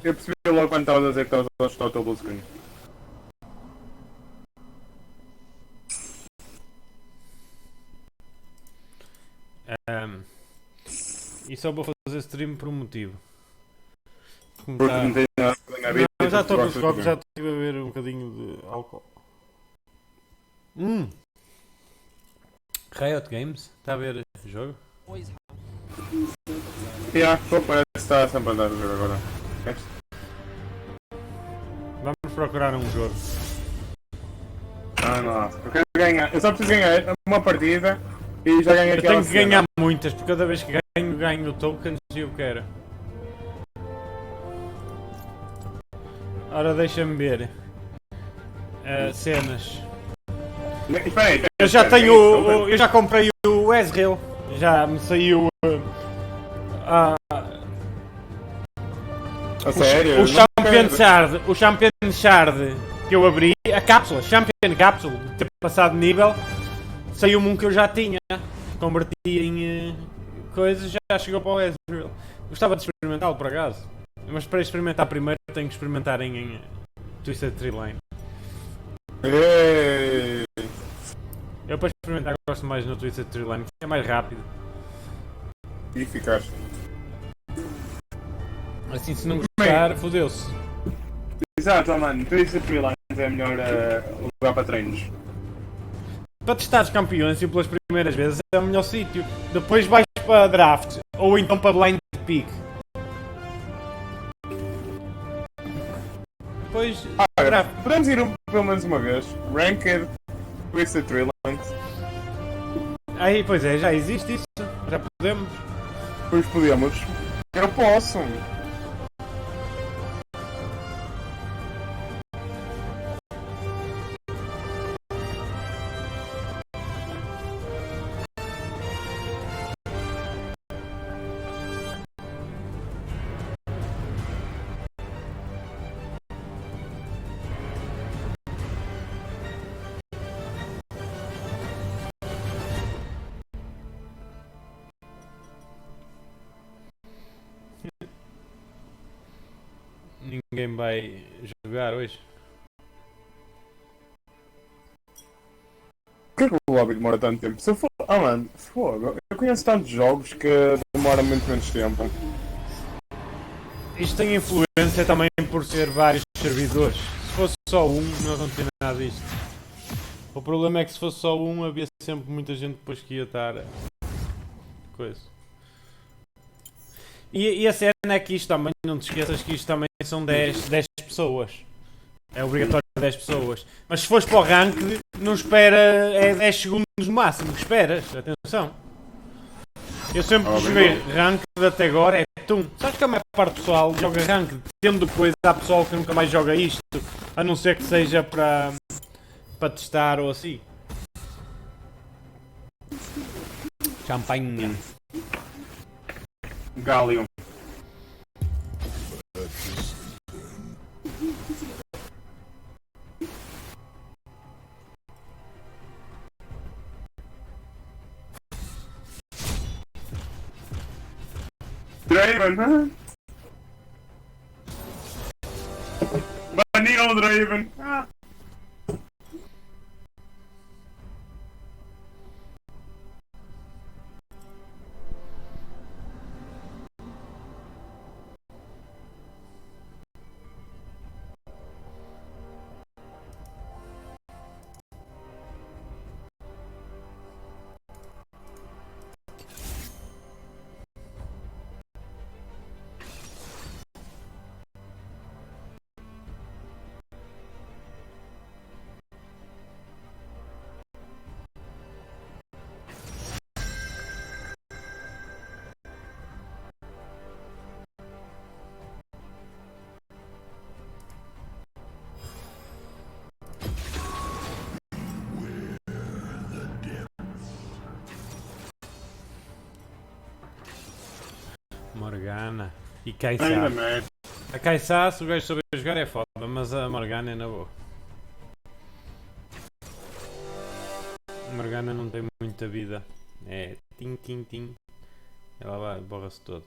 Eu percebi logo quando estavas a dizer que estavas a ajustar o teu blue screen. E só vou fazer stream por um motivo. Porque não tem nada na vida. Não, já e tu estou com os gostas de copos, jogar. já estive a ver um bocadinho de álcool. Riot Games, está a ver o jogo? Pô, parece que está sempre a andar a ver agora. Vamos procurar um jogo. Não. Eu quero ganhar. Eu só preciso ganhar uma partida e já ganho Eu aquela tenho que cena. ganhar muitas, porque cada vez que ganho tokens e eu quero. Ora, deixa-me ver. Cenas. Espera aí, Eu já espera, tenho. ganhei Eu já comprei o Ezreal. Já me saiu. a sério? O Champion Shard. O Champion Shard que eu abri. A cápsula. Champion Capsule. De ter passado de nível. Saiu-me um que eu já tinha. Converti em coisas. Já chegou para o Ezreal. Gostava de experimentá-lo por acaso. Mas para experimentar primeiro tenho que experimentar em Twisted Tree Line. Ei. Eu para experimentar gosto mais no Twisted Tree Line, que é mais rápido. E ficaste. Assim se não gostar, fodeu-se. Exato, mano. Twisted Tree Lines é o melhor lugar para treinos. Para testar os campeões e pelas primeiras vezes é o melhor sítio. Depois vais para draft ou então para blind pick. Depois draft. Podemos ir pelo menos uma vez. Ranked Twisted Tree Lines. Aí, pois é, já existe isso. Já podemos. Pois podemos. Eu posso. Ninguém vai jogar hoje. Por que o lobby demora tanto tempo? Se eu for. Mano, fogo. Eu conheço tantos jogos que demoram muito menos tempo. Isto tem influência também por ser vários servidores. Se fosse só um, não acontecia nada disto. O problema é que se fosse só um, havia sempre muita gente depois que ia estar. Coisa. E a cena é que isto também, não te esqueças que isto também são 10 pessoas. É obrigatório 10 pessoas. Mas se fores para o ranked, não espera. É 10 segundos no máximo que esperas. Atenção. Eu sempre que joguei ranked até agora é tum. Sabes que a maior parte do pessoal joga ranked, tendo depois há pessoal que nunca mais joga isto, a não ser que seja para testar ou assim. Champanhe. Gallium. Draven! Baniu o Draven! Morgana. E Kaisa. A Kaisa, se o gajo souber jogar é foda, mas a Morgana é na boa. A Morgana não tem muita vida. É tim tim tim. Ela vai, borra-se todo.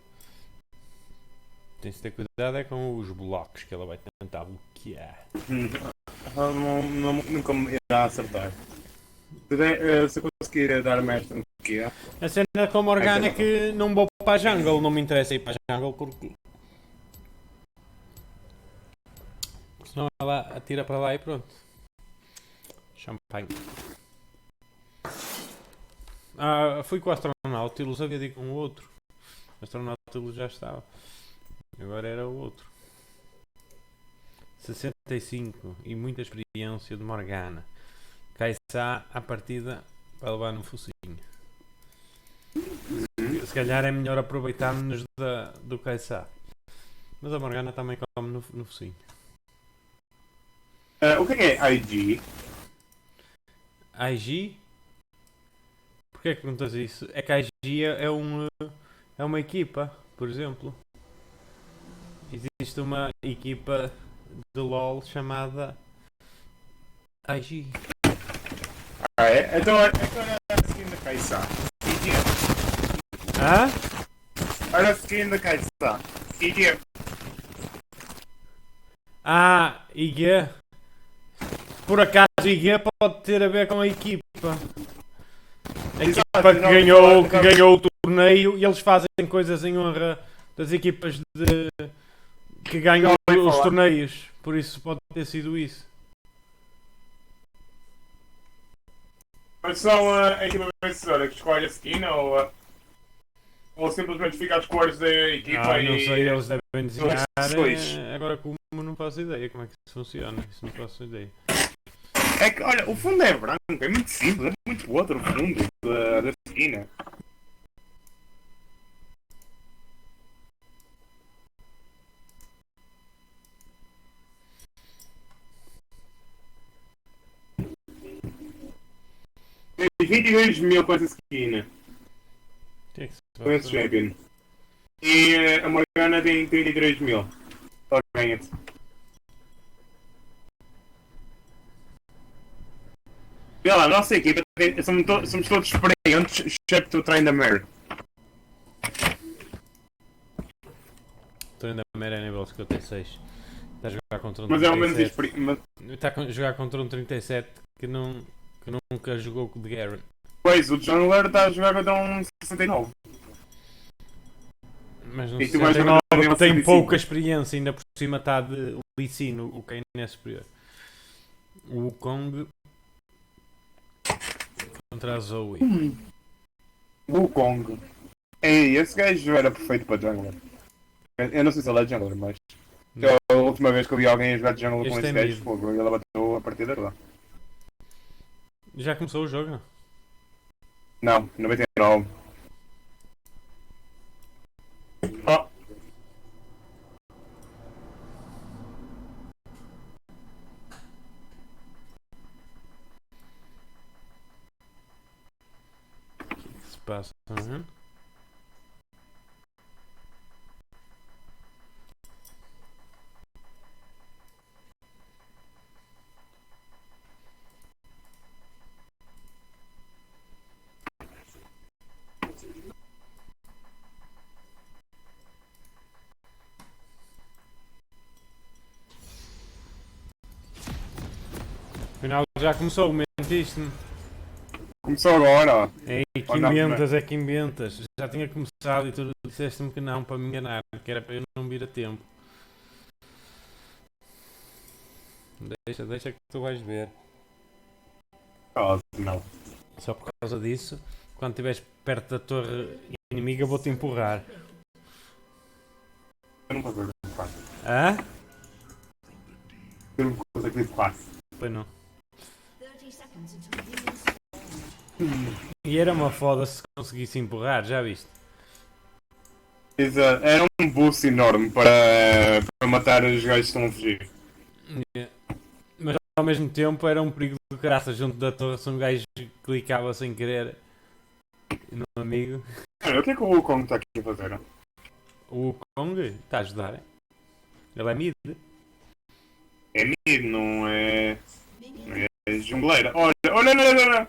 Tem-se de ter cuidado é com os blocos que ela vai tentar bloquear. Nunca me irá acertar. Se eu conseguir dar mestre no que é. A cena com a Morgana é que não vou para a jungle, não me interessa ir para a jungle porque senão ela atira para lá e pronto. Champanhe. Fui com o Astronautilus, havia de ir com o outro. O Astronautilus já estava. Agora era o outro. 65 e muita experiência de Morgana. Kaysá à partida vai levar no focinho. Se calhar é melhor aproveitarmos do Kaysá. Mas a Morgana também come no focinho. O que é IG? IG? Porquê que perguntas isso? É que a IG é uma equipa, por exemplo. Existe uma equipa de LOL chamada IG. É? Então era a skin da Kaisa. Hã? Era a skin da Kaisa. IG. IG. Por acaso IG pode ter a ver com a equipa. A equipa que ganhou o torneio e eles fazem coisas em honra das equipas que ganham os torneios. Por isso pode ter sido isso. Mas são a equipa vencedora que escolhe a skin ou simplesmente fica às cores da equipa Não sei, eles devem desenhar. Depois. Agora como não faço ideia como é que isso funciona. Isso não faço ideia. É que, olha, o fundo é branco, é muito simples, é muito outro o fundo da esquina. Tem 22 mil com essa esquina, O que é que se com esse passa? champion. E a Morgana tem 33 mil. Só ganha-te. E olha lá, a nossa equipa somos todos experientes, excepto o Train da Mary. Estou ainda a mera nível 56. Está a jogar contra um Mas é o menos 37. experiente. Está a jogar contra um 37 que nunca jogou com o de Garen. Pois, o Jungler está a jogar contra um 69. Mas não E se tu vais sente jogar nova, contra um tem 65. pouca experiência, ainda por cima está de Licino, o Kane é superior. O Wukong contra a Zoe. Wukong. Ei, esse gajo era perfeito para Jungler. Eu não sei se ele é Jungler, mas a última vez que eu vi alguém a jogar de Jungler com Este esse é gajo, mid. fogo, ele bateu a partida lá. Já começou o jogo, não? Não, 99. Oh. O que se passa? Uhum. Afinal já começou, mentiste-me. Começou agora. Ei, que Oh, não, inventas, é que inventas. Já tinha começado e tu disseste-me que não, para me enganar, que era para eu não vir a tempo. Deixa que tu vais ver. Oh, não. Só por causa disso, quando estiveres perto da torre inimiga, vou-te empurrar. Eu não posso ver o que faço. Hã? Eu não posso ver o que faço. Pois não. E era uma foda se conseguisse empurrar, já viste? Era um boost enorme para matar os gajos que estão a fugir. Mas ao mesmo tempo era um perigo de graça junto da torre se um gajo clicava sem querer no amigo. Olha, o que é que o Wukong está aqui a fazer? O Kong está a ajudar. Ele é mid. É mid, não é jungleira. Olha, olha, olha, olha, olha.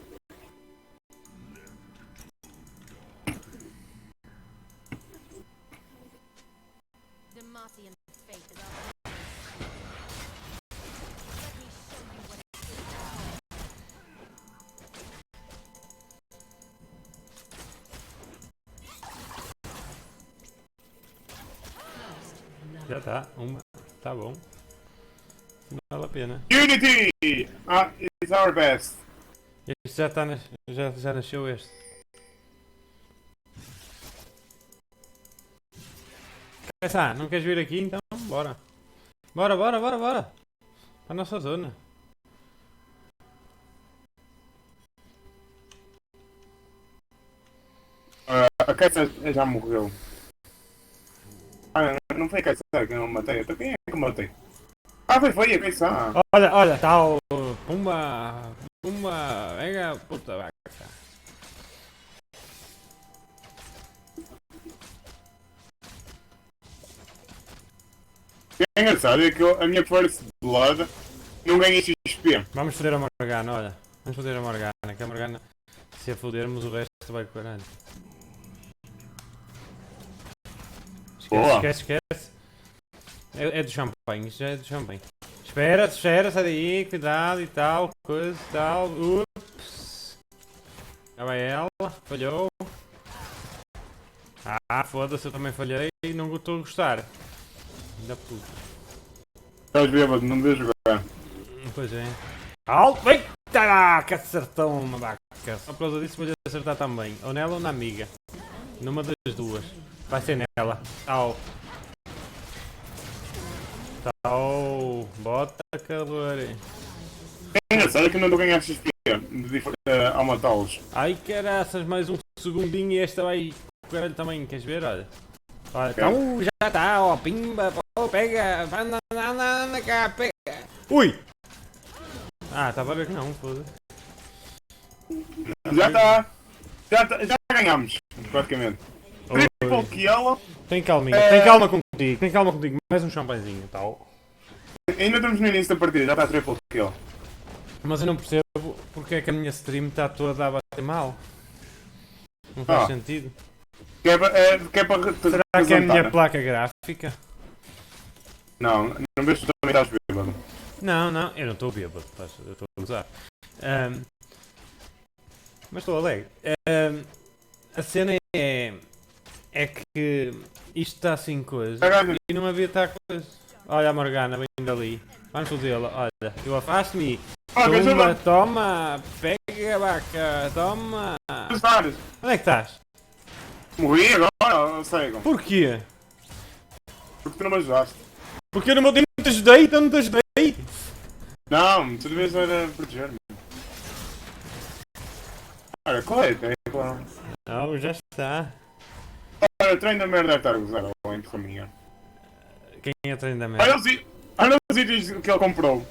Já está, uma. Tá bom. Não vale a pena. Unity! It's our best. Este já está. Já nasceu este. Essa, não queres vir aqui então? Bora. Bora. Para a nossa zona. A Keissa já morreu. Não foi a Keissa que eu matei. Então quem é que eu matei? Foi a Keissa. Olha, tá o. Pumba. Venga, puta vaca. É engraçado é que a minha First Blood não ganha XP. Vamos foder a Morgana, olha. Vamos foder a Morgana, que a Morgana, se a fodermos, o resto vai com caralho. Esquece. É do champanhe, isto já é do champanhe. Espera, sai daí, cuidado e tal, coisa e tal. Ups. Já vai ela, falhou. Foda-se, eu também falhei e não estou a gostar. Ainda puta. Estás bêbado, não me deixes jogar. Pois é. Alto! Eita! Que acertou uma vaca. Só por causa disso vou-lhe acertar também. Ou nela ou na amiga. Numa das duas. Vai ser nela. Tau. Bota calor. É engraçado que não estou a ganhar XP ao matá-los. Ai caraças, mais um segundinho e esta vai. Caralho também, queres ver? Olha. Então já está, ó, pimba, pega, anda cá, pega. Ui! Estava a ver que não, foda-se. Já ganhamos, praticamente. Triple kill. Tem calma contigo, mais um champanhezinho, tal. Ainda estamos no início da partida, já está triple kill. Mas eu não percebo porque é que a minha stream está toda a bater mal. Não faz sentido. Que é para Será que é a minha placa gráfica? Não vejo que tu também estás bêbado. Não, eu não estou bêbado, eu estou a usar. Mas estou alegre. A cena é que isto está assim coisa e não havia estar coisa. Olha a Morgana, vem dali. Vamos fodê-la, olha, eu afasto-me. Toma, pega a vaca, toma. Onde é que estás? Morri agora, cego. Porquê? Porque tu não me ajudaste. Porque eu não te ajudei, então não te ajudei. Não, tu devias era proteger-me. Olha, qual é? Não, já está. Olha, o trem da merda deve estar a gozar ao entre caminho. Quem é o trem da merda? Olha os itens que ele comprou.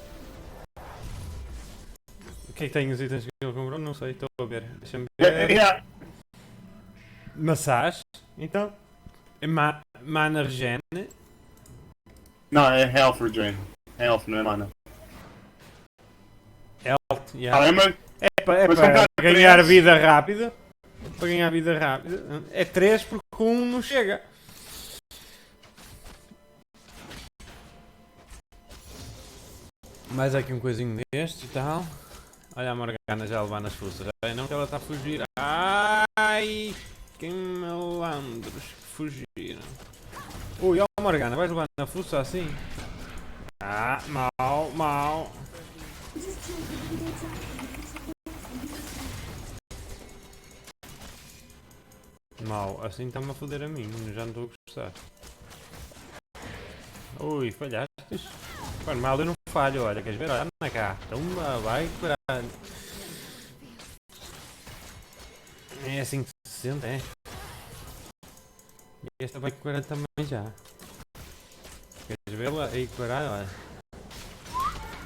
O que é que tem os itens que ele comprou? Não sei, estou a ver. Deixa-me ver. Massage. Então. Mana regen. Não, é health regen. Health, não é mana. Health, yeah. Mas para ganhar vida rápida. Para ganhar vida rápida. É 3 porque 1 não chega. Mais aqui um coisinho deste e tal. Olha a Morgana já a levar nas fuças. Não que ela está a fugir. Ai! Que malandros que fugiram. Ui, ó Morgana, vais levar na fuça assim? Mal. Mal, assim está-me a foder a mim, já não estou a gostar. Ui, falhaste? Quando mal eu não falho, olha, queres ver? Olha, anda cá. Toma, vai, caralho. É assim que se sente, é? E esta vai com 40 também já. Queres vê-la? Aí, caralho, olha.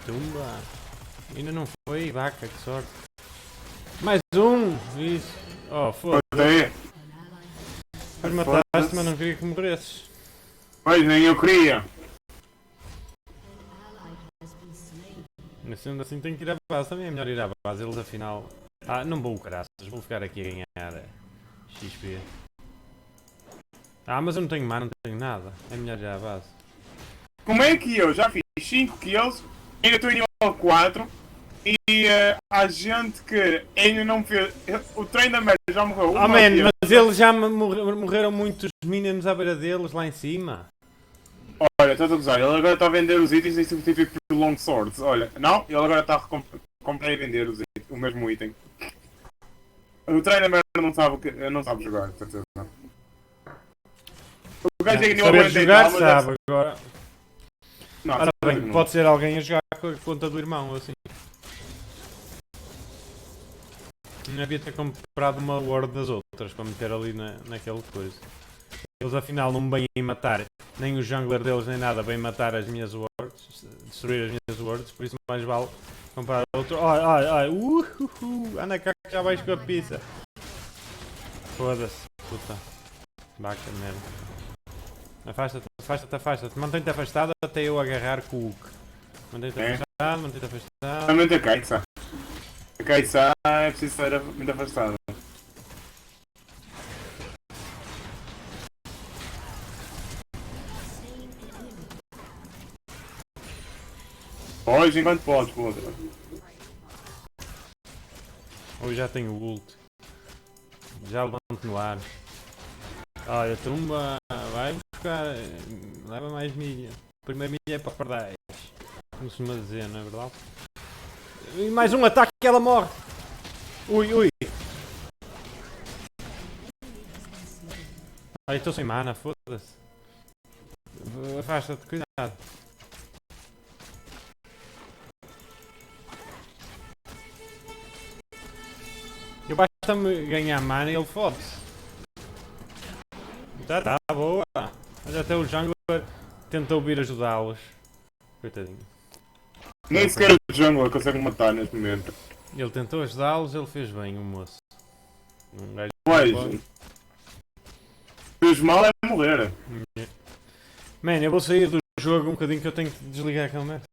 Tumba. Ainda não foi, vaca, que sorte. Mais um! Isso. Oh, foda-se. Mas mataste, mas não queria que morresses. Pois nem eu queria. Mas sendo assim tenho que ir à base, também é melhor ir à base, eles afinal... não vou caraças, vou ficar aqui a ganhar XP. Mas eu não tenho mar, não tenho nada, é melhor ir à base. Como é que eu já fiz 5 kills, ainda estou em nível 4 e há gente que ainda não fez... O treino da merda já morreu. Mas eles já morreram muitos minions à beira deles lá em cima. olha, estás a gozar. Ele agora está a vender os itens em substituir por long swords. Olha, não, ele agora está a comprar e vender o mesmo item. O trainer não sabe jogar, com certeza. O gajo é que não saber aguenta e jogar, tal, mas sabe agora. Não, Ora bem, não. pode ser alguém a jogar com a conta do irmão, assim. Não havia ter comprado uma ward das outras para meter ali naquela coisa. Eles afinal não me vêm matar, nem o jungler deles nem nada, vêm matar as minhas wards, destruir as minhas wards, por isso mais vale comprar outro. Ai, ai, ai, anda cá que já vais com a pizza. Foda-se, puta. Vaca merda. Afasta-te, afasta-te, afasta-te. Mantém-te afastado até eu agarrar com o Hulk. Mantém-te afastado, mantém-te afastado. Realmente a Kaisa. A Kaisa é preciso ser muito afastada. Hoje enquanto podes, puta. Ou já tenho o ult. Já levanto no ar. Olha, tumba, vai buscar. Leva mais milha. Primeira milha é para pardais. Como se costuma dizer, não é verdade? E mais um ataque que ela morre. Ui, ui. Ai, estou sem mana, foda-se. Afasta-te, cuidado. Eu basta-me ganhar mana e ele fode-se. Tá, boa. Mas até o jungler tentou vir ajudá-los. Coitadinho. Nem sequer o jungler consegue matar neste momento. Ele tentou ajudá-los, ele fez bem, o moço. Um gajo Pois. Fez mal é morrer. Man, eu vou sair do jogo um bocadinho que eu tenho que desligar aquela merda.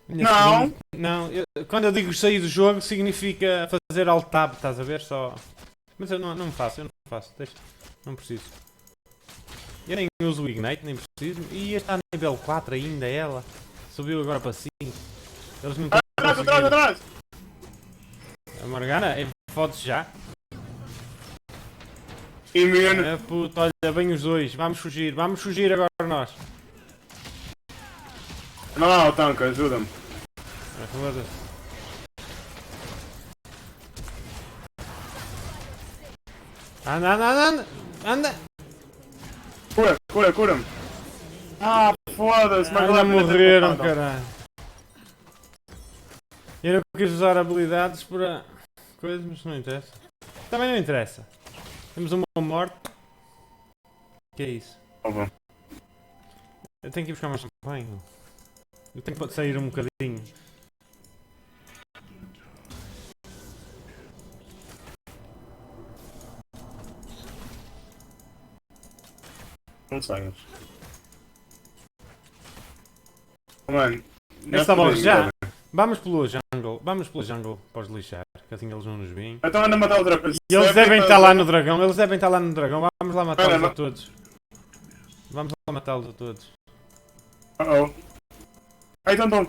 Não! Não, quando eu digo sair do jogo significa fazer alt tab, estás a ver? Só. Mas eu não faço, deixa. Não preciso. Eu nem uso o Ignite, nem preciso. E está no nível 4 ainda, ela. Subiu agora para 5. Eles não estão a conseguir. Atrás! A Morgana, fode-se já. Imune. Puta, olha, bem os dois. Vamos fugir agora nós. Não, tanque, ajuda-me. Foda-se. Anda! Cura-me. Ah, foda-se, mas Ainda morreram, caralho. Eu não quis usar habilidades para coisas, mas não interessa. Também não interessa. Temos uma morte. Que é isso? Eu tenho que ir buscar mais champanhe. Eu tenho que sair um bocadinho. Não saias. Mano. Esta morre já. Vamos pelo jungle para os lixar, que assim eles não nos veem. Então anda a matar o dragão. Eles devem estar lá no dragão, vamos lá matá-los Olha, a todos. Vamos lá matá-los a todos. Oh. Ai, então.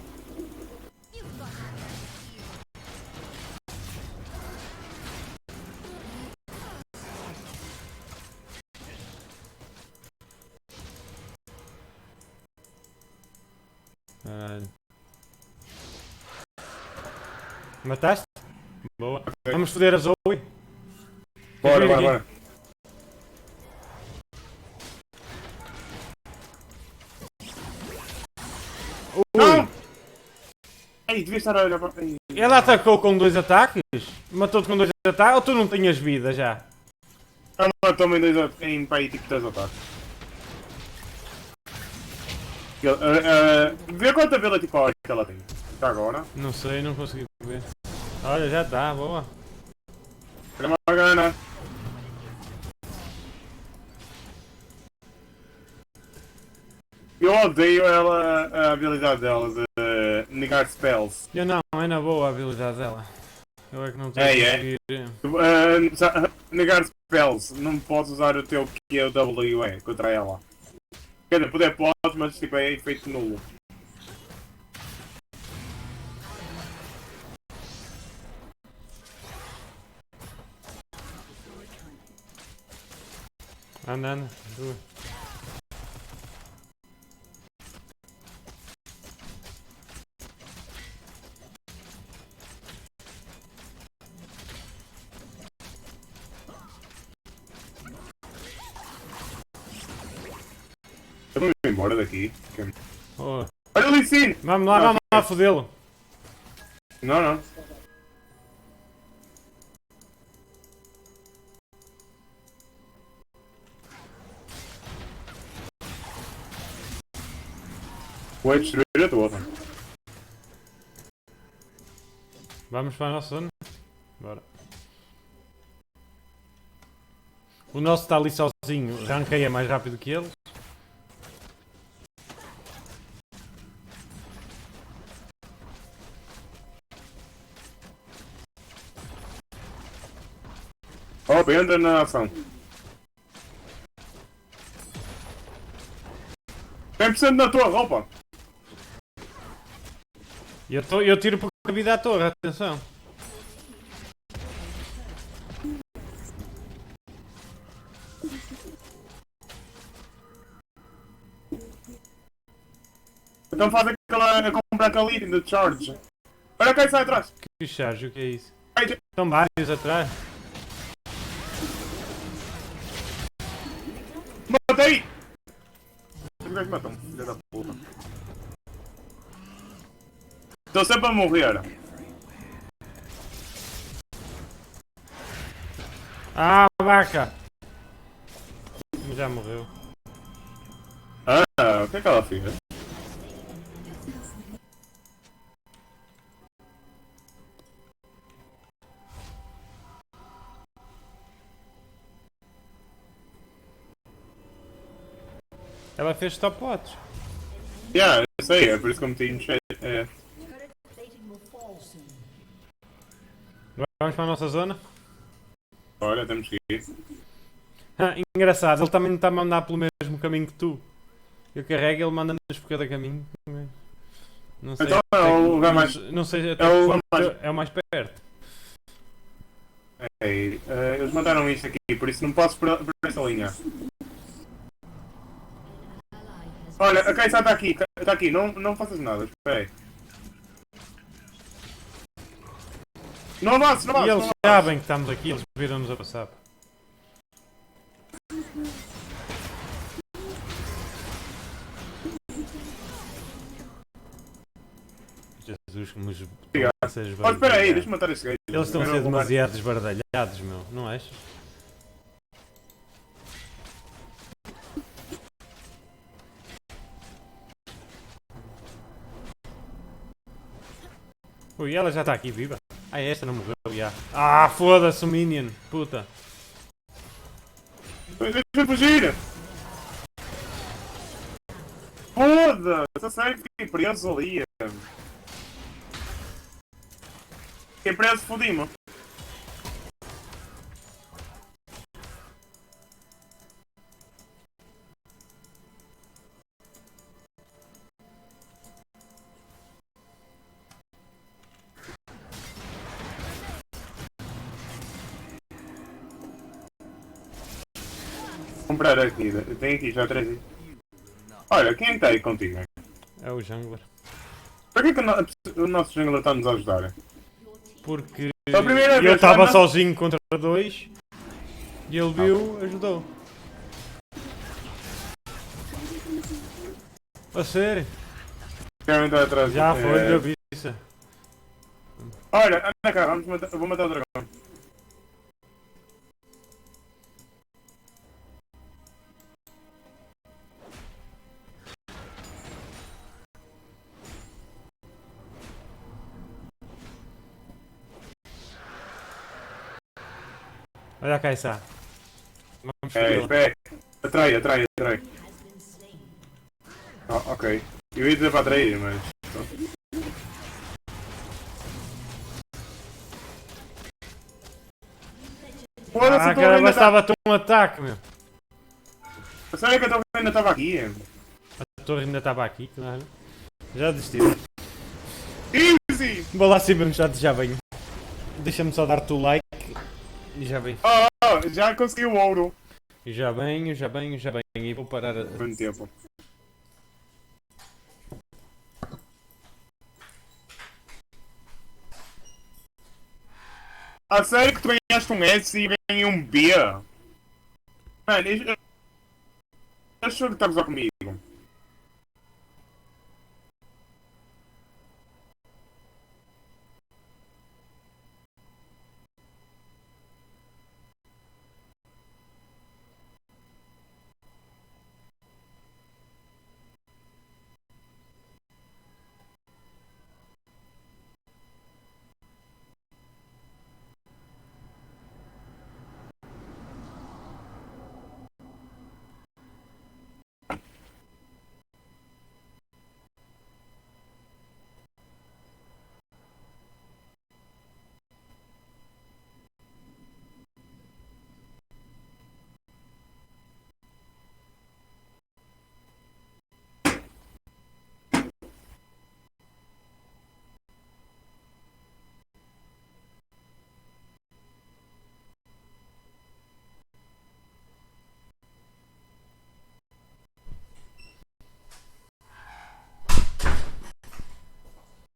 Caralho. Mataste? Boa. Okay. Vamos foder a Zoe. Bora. Não! Ai, devia estar a olhar para... Ela atacou com 2 ataques? Matou-te com 2 ataques? Ou tu não tinhas vida já? Ela matou-me em pai tipo 3 ataques. Vê quanta ability power que ela tem. Até agora. Não sei, não consegui ver. Olha, já está, boa. Era uma gana. Eu odeio a habilidade dela de negar spells. Eu não, é na boa a habilidade dela. Eu é que não estou a conseguir. Negar spells, não podes usar o teu QWE contra ela. Quer dizer, poder podes, mas tipo é efeito nulo. Anda. foi embora daqui. Oh. Olha o Licine! Vamos lá, fodê-lo. Não, não. Vou destruir a torre. Vamos para a nossa zona? Bora. O nosso está ali sozinho, ranqueia mais rápido que eles. Opa, entra na ação. 100% na tua roupa. Eu tiro por vida à torre, atenção. Então faz aquela. Comprar aquele item de charge. Olha quem sai atrás. Que charge, o que é isso? Ai, Estão vários atrás. matei! Os gajos matam, filha da puta. Estou sempre a morrer. Ah, vaca! Já morreu. Ah, o que é que ela fez? Ela fez stopwatch. Yeah, eu sei, é por isso que eu meti no chat. É. Vamos para a nossa zona? Olha, temos que ir. Ah, engraçado, ele também não está a mandar pelo mesmo caminho que tu. Eu carrego e ele manda-nos por cada caminho. Não sei. Então é o lugar mais. Não sei até É o que lugar ponto mais. é o mais perto. Eles mandaram isto aqui, por isso não posso por essa linha. Olha, a Quem Sabe está aqui, não faças nada, espera aí. Não avances, não E avances, eles não avances. sabem que estamos aqui, eles viram-nos a passar. Jesus, como os Obrigado. vocês Oh, espera aí, deixa-me matar esse gajo. Eles estão a ser demasiado esbardalhados, meu, não achas? Ui, ela já está aqui viva. Ah, esta não morreu, já. Ah, foda-se o Minion, puta. Deixa-me fugir! Foda-se, a sério que fiquei preso ali. Fiquei preso, fodi-me. Comprar aqui, tem aqui já 3. Olha, quem é que está aí contigo? É o jungler. Para que o nosso jungler está-nos a ajudar? Porque Pela primeira eu vez, estava Ana. sozinho contra dois e ele viu, ajudou. A sério? Querem entrar atrás? Já foi, eu vi isso. Olha, anda cá, eu vou matar o dragão. Olha cá, essa. Vamos É, fodê-la. atrai. Oh, ok. Eu ia dizer para atrair, mas. Foda-se, Ah, a torre cara, ainda está. bastava-te um ataque, meu. Sério que a torre ainda estava aqui? A torre ainda estava aqui, claro. Já desisti. Easy! Vou lá sim mesmo, já venho. Deixa-me só dar-te o like e já venho. Oh, já consegui o ouro. E já venho. E vou parar a... Muito tempo. A sério que tu ganhaste um S e ganhei um B? Mano, eu juro que estás a comigo.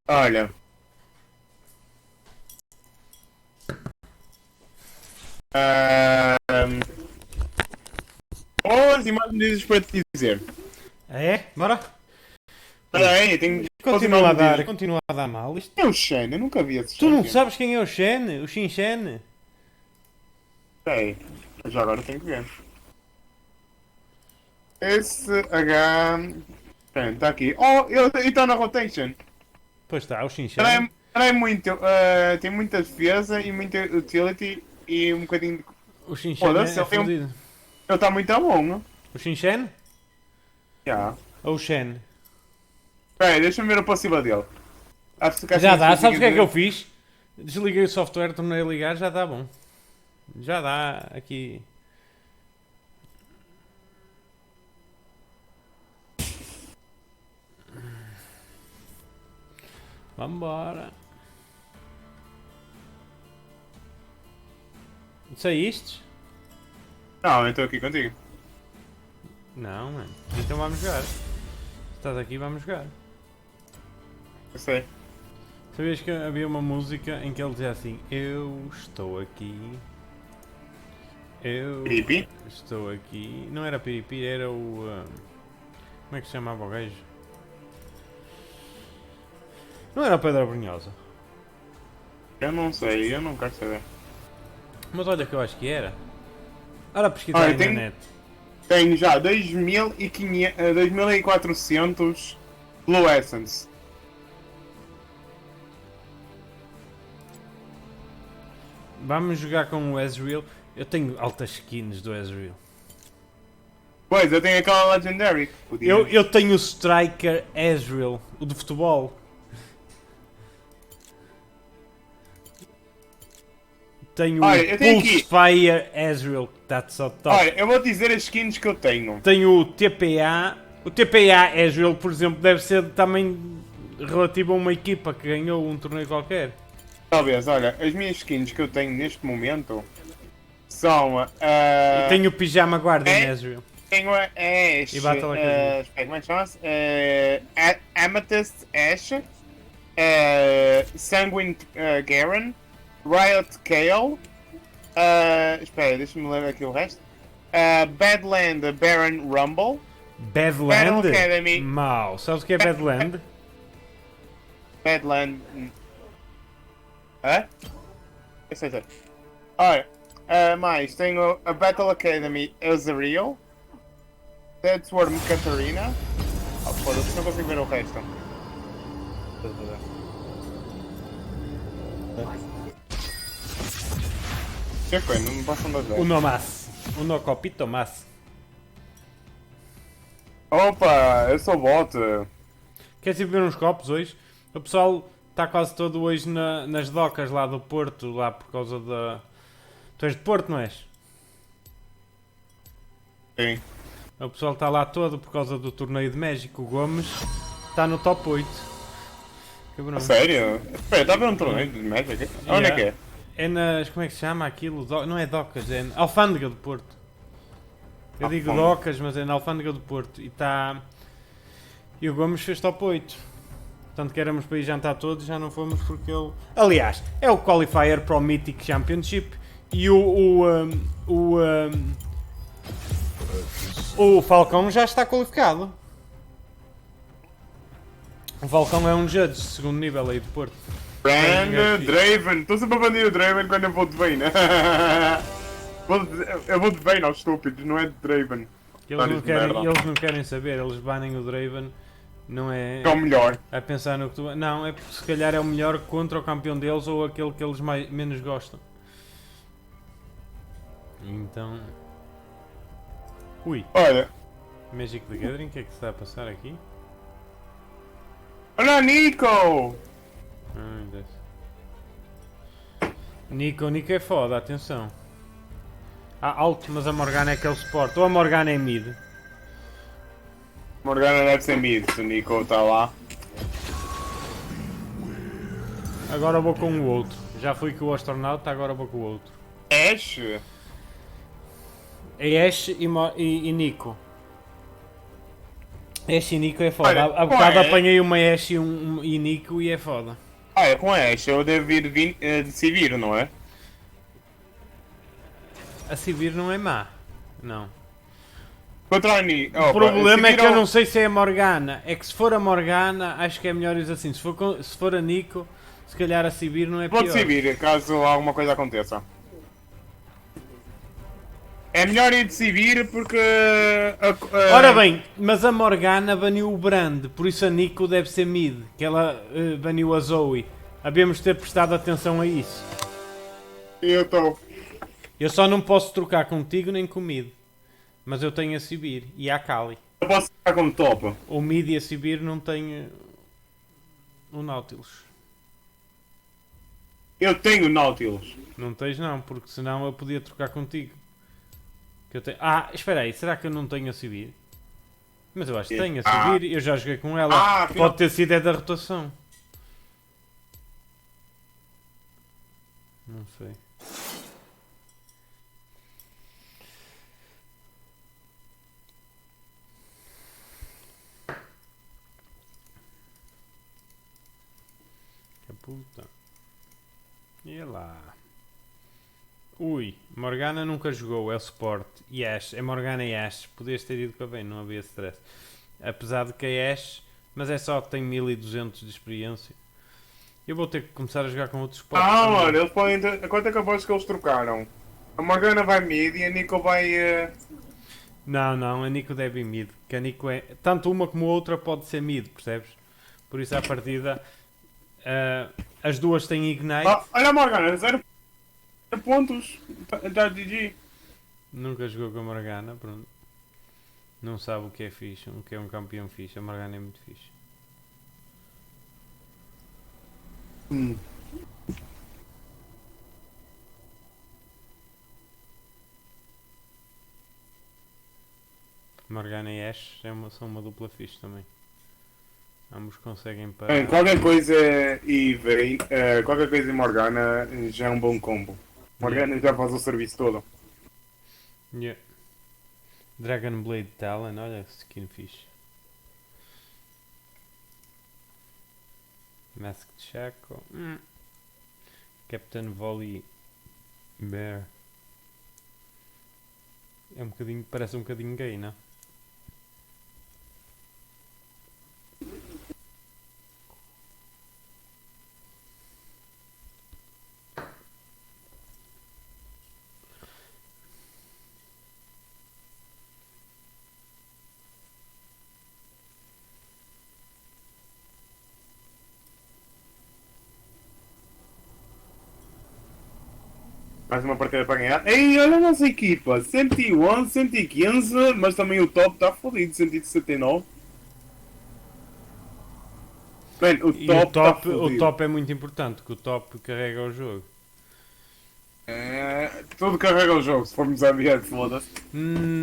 Olha. Ahm, e mais notícias para te dizer. É? Bora? Espera aí, tenho Continua a dar, continua a dar mal. Isto... É o Shen, eu nunca vi esse Tu não Shen. sabes quem é o Shen? O Shin Shen? Sei, já agora tenho que ver. Esse H. Está aqui. Oh, ele está na rotation. Pois está, o Shin Ele Shen. é muito. Tem muita defesa e muita utility e um bocadinho de. O Shin Shen Foda-se, é ele tem um. fodido. Ele está muito bom. O Shin Shen? Já. Ou o Shen? Espera aí, deixa-me ver a passiva dele. Acho que Já dá, sabes o que é que eu fiz? fiz? Desliguei o software, tornei a ligar, já está bom. Já dá aqui. Vambora. Saíste? Não, eu estou aqui contigo. Não, mano. Então vamos jogar. Se estás aqui, vamos jogar. Eu sei. Sabias que havia uma música em que ele dizia assim: Eu estou aqui. Eu Pipi? estou aqui. Não era Piripi, era o. Como é que se chamava o gajo? Não era o Pedro Brunhosa. Eu não sei, eu não quero saber. Mas olha que eu acho que era. Ora pesquisar Olha, aí na tem- net. Tenho já 2500, 2400 Blue Essence. Vamos jogar com o Ezreal. Eu tenho altas skins do Ezreal. Pois, eu tenho aquela Legendary. Que podia... Eu tenho o Striker Ezreal, o de futebol. Tenho Olha, o eu tenho Pulse aqui. Fire Ezreal, que está só top. Olha, eu vou dizer as skins que eu tenho. Tenho o TPA. O TPA Ezreal, por exemplo, deve ser também relativo a uma equipa que ganhou um torneio qualquer. Talvez, olha, as minhas skins que eu tenho neste momento são. E tenho o Pijama Guardian é? Ezreal. Tenho a Ash. E Battle Academy. Espera, como é que chama-se? Amethyst Ash. Sanguine Garen. Riot Kale. Espera, deixa-me ler aqui o resto. Badland Baron Rumble. Badland? Battle Academy. Mau. Sabes o que é Badland? Badland. Hã? Eu sei. Olha, mais tenho a Battle Academy Ezreal. Deadsworm Katarina. Oh, foda-se, não consigo ver o resto. Que foi? Não me passam das 10. Uno más. Uno copito más. Opa, eu sou bot. Queres ir beber uns copos hoje? O pessoal está quase todo hoje nas docas lá do Porto, lá por causa da... Tu és de Porto, não és? Sim. O pessoal está lá todo por causa do torneio de México. O Gomes está no top 8. Cabrão. Sério? Espera, está a ver um torneio de Magic? Onde é que é? É nas... Como é que se chama aquilo? Não é docas, é na Alfândega do Porto. Eu digo Alfândega. docas, mas é na Alfândega do Porto. E está... E o Gomes fez top 8. Tanto que éramos para ir jantar todos, já não fomos porque ele... Aliás, é o Qualifier Pro Mythic Championship e o Falcão já está qualificado. O Falcão é um judge de segundo nível aí de Porto. Brand Draven. Estou sempre a banir o Draven quando eu vou de Vayne. Eu vou de Vayne aos estúpidos, não é de Draven. Eles não querem saber, eles banem o Draven. Não é É o melhor. a pensar no que tu... Não, é porque se calhar é o melhor contra o campeão deles ou aquele que eles menos gostam. Então... Ui, Olha. Magic the Gathering, o que é que se está a passar aqui? Olha, Nico! Ai, Deus. Nico é foda, atenção. Alto, mas a Morgana é aquele suporte. Ou a Morgana é mid. Morgana deve ser mid, se o Nico está lá. Agora vou com o outro. Já fui com o astronauta, agora vou com o outro. Ash? É Ash e Nico. Ashe e Nico é foda. Olha, Há com bocado a apanhei uma Ashe e Nico e é foda. é com a Ashe eu devo ir de Sivir, não é? A Sivir não é má. Não. Contra a Ni. O Opa, problema é Sivir que eu não sei se é a Morgana. É que se for a Morgana, acho que é melhor ir assim. Se for a Nico, se calhar a Sivir não é pode pior. Sivir, caso alguma coisa aconteça. É melhor ir de Sivir porque. Ora bem, mas a Morgana baniu o Brand, por isso a Nico deve ser mid, que ela baniu a Zoe. Havemos ter prestado atenção a isso. Eu estou. Eu só não posso trocar contigo nem com mid. Mas eu tenho a Sibir e a Kali. Eu posso ficar como top. O mid e a Sibir não têm o Nautilus. Eu tenho Nautilus. Não tens não, porque senão eu podia trocar contigo. Que eu tenho... Ah, espera aí, será que eu não tenho a Sibir? Mas eu acho que tenho a Sibir, eu já joguei com ela. Pode ter sido é da rotação. Não sei. Que puta. E lá. Ui, Morgana nunca jogou, é o suporte. E Ashe, é Morgana e Ashe. Podias ter ido com a bem, não havia stress. Apesar de que é Ashe, mas é só que tem 1200 de experiência. Eu vou ter que começar a jogar com outros suportes. Mano, eles podem ter. Quanto é que eu aposto que eles trocaram? A Morgana vai mid e a Nico vai. Não, a Nico deve ir mid. Que a Nico é. Tanto uma como a outra pode ser mid, percebes? Por isso, à partida, as duas têm Ignite. Olha a Morgana, 0 pontos. Já GG. Nunca jogou com a Morgana, pronto. Não sabe o que é fixe, o que é um campeão fixe. A Morgana é muito fixe. Morgana e Ashe são uma dupla fixe também. Ambos conseguem para. Bem, qualquer coisa e vem. Qualquer coisa em Morgana já é um bom combo. Morgana já faz o serviço todo. Yeah. Dragon Blade Talon, olha que skin fixe. Masked Shackle. Captain Volley Bear. É um bocadinho, parece um bocadinho gay, não? Mais uma partida para ganhar. Ei, olha a nossa equipa. 111, 115, mas também o top está fodido. 169. Bem, o top é muito importante, porque o top carrega o jogo. Tudo carrega o jogo, se formos a ver, foda-se.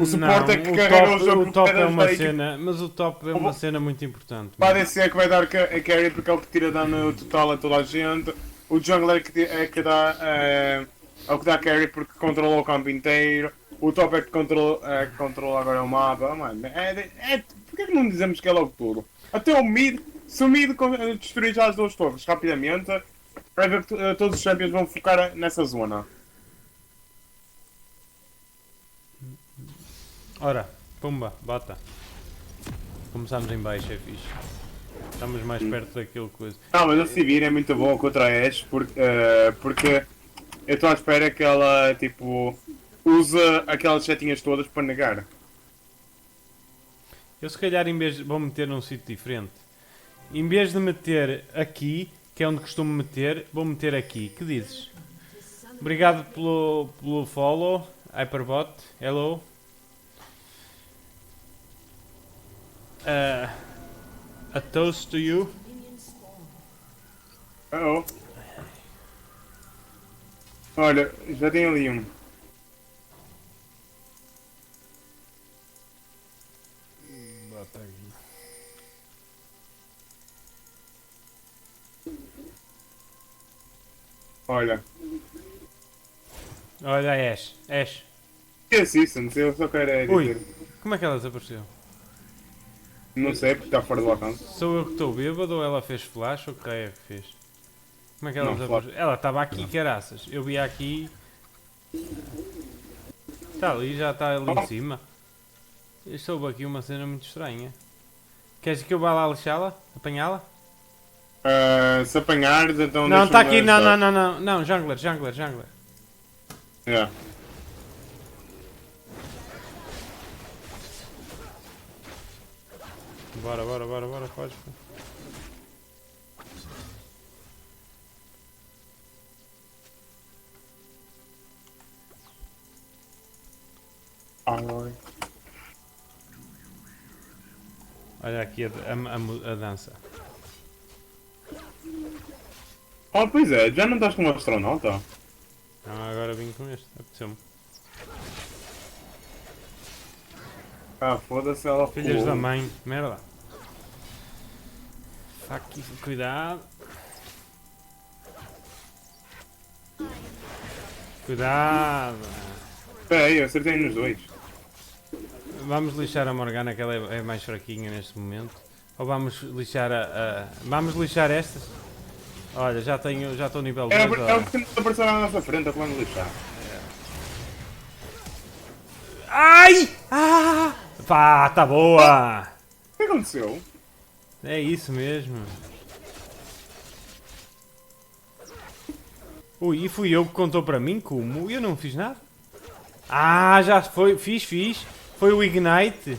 O suporte não, é que carrega o jogo. O top é uma cena, mas o top é uma cena muito importante. Pode ser que vai dar a carry porque é o que tira dano total a toda a gente. O jungler é que dá, é o que dá carry porque controla o campo inteiro. O top é que controla agora o mapa. Mano, porque é que não dizemos que é logo tudo? Até o mid, se o mid destruir já as duas torres rapidamente, vai ver que todos os champions vão focar nessa zona. Ora, pumba, bota. Começamos em baixo, é fixe. Estamos mais perto daquilo coisa. Não, mas a Sivir é muito boa contra a Ashe porque eu estou à espera que ela tipo usa aquelas setinhas todas para negar. Eu se calhar em vez vou meter num sítio diferente. Em vez de meter aqui, que é onde costumo meter, vou meter aqui. Que dizes? Obrigado pelo follow, Hyperbot. Hello. A toast to you. Oh. Olha, já tem ali um. Bota aqui. Olha. Olha a Ashe. Ashe. Que assistance, eu só quero é Ui, dizer. como é que ela desapareceu? Não sei porque está fora do alcance. Sou eu que estou bêbado ou ela fez flash ou que raio é que fez? Como é que ela Não, desapareceu? Ela estava aqui, caraças. Eu vi aqui. Está ali, já está ali em cima. Eu soube aqui uma cena muito estranha. Queres que eu vá lá lixá-la? Apanhá-la? Se apanhares, então Não, está deixa-me aqui, não, ajudar. não, não, não, não, jungler, jungler, jungler. Yeah. Bora, bora, bora, bora, foge. Ai. Olha aqui a dança. Oh, pois é, já não estás como astronauta? Não, agora vim com este, apeteceu-me. Ah, foda-se, ela Filhas pulou. da mãe, merda. Aqui, cuidado. Cuidado. Espera aí, eu acertei nos dois. Vamos lixar a Morgana, que ela é mais fraquinha neste momento. Ou vamos lixar vamos lixar estas? Olha, já estou nível 2, É o olha. que temos a aparecer à nossa frente, é o que vamos lixar. Ai! Ah! Pá, tá boa! O que aconteceu? É isso mesmo. Ui, e fui eu que contou para mim como? Eu não fiz nada. Ah, já foi, fiz. Foi o Ignite.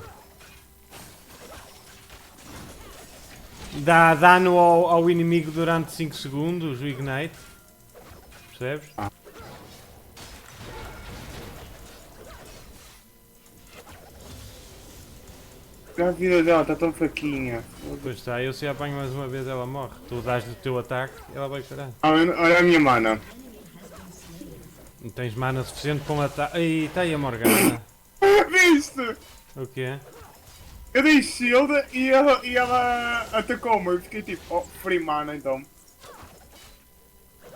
Dá dano ao inimigo durante 5 segundos, o Ignite. Percebes? A vida dela está tão fraquinha. Pois está, eu se a apanho mais uma vez ela morre. Tu dás o teu ataque, ela vai caralho. Ah, olha a minha mana. Não tens mana suficiente para um ataque. Ai, está aí a Morgana. Viste? O quê? Eu dei shield e ela atacou-me. Eu fiquei tipo, oh, free mana então.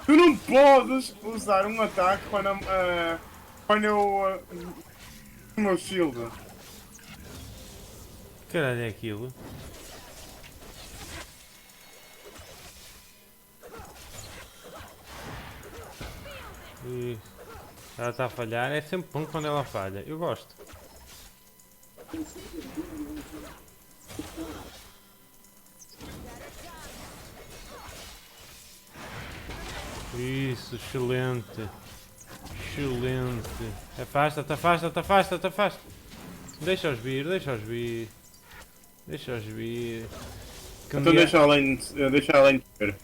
Tu não podes usar um ataque quando eu. O meu shield. Caralho é aquilo? Ui, ela está a falhar. É sempre bom quando ela falha. Eu gosto. Isso, excelente. Excelente. Afasta-te, afasta-te, afasta-te, afasta. Deixa-os vir, deixa-os vir. Deixa-os vir. Que, um Então dia, deixa além de ver.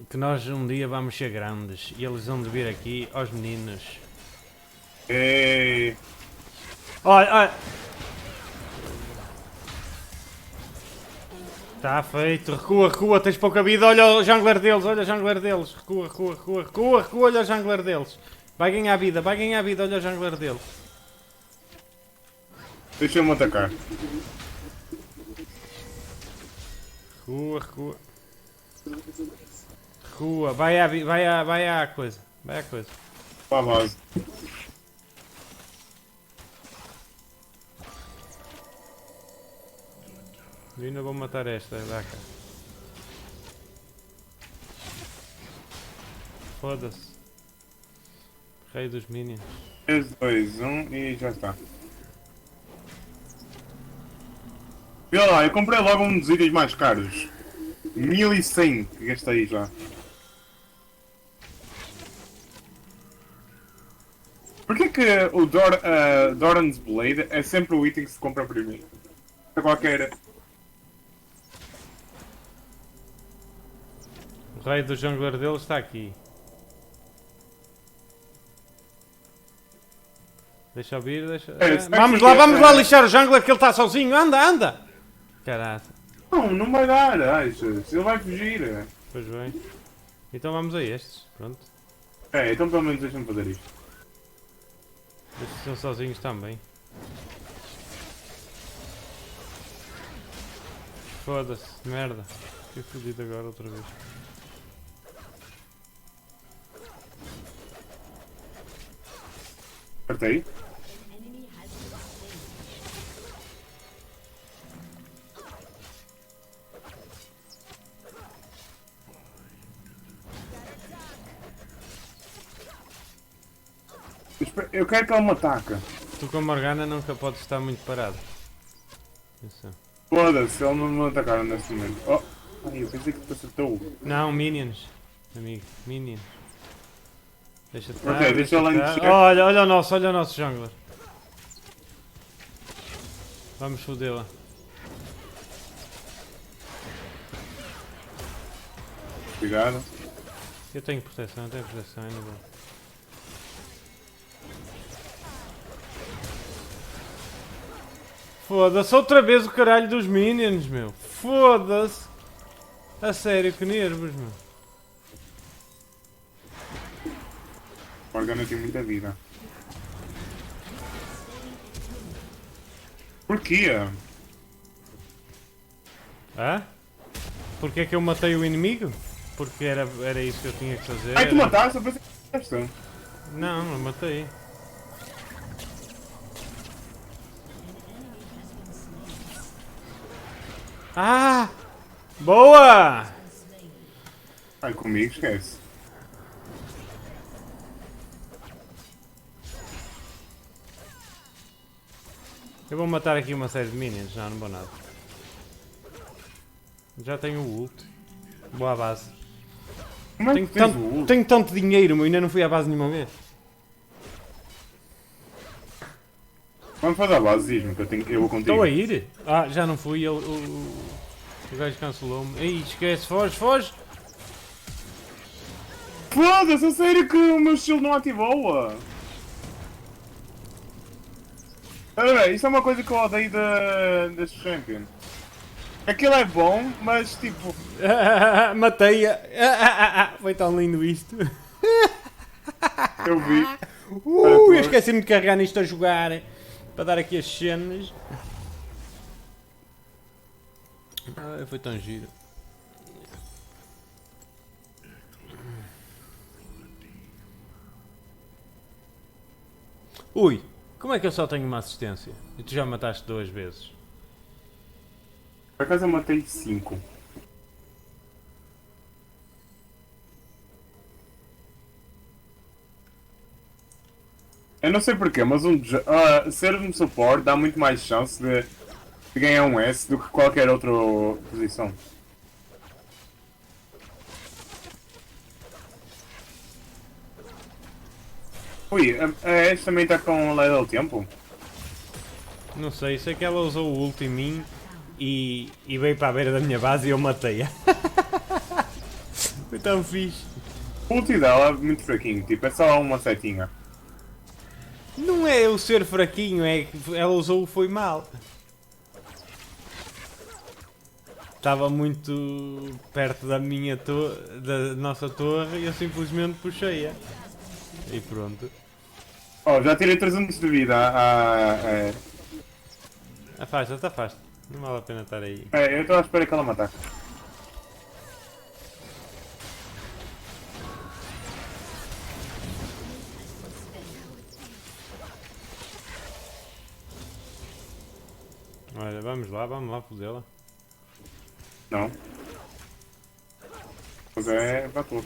que nós um dia vamos ser grandes e eles vão de vir aqui aos meninos. Ei. Olha, olha. Está feito, recua, recua, tens pouca vida, olha o jungler deles, olha o jungler deles, recua, recua, recua, recua, recua, olha o jungler deles. Vai ganhar vida, olha o jungler deles. Deixa-me atacar. Recua, recua. Recua, vai à coisa, vai à coisa. Para a base. Eu ainda vou matar esta, dá cá. Foda-se. Rei dos minions. 3, 2, 1 e já está. E olha lá, eu comprei logo um dos itens mais caros. 1100 que gastei já. Porquê que o Doran's Blade é sempre o item que se compra primeiro? A qualquer. O rei do jungler deles está aqui. Deixa eu vir, deixa. Vamos lá lixar o jungler que ele está sozinho. Anda, anda! Caraca. Não, não vai dar, achas? Ele vai fugir. Pois bem. Então vamos a estes. Pronto. É, então pelo menos deixa-me fazer isto. Estes estão sozinhos também. Foda-se, merda. Fiquei fodido agora outra vez. Apertei. Eu quero que ele me ataque. Tu com a Morgana nunca podes estar muito parado. Isso. Foda-se, ele não me atacaram nesse momento. Oh, ai, eu pensei que tu acertou. Não, minions. Amigo, minions. Deixa-te estar, Ok, deixa ele estar. encher. Olha o nosso jungler. Vamos fodê-la. Obrigado. Eu tenho proteção, ainda bem. Foda-se, outra vez o caralho dos minions, meu. Foda-se. A sério, que nervos, meu. Morgana tem muita vida. Porquê? Hã? Porquê é que eu matei o inimigo? Porque era isso que eu tinha que fazer. Ai, tu mataste? Eu pensei que mataste. Não, não matei. Ah! Boa! Ai, comigo esquece. Eu vou matar aqui uma série de minions. Não vou nada. Já tenho o ult. Boa base. Como é que tens o ult? Tenho tanto dinheiro, meu. Ainda não fui à base nenhuma vez. Vamos fazer a base, diz-me que eu vou contigo. Estou a ir? Ah, já não fui. O gajo cancelou-me. Ei, esquece. Foge, foge! Foda-se, a sério que o meu estilo não ativou? Olha bem, isto é uma coisa que eu odeio deste Champion. Aquilo é bom, mas tipo... Matei-a! Foi tão lindo isto. Eu vi. Eu esqueci-me de carregar nisto a jogar. Para dar aqui as cenas. Foi tão giro. Ui, como é que eu só tenho uma assistência? E tu já mataste 2 vezes. Por acaso eu matei 5. Eu não sei porquê, mas ser um suporte dá muito mais chance de ganhar um S do que qualquer outra posição. Ui, a S também está com LED ao tempo? Não sei que ela usou o ult em mim e veio para a beira da minha base e eu matei-a. Foi tão fixe. O ulti dela é muito fraquinho, tipo, é só uma setinha. Não é o ser fraquinho, é que ela usou o foi mal. Estava muito perto da minha da nossa torre e eu simplesmente puxei-a. E pronto. Oh, já tirei 300 de vida. Afasta-te, afasta. Não vale a pena estar aí. Eu estou à espera que ela me ataque. Olha, vamos lá fodê-la. Não. Mas para tudo.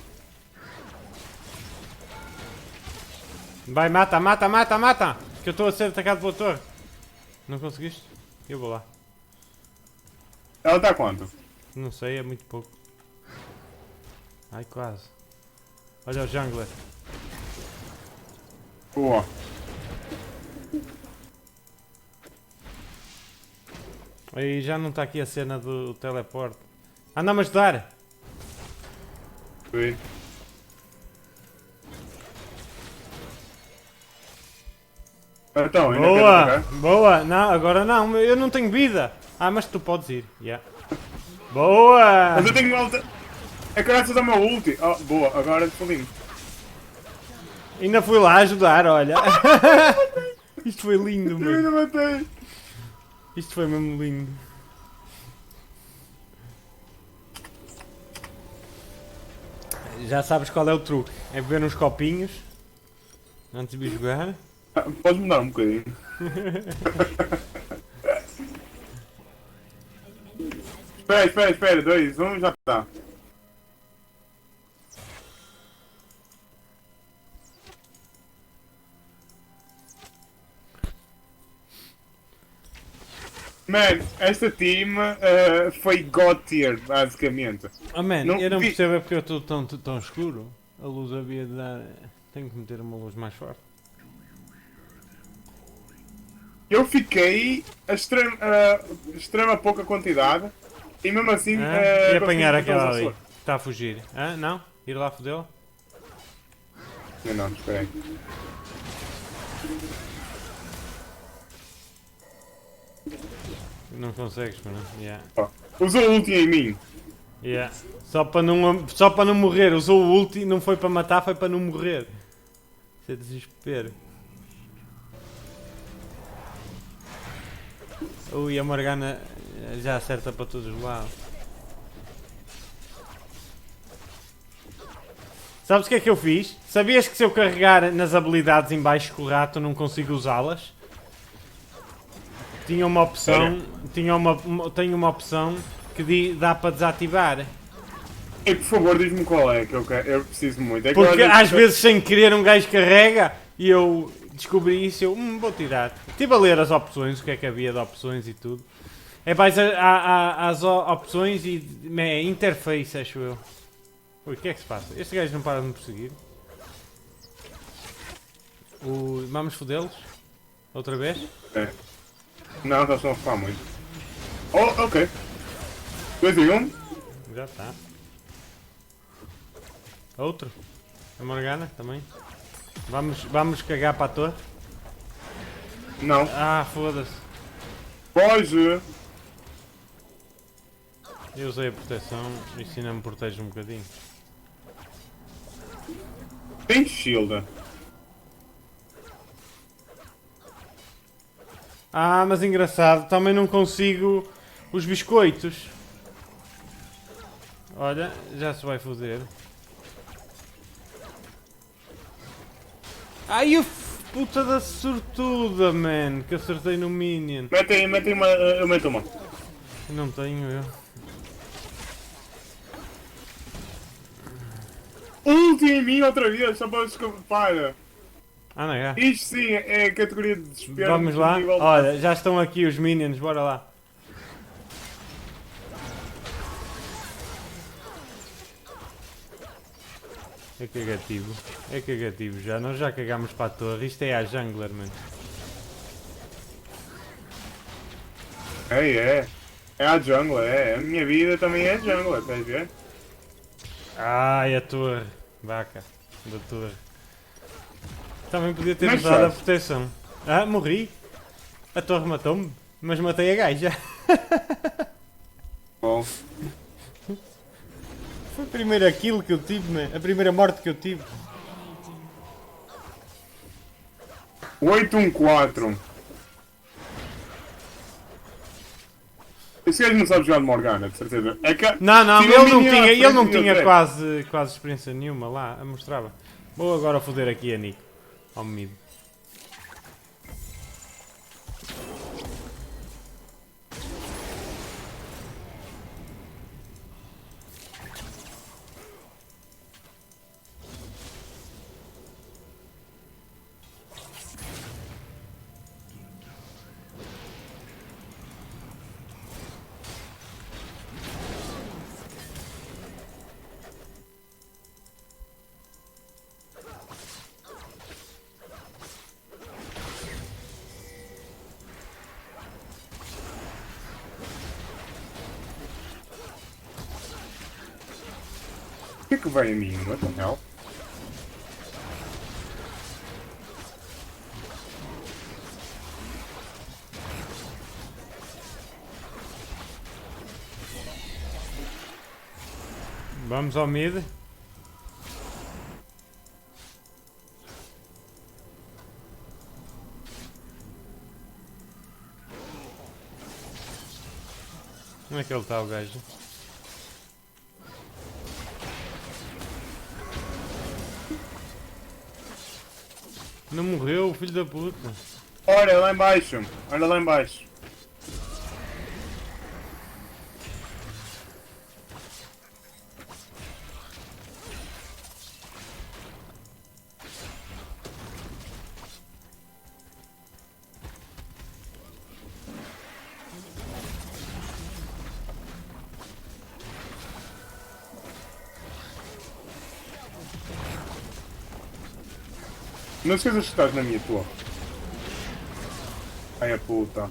Vai, mata! Que eu estou a ser atacado pela torre. Não conseguiste? Eu vou lá. Ela está quanto? Não sei, é muito pouco. Ai, quase. Olha o jungler. Boa. Aí já não está aqui a cena do teleporte. Anda-me a ajudar! Fui. Então, ainda quero Boa! atacar? Boa! Não, agora não, eu não tenho vida! Ah, mas tu podes ir. Yeah. Boa! Mas eu tenho volta. É graças ao meu ulti. Oh, boa, agora estou limpo. Ainda fui lá ajudar, olha. Isto foi lindo, Eu meu. ainda matei. Isto foi mesmo lindo. Já sabes qual é o truque. É beber uns copinhos antes de jogar. Podes mudar um bocadinho. Espera, 2, 1, já está. Man, esta team foi God tier, basicamente. Oh man, Não eu não vi- percebo é porque eu estou tão escuro. A luz havia de dar. Tenho que meter uma luz mais forte. Eu fiquei a extrema pouca quantidade e mesmo assim E consegui apanhar derrotar aquela os ali. Açores. Está a fugir. Não? Ir lá fodê-la? Não, não, espera aí. Não consegues, mano. Yeah. Ó, usou o ulti em mim. Yeah. Só para não morrer. Usou o ulti, não foi para matar, foi para não morrer. Isso é desespero. Ui, a Morgana já acerta para todos os lados. Sabes o que é que eu fiz? Sabias que se eu carregar nas habilidades em baixo com o rato não consigo usá-las? Tinha uma opção, tenho uma opção que dá para desativar. E por favor, diz-me qual é que eu quero. Eu preciso muito. É que Porque eu- às vezes sem querer um gajo carrega e eu descobri isso e eu vou tirar. Estive a ler as opções, o que é que havia de opções e tudo. É vais às opções e é interface, acho eu. Ui, o que é que se passa? Este gajo não para de me perseguir. Vamos fodê-los? Outra vez? É. Não, já estão a falar muito. Oh, ok. 2 em 1. Já está. Outro? A Morgana também? Vamos cagar para a torre? Não. Ah, foda-se. Foge. Eu usei a proteção e se não me protege um bocadinho. Tem shield. Ah, mas engraçado, também não consigo os biscoitos. Olha, já se vai foder. Ai, o puta da sortuda, man, que acertei no Minion. Mete uma. Eu meto uma. Não tenho eu. Ulti em mim outra vez, só para escapar. Ah, não é? Isto sim é a categoria de desespero. Vamos do lá? nível- Olha, já estão aqui os Minions, bora lá. É cagativo já, nós já cagámos para a torre, isto é a jungler, mano. É. É a jungle, é. A minha vida também é jungle, estás a ver? Ai, a torre, vaca, da torre. Também podia ter Mas usado a sabes? proteção. Ah, morri. A torre matou-me, mas matei a gaja. Bom. Foi a primeira kill que eu tive, man. A primeira morte que eu tive. 8-1-4. Esse gajo não sabe jogar de Morgana, de certeza. É que, Não, tinha um ele não minion à tinha, ele não frente tinha dele. quase experiência nenhuma lá, mostrava. Vou agora foder aqui a Nico. Ao mid. O que é que vai a mim? What the hell? Vamos ao mid. Onde é que ele está, o gajo? Não morreu, filho da puta. Olha lá em baixo. Olha lá em baixo. Não esqueças que estás na minha torre. Ai a puta.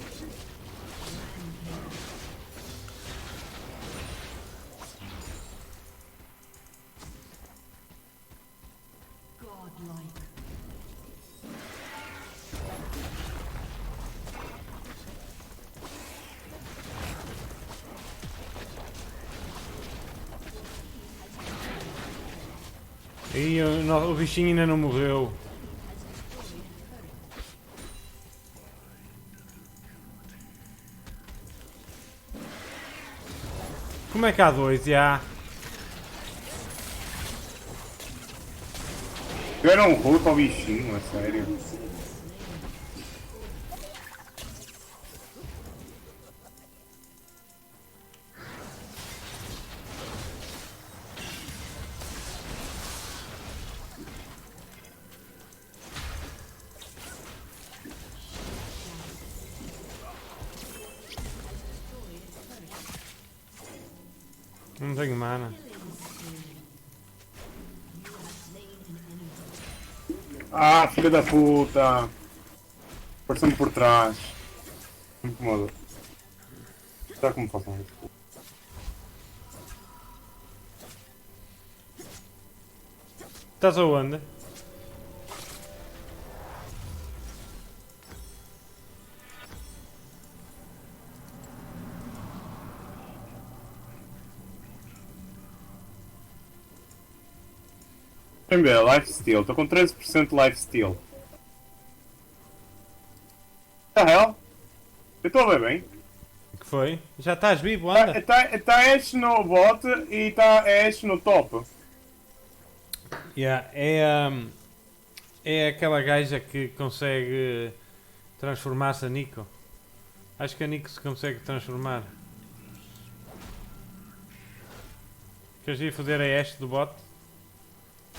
E o bichinho ainda não morreu. Como é que há dois? Já. Deram um roto ao bichinho, a sério. Não tenho mana. Ah, filha da puta! Passou-me por trás. Me incomodou. Será que me façam isso? Estás aonde? Deixa-me ver, lifesteal. Estou com 13% de lifesteal. The hell? Eu estou a ver bem. O que foi? Já estás vivo, anda. Está Ash no bot e está Ash no top. Yeah, é aquela gaja que consegue transformar-se a Nico. Acho que a Nico se consegue transformar. Queres ir foder a Ashe do bot?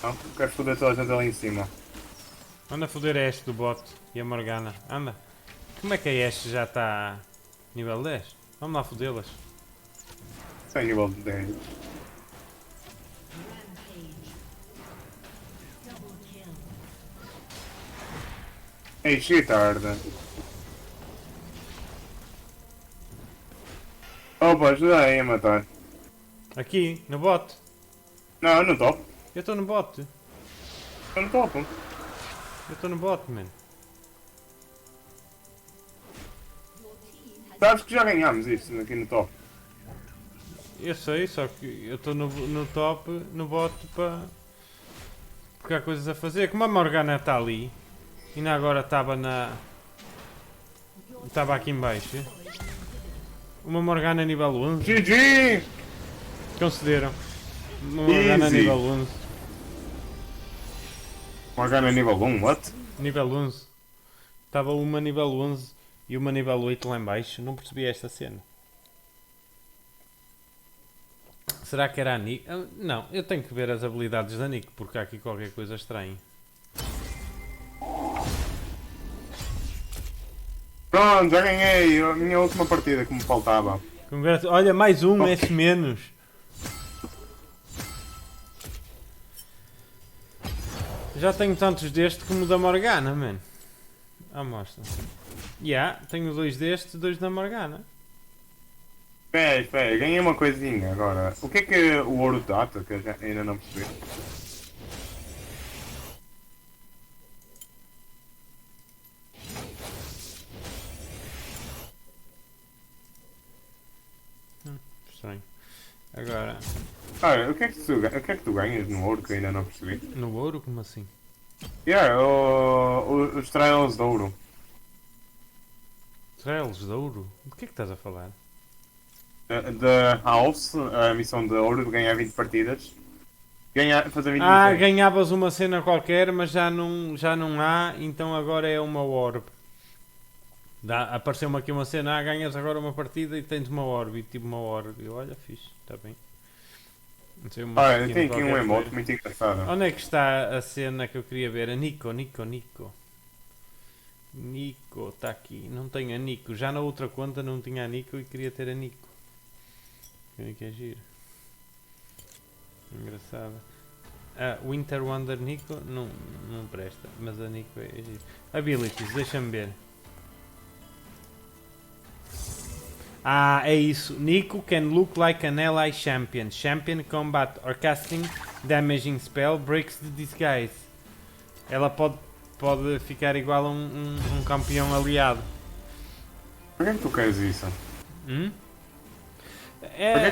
Não, quero foder toda a gente ali em cima. Anda foder a Ashe do bot e a Morgana. Anda. Como é que a Ashe já está nível 10? Vamos lá fodê-las. Sem nível de 10. Ei, cheguei tarde. Opa, ajuda aí a matar. Aqui, no bot. Não, no top. Eu estou no bot. Estou no top. Eu estou no bot, man. Sabes que já ganhámos isso aqui no top. Eu sei, só que eu estou no top, no bot para... Porque há coisas a fazer. Como a Morgana está ali, ainda agora estava na... Estava aqui em baixo. Uma Morgana nível 11. GG! Concederam. Uma Morgana Easy. nível 11. Morgana nível 1, what? Nível 11. Estava uma nível 11 e uma nível 8 lá em baixo. Não percebi esta cena. Será que era a Nick? Não, eu tenho que ver as habilidades da Nick porque há aqui qualquer coisa estranha. Pronto, já ganhei a minha última partida que me faltava. Olha, mais um, S menos. Já tenho tantos deste como da Morgana, mano. Ah, mostra. Tenho dois deste, dois da Morgana. Espera, ganhei uma coisinha agora. O que é o ouro data que eu ainda não percebi? Estranho. Agora, O que é que tu ganhas no ouro que eu ainda não percebi? no ouro, como assim? Os trials de ouro. Trails de ouro? Do que é que estás a falar? Da House, a missão de ouro de ganhar 20 partidas. Fazer 20 Ah, missões. ganhavas uma cena qualquer, mas já não há, então agora é uma orb. Apareceu-me aqui uma cena, ganhas agora uma partida e tens uma orb, e tipo uma orb. Eu, olha, fixe, está bem. Não sei, uma Olha, skin tem aqui um qualquer emote coisa. muito engraçado. Onde é que está a cena que eu queria ver? A Nico. Nico, está aqui. Não tenho a Nico. Já na outra conta não tinha a Nico e queria ter a Nico. Que é giro. Engraçado. A Winter Wonder Nico não presta, mas a Nico é giro. Abilities, deixa-me ver. Ah, é isso. Nico can look like an ally champion. Champion combat or casting damaging spell breaks the disguise. Ela pode ficar igual a um campeão aliado. Por que é que tu queres isso?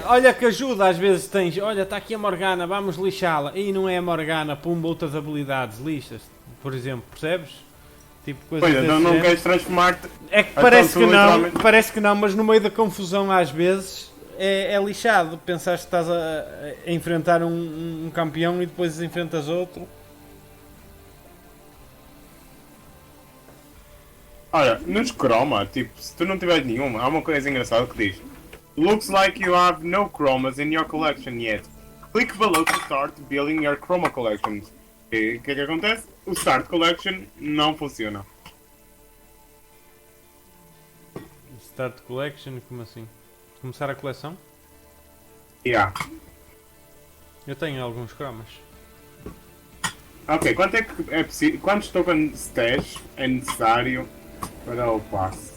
Olha que ajuda, às vezes tens. Olha, está aqui a Morgana, vamos lixá-la. E não é a Morgana, pumba, outras habilidades, lixas. Por exemplo, percebes? Tipo coisas Pois, então desse não género. queres transformar-te. É que Então parece tu que não, literalmente- parece que não, mas no meio da confusão às vezes é lixado. Pensaste que estás a enfrentar um campeão e depois enfrentas outro. Olha, nos croma, tipo, se tu não tiveres nenhuma, há uma coisa engraçada que diz: Looks like you have no chromas in your collection yet. Click below to start building your chroma collection. E o que é que acontece? O Start Collection não funciona. Start collection, como assim? Começar a coleção? Yeah. Eu tenho alguns cromas. Ok, quanto é que é preciso? Quantos tokens stash é necessário para o passe?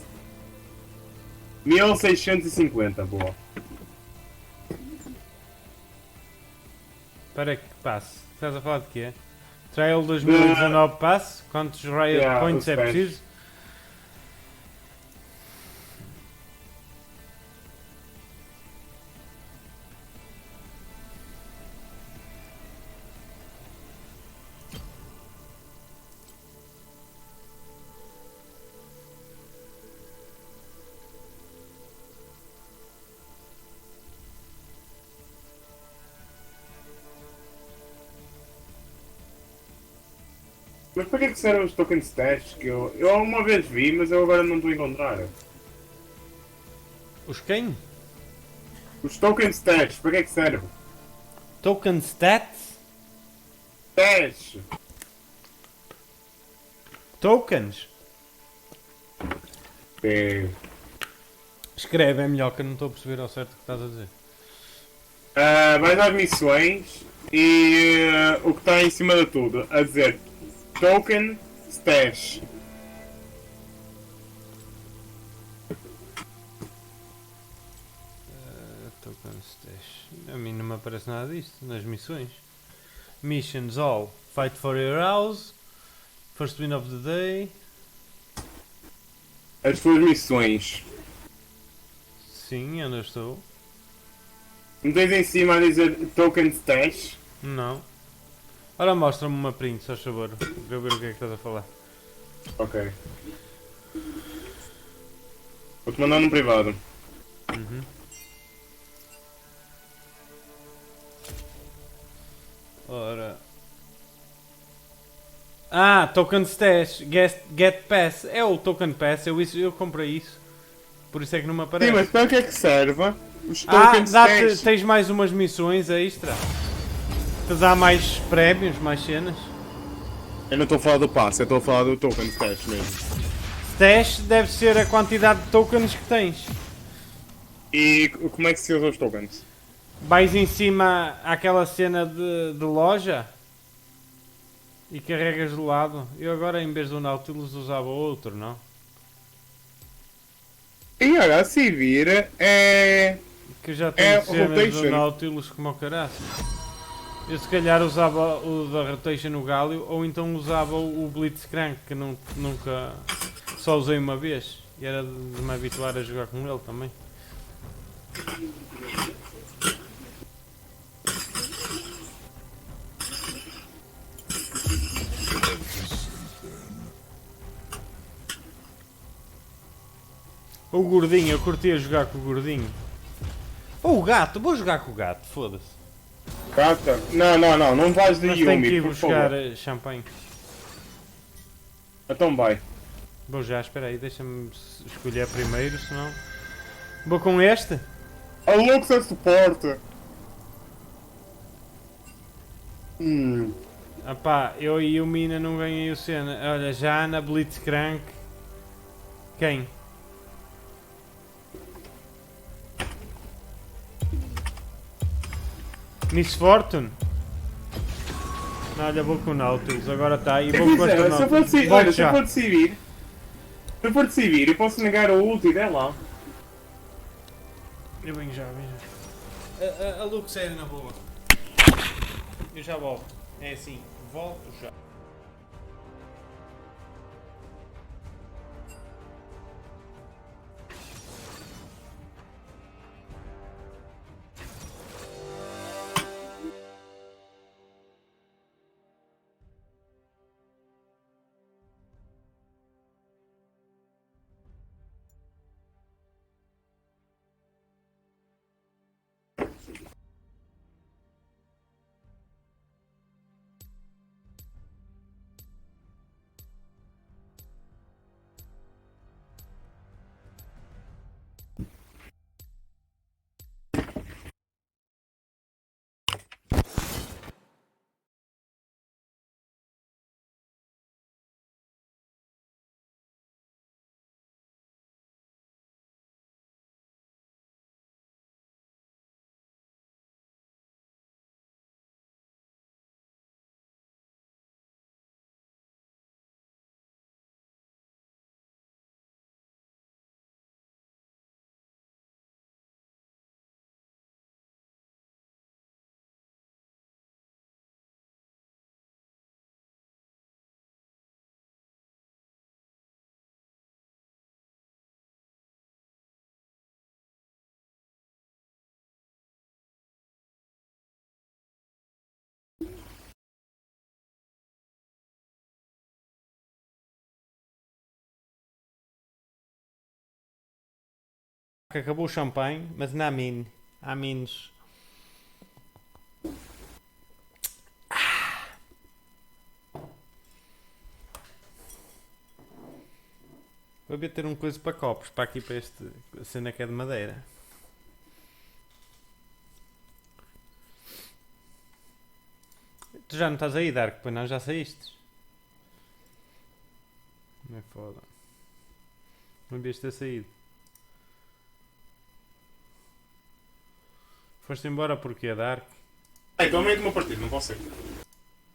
1650, boa. Espera que passe. Estás a falar de quê? Trail 2019 passe? Quantos Riot Yeah, Points os é pés. preciso? Mas para que é que servem os tokens stash? Que eu uma vez vi, mas eu agora não estou a encontrar. Os quem? Os tokens stash, para que é que servem? Token stats? Stash! Tokens? É. Escreve, é melhor que eu não estou a perceber ao certo o que estás a dizer. Vais às missões e o que está em cima de tudo a dizer Token Stash. Token stash. A mim não me aparece nada disto nas missões. Missions all. Fight for your house. First win of the day. As tuas missões. Sim, onde eu estou? Não tens em cima a dizer Token Stash? Não. Ora, mostra-me uma print, só favor. Para eu ver o que é que estás a falar. Ok. Vou-te mandar no privado. Uhum. Ora. Ah, Token Stash. Get Pass. É o Token Pass. Eu comprei isso. Por isso é que não me aparece. Sim, mas para que é que serve os Ah, Token Stash? tens mais umas missões extra. Te dá mais prémios, mais cenas. Eu não estou a falar do passe, eu estou a falar do Token Stash mesmo. Stash deve ser a quantidade de tokens que tens. E como é que se usa os tokens? Vais em cima àquela cena de loja e carregas do lado. Eu agora em vez do Nautilus usava outro, não? E olha, se vir é... Que eu já tenho cenas do rotation. Nautilus como o caraças. Eu se calhar usava o da Rotation no Galio ou então usava o Blitzcrank que nunca só usei uma vez e era de me habituar a jogar com ele também. O gordinho, eu curtia jogar com o gordinho. Ou o gato, vou jogar com o gato, foda-se. Cata? Não vais de Mas tenho que Yumi, ir por buscar favor. champanhe. Então vai. Vou já, espera aí, deixa-me escolher primeiro, senão... Vou com este? A Lux é suporte. Ah pá, eu e o Mina não ganhei o cena. Olha, já na Blitzcrank... Quem? Miss Fortune? Olha, vou com o Nautilus, agora está. E Se vou com quiser, o se eu for Nautilus. decidir, Volto olha, se eu já. for decidir, eu posso negar o ulti dela. Eu venho já, venho já. A Lux é na boa. Eu já volto. É assim, volto já. Acabou o champanhe, mas não há mine. Há mines. Vou ver ter um coisa para copos, para aqui para este cena que é de madeira. Tu já não estás aí, Dark, pois não? Já saíste? Não é foda. Não devias ter saído. Foste embora porquê, Dark? Estou a meio de uma partida, não posso ser.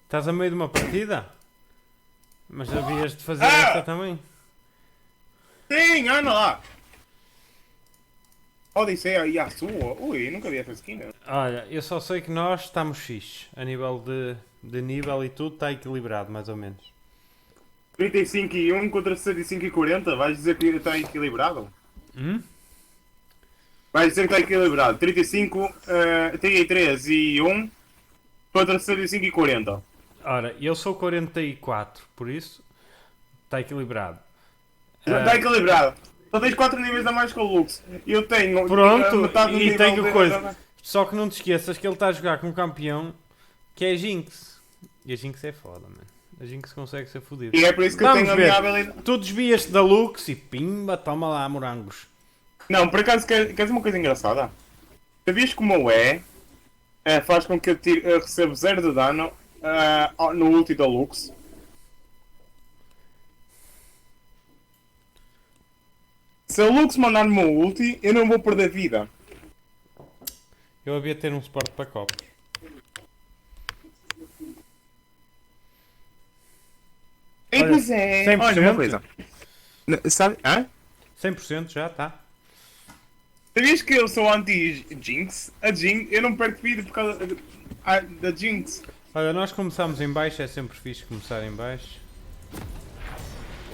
Estás a meio de uma partida? Mas havias de fazer esta também. Sim, anda lá. Odisseia e a sua. Ui, nunca vi essa skin. Olha, eu só sei que nós estamos fixe. A nível de nível e tudo está equilibrado, mais ou menos. 35 e 1 contra 65 e 40, vais dizer que está equilibrado? Vais dizer que está equilibrado. 35, 33 e 1 contra 65 e 40. Ora, eu sou 44, por isso está equilibrado. Está equilibrado. Só tens 4 níveis a mais que o Lux. Eu tenho Pronto, metade do e nível tenho de- coisa. Só que não te esqueças que ele está a jogar com um campeão que é Jinx. E a Jinx é foda, mano. A Jinx consegue ser fodido. E é por isso que Vamos eu tenho ver. a minha habilidade. Tu desvias-te da Lux e pimba, toma lá morangos. Não, por acaso queres uma coisa engraçada? Sabias como o faz com que eu receba 0 de dano no ulti da Lux? Se a Lux mandar-me o ulti, eu não vou perder vida. Eu havia ter um suporte para copos. E Olha, pois é. 100%. Olha uma coisa. Sabe? 100% já está. Sabias que eu sou anti-Jinx? A Jinx, eu não perco vida por causa da Jinx. Olha, nós começamos em baixo, é sempre fixe começar em baixo.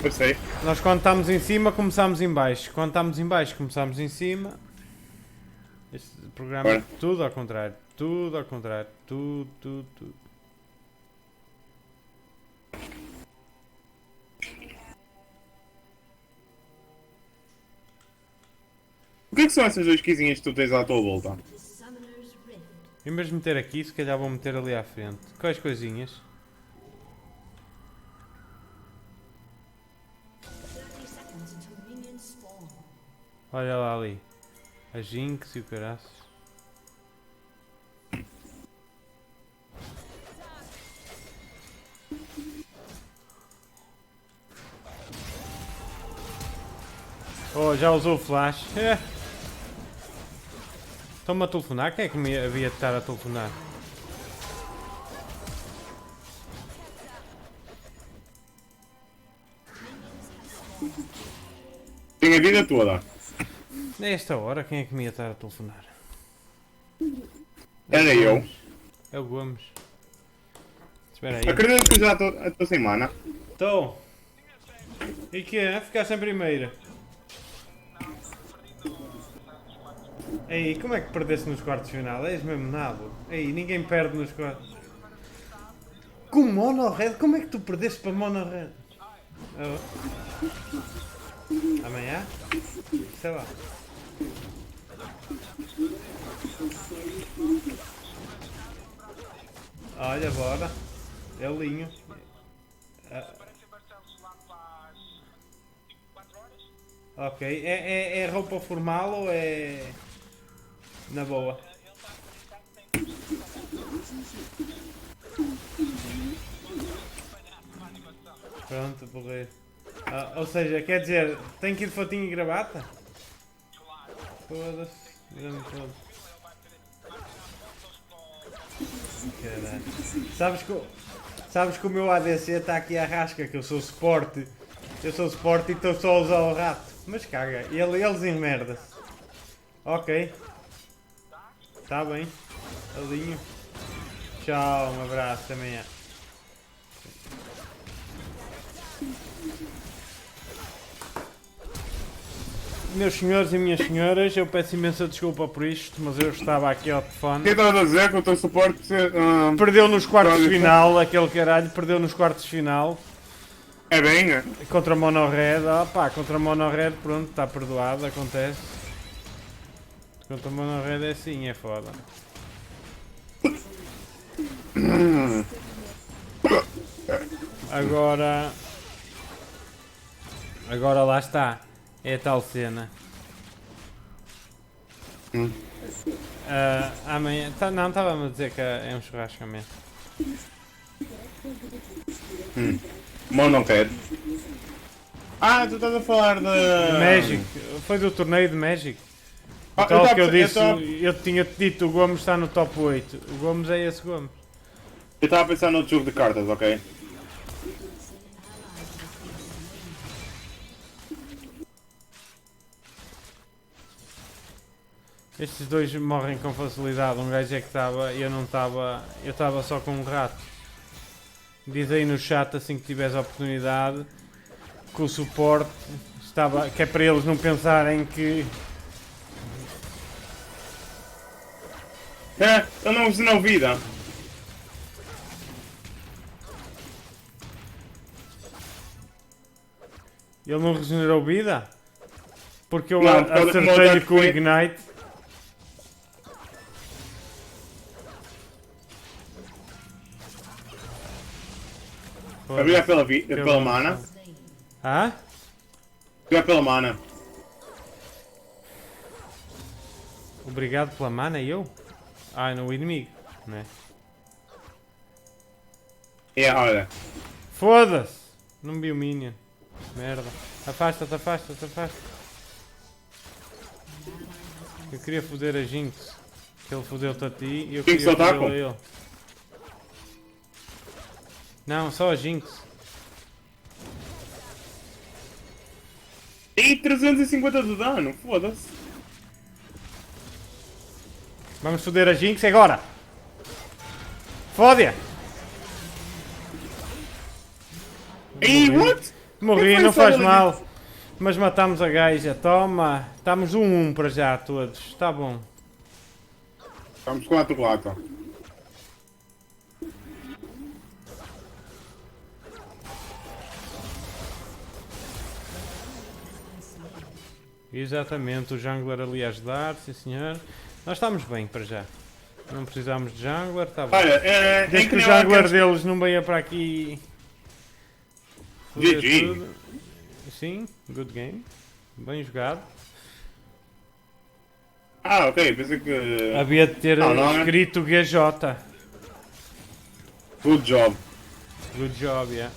Eu sei. Nós quando estamos em cima começamos em baixo. Quando estamos em baixo começamos em cima. Este programa é Bora. tudo ao contrário. Tudo ao contrário. Tudo. O que é que são essas duas coisinhas que tu tens à tua volta? Em vez de meter aqui, se calhar vou meter ali à frente. Quais coisinhas? Olha lá ali. A Jinx e o caraças. Oh, já usou o flash. Estão-me a telefonar? Quem é que me havia de estar a telefonar? Tem a vida toda. Nesta hora, quem é que me ia estar a telefonar? Era eu. É o Gomes. Espera aí. Acredito que já estou sem mana. Estou. E que é? Ficaste em primeira. Ei, como é que perdeste nos quartos de final? És mesmo nabo. Ei, ninguém perde nos quartos. Com mono-red? Como é que tu perdeste para mono-red? Oh. Amanhã? Sei lá. Olha, bora. É o linho. Ok. É roupa formal ou é... na boa? Pronto, porreiro. Ou seja, quer dizer, tem que ir de fatinho e gravata? Foda-se. Grande foda. Caralho. Sabes que o meu ADC está aqui à rasca, que eu sou suporte. Eu sou suporte e estou só a usar o rato. Mas caga, eles enmerda-se. Ok. Tá bem. Alinho. Tchau, um abraço, até amanhã. Meus senhores e minhas senhoras, eu peço imensa desculpa por isto, mas eu estava aqui ao telefone. O que estás a dizer que o teu suporte... Perdeu nos quartos de final, aquele caralho, perdeu nos quartos de final. É bem, é? Contra Mono Red, pá, contra Mono Red, pronto, está perdoado, acontece. Contra Mono Red é assim, é foda. Agora lá está. É a tal cena. Amanhã. Não, estava-me a dizer que é um churrasco amanhã. Mono Red. Ah, tu estás a falar de... Magic. Foi do torneio de Magic. Ah, Tal eu que eu disse, tava- eu tinha dito o Gomes está no top 8. O Gomes é esse Gomes. Eu estava a pensar no jogo de cartas, ok? Estes dois morrem com facilidade. Um gajo é que estava, eu não estava, eu estava só com um rato. Diz aí no chat assim que tiveres a oportunidade que o suporte estava, que é para eles não pensarem que... É, eu não ensinou vida. Ele não regenerou vida? Porque eu Não, porque acertei-lhe o com o foi- Ignite. Obrigado pela, Pela pela mana. noção. Hã? Obrigado pela mana. Obrigado pela mana, eu? Ah, no inimigo, né? É, olha. Foda-se! Não vi o minion. Merda. Afasta-te, afasta-te, afasta. Eu queria foder a Jinx. Que ele fodeu-te a ti e eu Jinx queria ataca? fodê-lo a ele. Não, só a Jinx. E 350 de dano, foda-se. Vamos foder a Jinx agora! Fode-a! E what? Morri, Quem não foi faz essa mal. Mas matámos a gaja. Toma! Estamos 1-1 para já todos. Está bom. Estamos 4-4. Exatamente, o jungler ali a ajudar, sim senhor. Nós estamos bem para já. Não precisamos de jungler, está bom. Olha, é Desde que o nem lá jungler aqueles- deles não venha para aqui. foder GG. tudo. Sim, good game. Bem jogado. Ah, ok, pensei que... Havia de ter Não, não é? escrito GJ. Good job. Good job, yeah.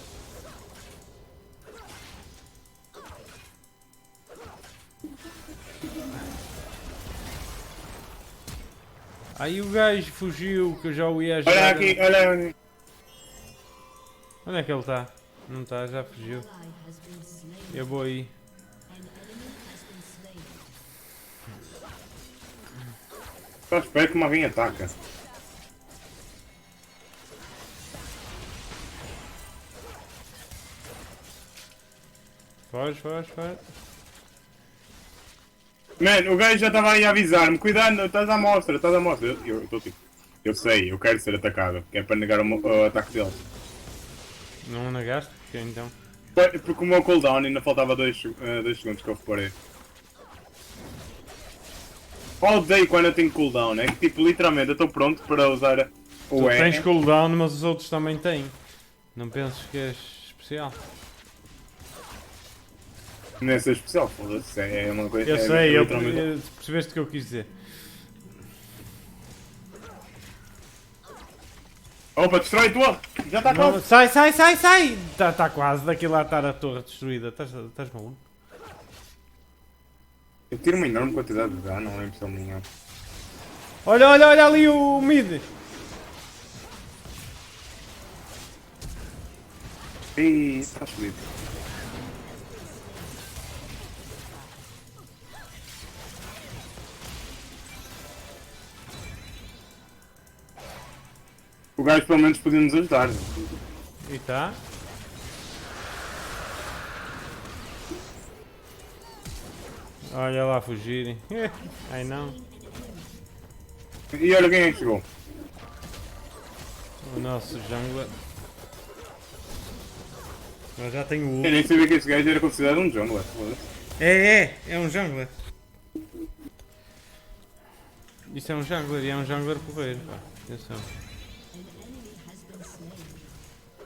Aí o gajo fugiu, que eu já o ia ajudar. Olha aqui, olha... Onde é que ele está? Não está, já fugiu. Eu vou aí. Só espero que alguém ataca. Foge, foge, foge. Mano, o gajo já estava aí a avisar-me. Cuidado, estás à mostra, estás à mostra. Eu estou tipo. Eu sei, eu quero ser atacado. Que é para negar o ataque deles. Não negaste? Porque então? Porque o meu cooldown ainda faltava 2 segundos que eu reparei. Odeio quando eu tenho cooldown, é que tipo, literalmente eu estou pronto para usar o Tu E. tens cooldown, mas os outros também têm. Não penses que és especial? Não é ser especial, foda-se, é uma coisa. Eu sei, literalmente... percebeste o que eu quis dizer. Opa, destrói a torre! Já está Não, quase! sai, sai, sai, sai! Tá quase, daqui lá está a torre destruída. Estás maluco? Eu tiro uma enorme quantidade de dano, não é impressão minha. Olha, olha, olha ali o mid! Ih, está fodido. O gajo pelo menos podia nos ajudar. E tá? Olha lá fugirem. Ai não. E olha quem é que chegou. O nosso jungler. Eu já tenho o Eu ult. nem sabia que esse gajo era considerado um jungler. Foda-se. É um jungler. Isso é um jungler e é um jungler porreiro, pá. Atenção.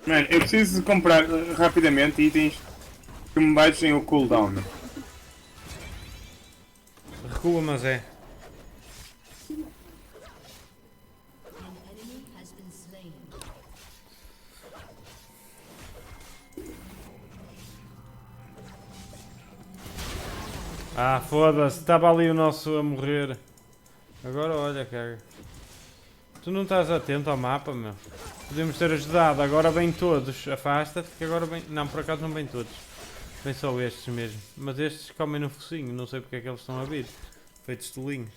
Mano, eu preciso comprar rapidamente itens que me baixem o cooldown. Recua, mas é. Ah, foda-se, estava ali o nosso a morrer. Agora olha, cara. Tu não estás atento ao mapa, meu. Podemos ter ajudado, agora vêm todos. Afasta-te que agora vem. Não, por acaso não vêm todos. Vêm só estes mesmo. Mas estes comem no focinho, não sei porque é que eles estão a vir. Feitos tolinhos.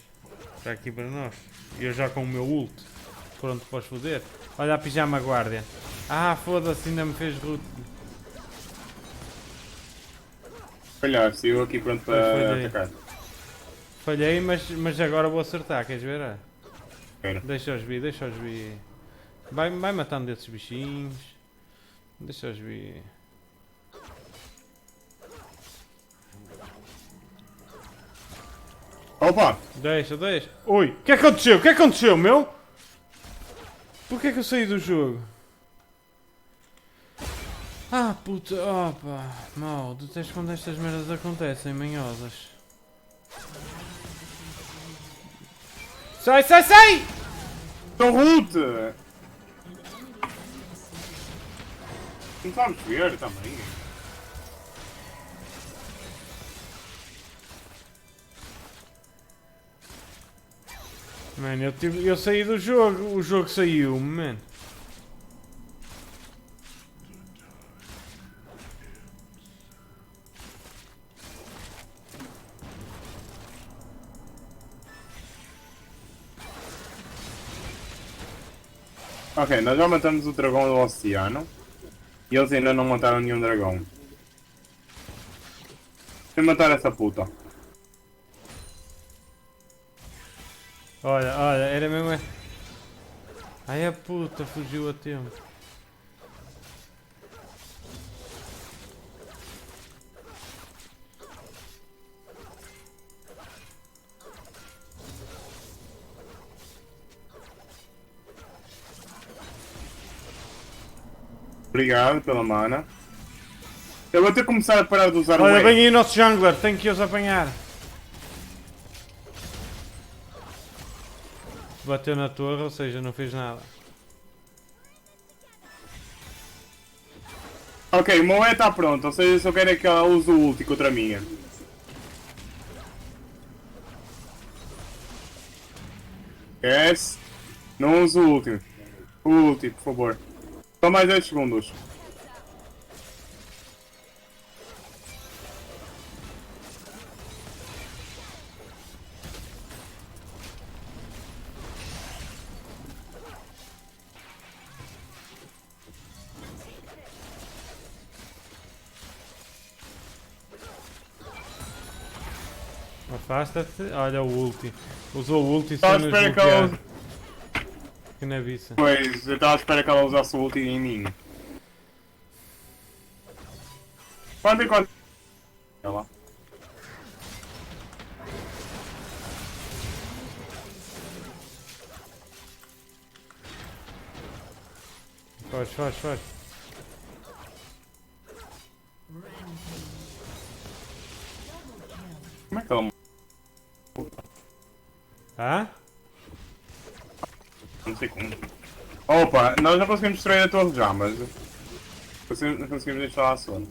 Está aqui para nós. E eu já com o meu ult. Pronto para os foder. Olha a pijama guardia. Ah, foda-se, ainda me fez root. Olha, saiu aqui pronto para Falhei. atacar. Falhei, mas agora vou acertar, queres ver? Ah? Espera. Deixa-os vir, deixa-os vir. Vai matando desses bichinhos. Deixa-os vir. Opa! Deixa. Oi, o que aconteceu? O que aconteceu, meu? Por que é que eu saí do jogo? Ah, puta, opa. Mal, detesto quando estas merdas acontecem, manhosas. Sai! Estou root! Não sabes ver também. Mano, eu saí do jogo, o jogo saiu, mano. Ok, nós já matamos o dragão do oceano. E eles ainda não mataram nenhum dragão. Sem matar essa puta. Olha, era mesmo. Ai a puta, fugiu a tempo. Obrigado pela mana. Eu vou ter que começar a parar de usar Olha, o vem aí o nosso jungler, tenho que os apanhar. Bateu na torre, ou seja, não fez nada. Ok, o meu E está pronto, ou seja, só quero é que ela use o ulti contra a minha. Yes. Não use o último. O ulti, por favor. Só mais 10 segundos. Afasta-te. Olha o ulti. Usou o ulti Estava à sem nos espera que ela. bloquear. Que nabiça. Pois, eu estava à espera que ela usasse o ulti em mim. Quanto e quanto? Olha lá. Foge, foge, foge. Como é que ela. Tá? Não sei como. Opa, nós não conseguimos destruir a torre já, mas. Conseguimos deixar lá a zona.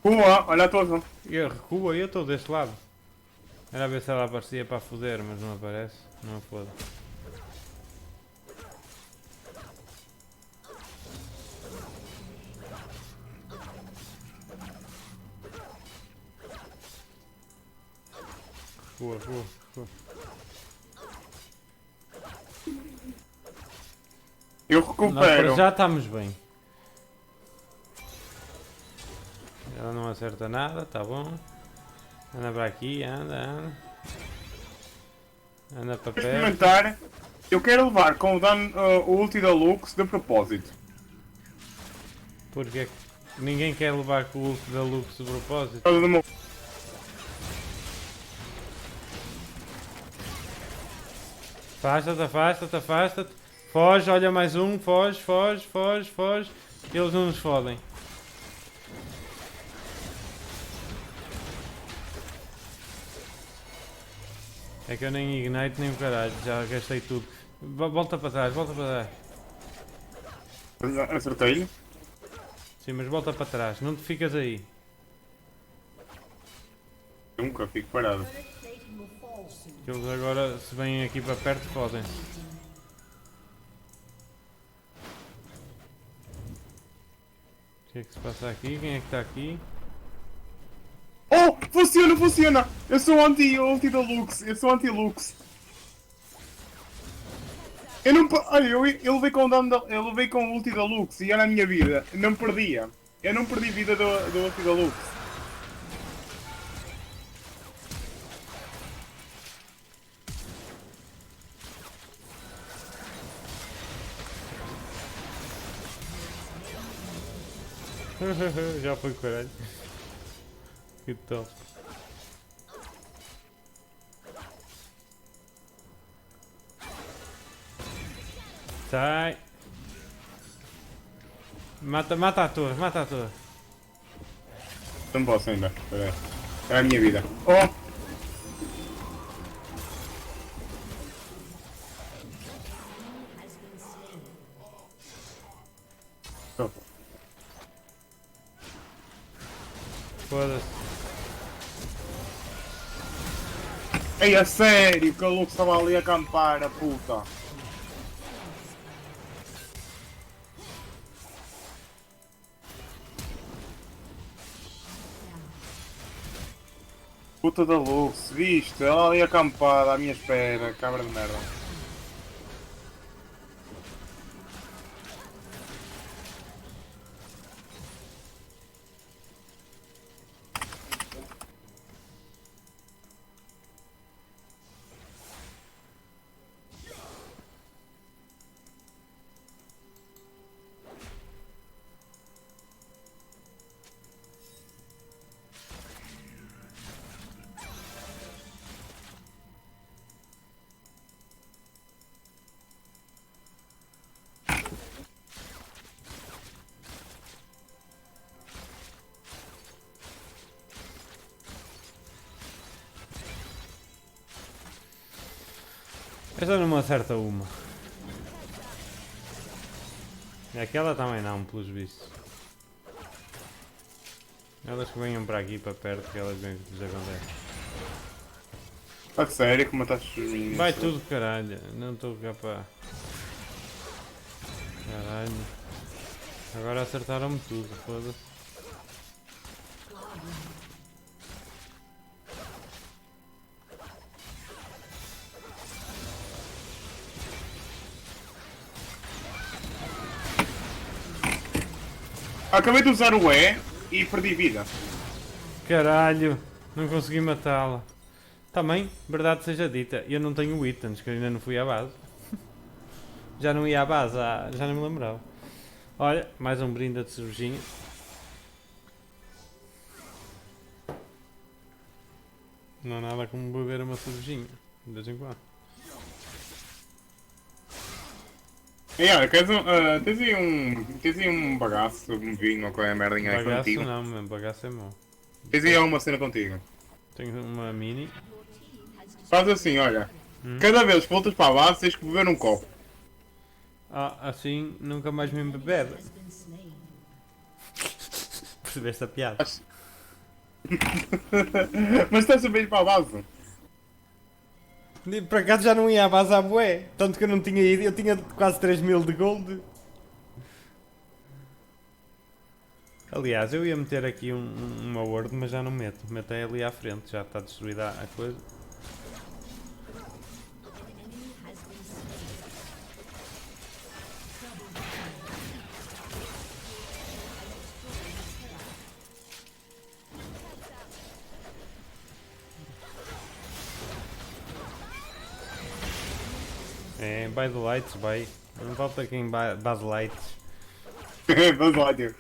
Boa, olha a torre. Eu recuo, eu estou deste lado. Era a ver se ela aparecia para foder, mas não aparece. Não foda. Recua, recua, recua. Eu Nós para recupero. já estamos bem. Ela não acerta nada, tá bom. Anda para aqui, anda, anda. Anda para Vou perto. experimentar. Eu quero levar com o dano o ulti da Lux de propósito. Porque é que ninguém quer levar com o ult da Lux de propósito. Por causa do meu. Afasta-te, afasta-te, afasta-te. Foge, olha mais um, foge, foge, foge, foge. Eles não nos fodem. É que eu nem ignite nem o caralho, já gastei tudo. Volta para trás, volta para trás. Acertei-lhe. Sim, mas volta para trás, não te ficas aí. Nunca fico parado. Que eles agora, se vêm aqui para perto, fodem-se. O que é que se passa aqui? Quem é que está aqui? Oh! Funciona, funciona! Eu sou anti-ulti da Lux. Eu sou anti-Lux. Eu não. Olha, eu levei com o dano eu levei com o ulti da Lux e era a minha vida. Eu não perdia. Eu não perdi vida do ulti da Lux. Já foi caralho. Que top. Sai. Mata, mata a torre, mata a torre. Não posso ainda. Espera aí. Era a minha vida. Oh! Foda-se. Ei, a sério que a Lux estava ali a acampar, a puta. Puta da Lux, viste? Ela ali acampada à minha espera, cabra de merda. Esta não me acerta uma. E aquela também não, pelos vistos. Elas que venham para aqui, para perto, que elas veem o que lhes acontece. A sério, como estás subindo? Vai tudo caralho, não estou cá para... Caralho. Agora acertaram-me tudo, foda-se. Acabei de usar o E e perdi vida. Caralho, não consegui matá-la. Também, verdade seja dita, eu não tenho itens, que eu ainda não fui à base. Já não ia à base, já não me lembrava. Olha, mais um brinde de cervejinha. Não há nada como beber uma cervejinha, de vez em quando. E olha, tens aí um bagaço, um vinho ou qualquer merdinha aí Bagaço contigo. não, mano, bagaço é mau. Tens aí alguma cena contigo. Tenho uma mini. Faz assim, olha. Hum. Cada vez que voltas para a base tens que beber um copo. Ah, assim nunca mais me bebeda. Percebeste a piada? Mas estás a ir para a base. Por acaso já não ia à base à bué. Tanto que eu não tinha ido, eu tinha quase 3.000 de gold. Aliás, eu ia meter aqui uma word, mas já não meto. Meto é ali à frente, já está destruída a coisa. É, by the lights, by. Não falta quem by the lights. Vamos lá, tio.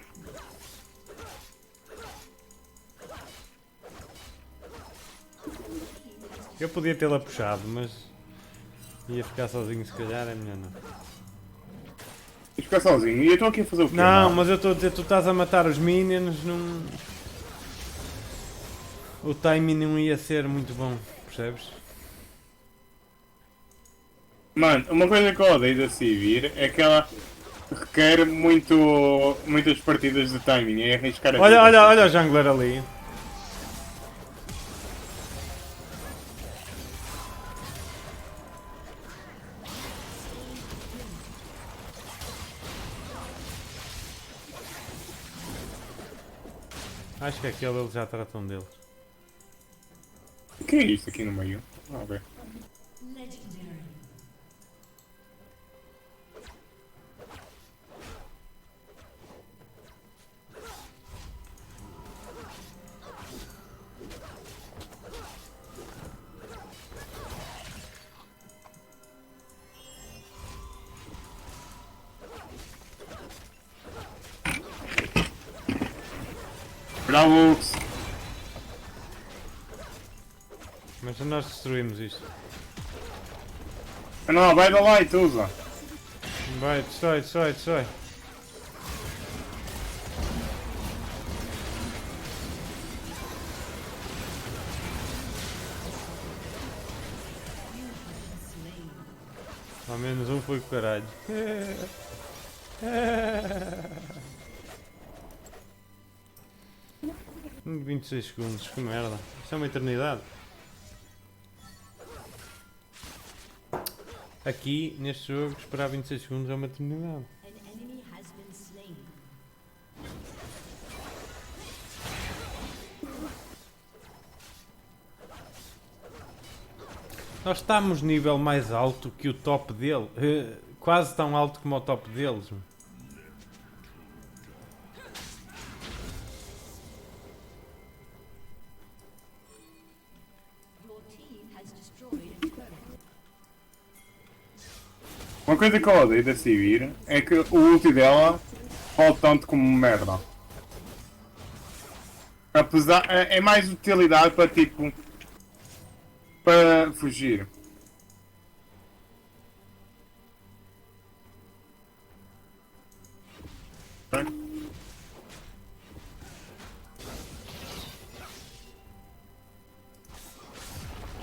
Eu podia tê-la puxado, mas ia ficar sozinho se calhar, é melhor não. Tens que ficar sozinho. E eu estou aqui a fazer o quê? Não, mas eu estou a dizer, tu estás a matar os minions, não... O timing não ia ser muito bom, percebes? Mano, uma coisa que eu odeio da Civir é que ela requer muitas partidas de timing. É arriscar a Olha, vida. olha, olha o jungler ali. Acho que aquele eles já tratam deles. O que é isto aqui no meio? Ah, ok. Bravo! Mas nós destruímos isto. Não, vai da light, usa. Vai, destrói, destrói, destrói. Ao menos um foi com o caralho. 26 segundos, que merda. Isso é uma eternidade. Aqui, neste jogo, esperar 26 segundos é uma eternidade. Nós estamos nível mais alto que o top dele. Quase tão alto como o top deles. Uma coisa que eu odeio da Civir é que o ulti dela rola tanto como merda. Apesar, é mais utilidade para tipo. Para fugir.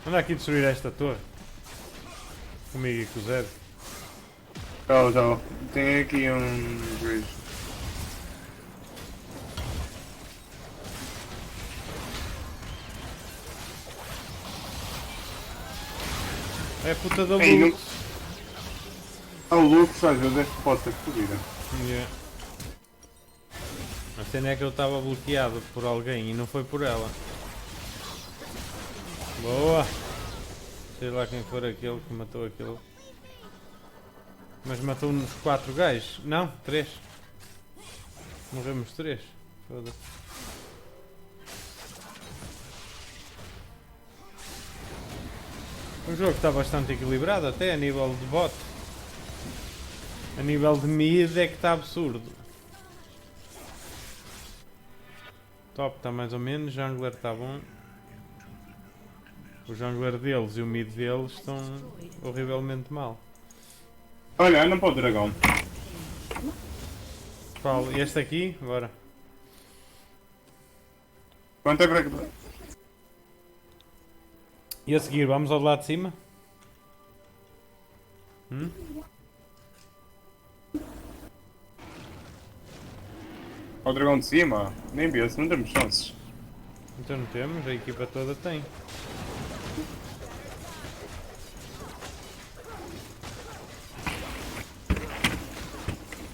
Anda aqui destruir esta torre. Comigo e com o Zé. Já. Tem aqui um. É a puta da Ei, luz. O Lucas às vezes pode ser fodida. Yeah. A cena é que eu estava bloqueado por alguém e não foi por ela. Boa! Sei lá quem for aquele que matou aquele. Mas matou-nos 4 gajos. Não, 3. Morremos 3. Foda-se. O jogo está bastante equilibrado até a nível de bot. A nível de mid é que está absurdo. Top está mais ou menos, jungler está bom. O jungler deles e o mid deles estão horrivelmente mal. Olha, anda para o dragão. Qual? Este aqui? Bora. Quanto é para. E a seguir, vamos ao lado de cima? Ao dragão de cima? Nem vi, não temos chances. Então não temos, a equipa toda tem.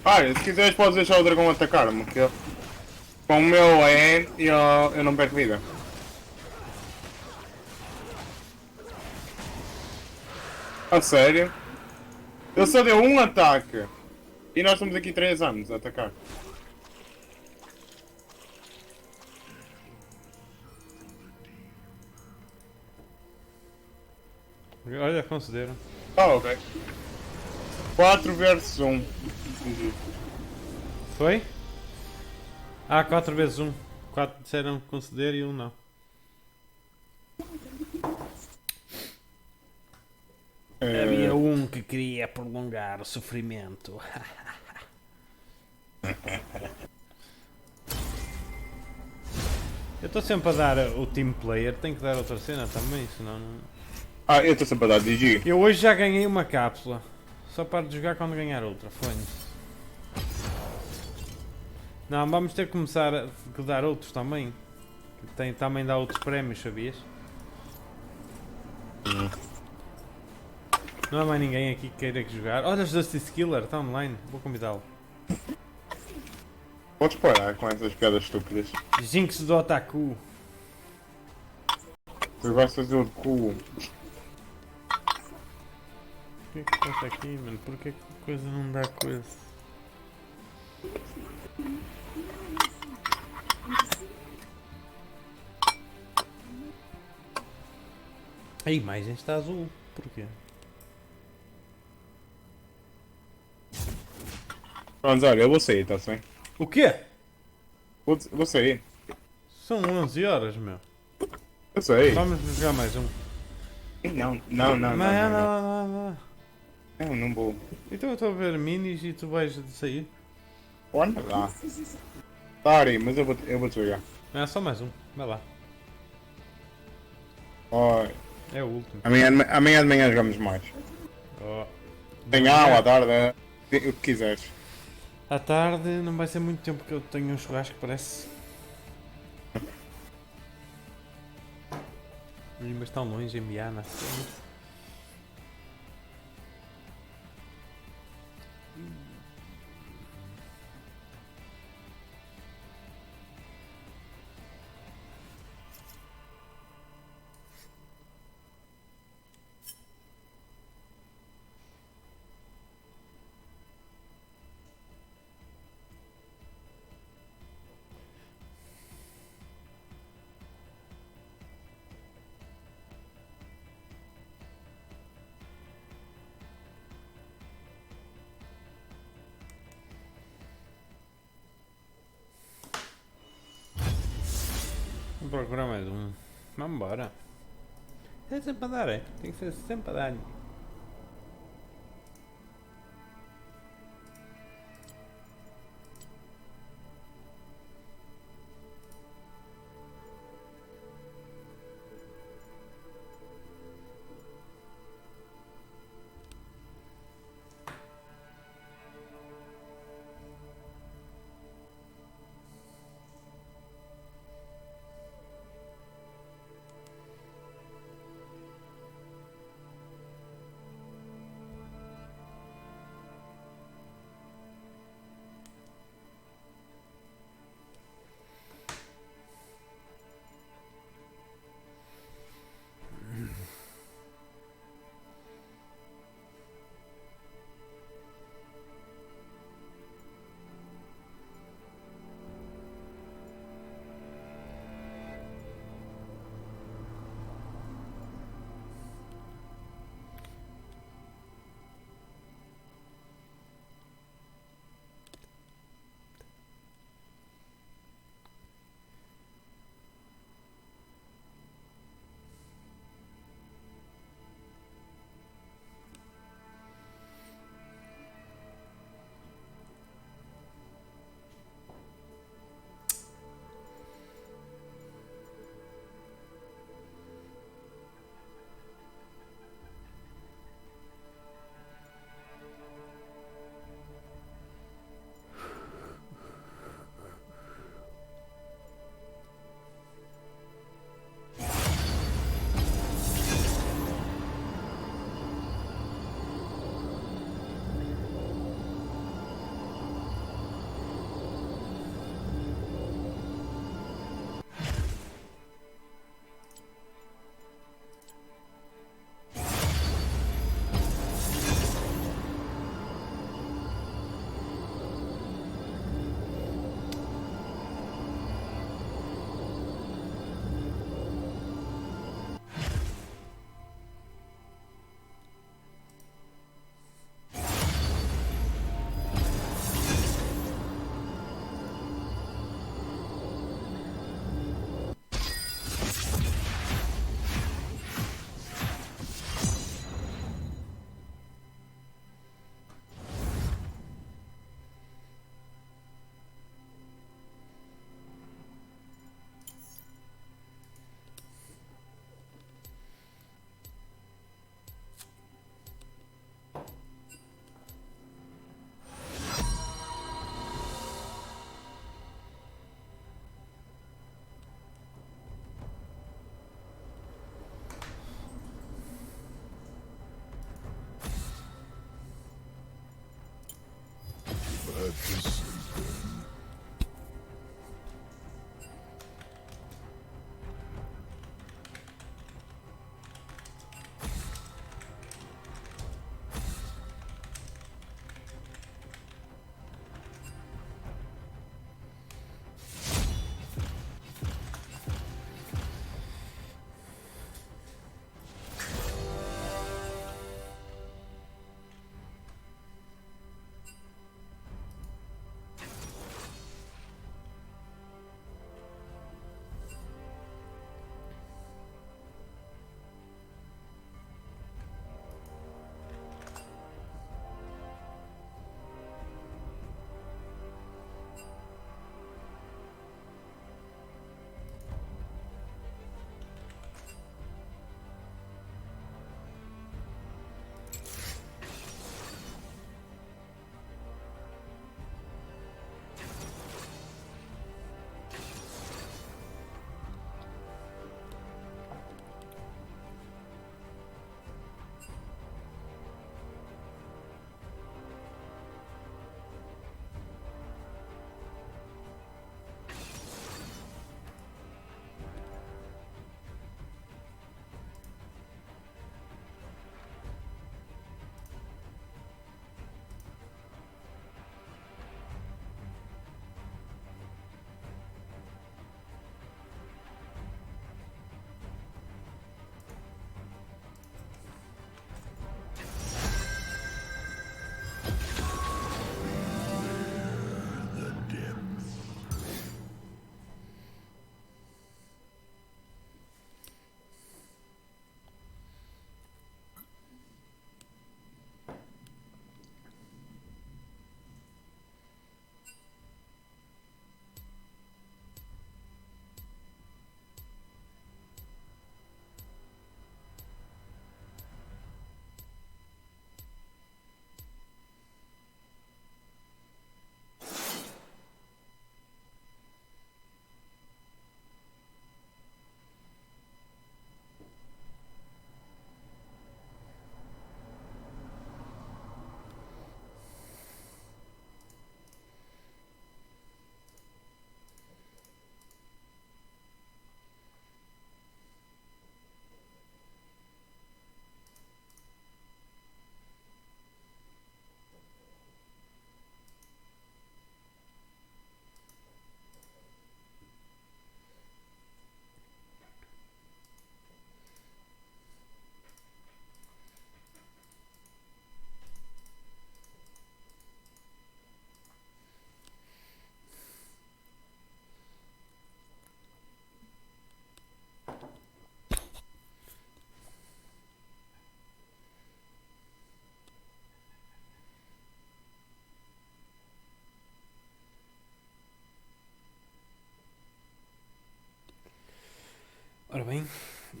Olha, se quiseres podes deixar o dragão atacar-me, que com o meu é eu não perco vida. A sério? Ele só deu um ataque. E nós estamos aqui 3 anos a atacar. Olha, consideram. Ah, ok. 4 versus 1. Foi? Ah, 4 vezes 1. 4 disseram conceder e 1 não. Havia um que queria prolongar o sofrimento. Eu estou sempre a dar o team player, tenho que dar outra cena também, senão não... Ah, eu estou sempre a dar DG. Eu hoje já ganhei uma cápsula. Só paro de jogar quando ganhar outra, foi-se. Não, vamos ter que começar a dar outros também. Que também dá outros prémios, sabias? Não há mais ninguém aqui que queira jogar. Olha, o Justice Killer está online, vou convidá-lo. Podes parar com essas piadas estúpidas. Jinx do Otaku. Tu vais fazer o de cu. Porquê que passa aqui, mano? Porquê que a coisa não dá coisa? A imagem está azul. Porquê? Pronto, olha, eu vou sair, tá bem? O quê? Vou sair. São 11 horas, meu. Eu sei. Vamos jogar mais um. Não. Não vou. Então eu estou a ver minis e tu vais sair. Olha lá. Sorry, mas eu vou te jogar. Ah, só mais um. Vai lá. Oh, É o último. amanhã de manhã jogamos mais. Oh. Tem aula à tarde, o que quiseres. À tarde não vai ser muito tempo que eu tenho um churrasco, parece. Mas tão longe em Viana. Vou procurar mais um. Vamos embora. É sempre a dar, é? Tem que ser sempre a dar.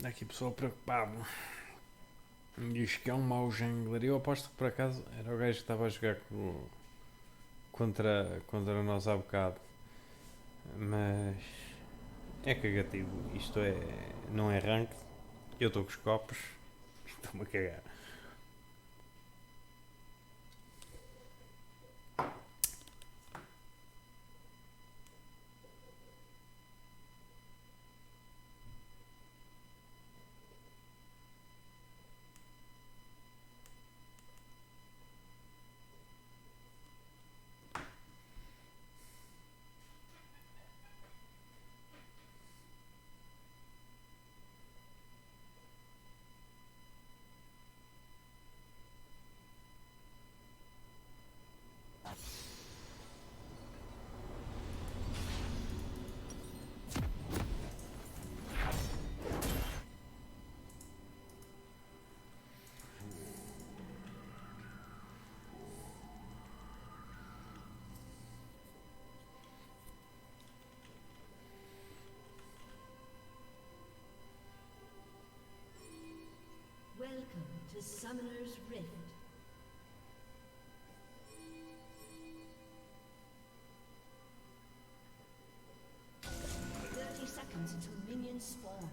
Aqui pessoal preocupado. Diz que é um mau jungler. Eu aposto que por acaso era o gajo que estava a jogar contra nós há bocado. Mas é cagativo. Isto é. Não é rank. Eu estou com os copos. Estou-me a cagar. Welcome to Summoner's Rift. Seconds until minions spawn.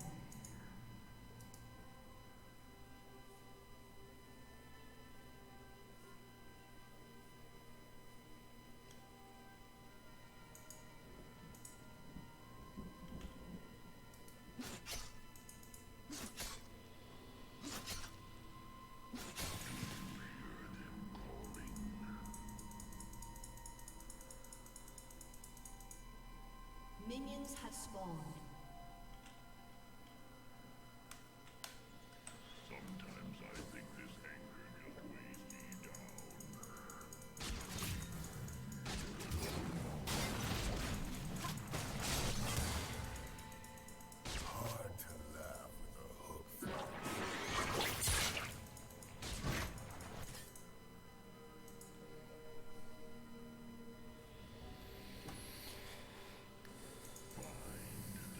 Minions have spawned. Sometimes I think this anger just weighs me down. Hard to laugh with a hook through. Find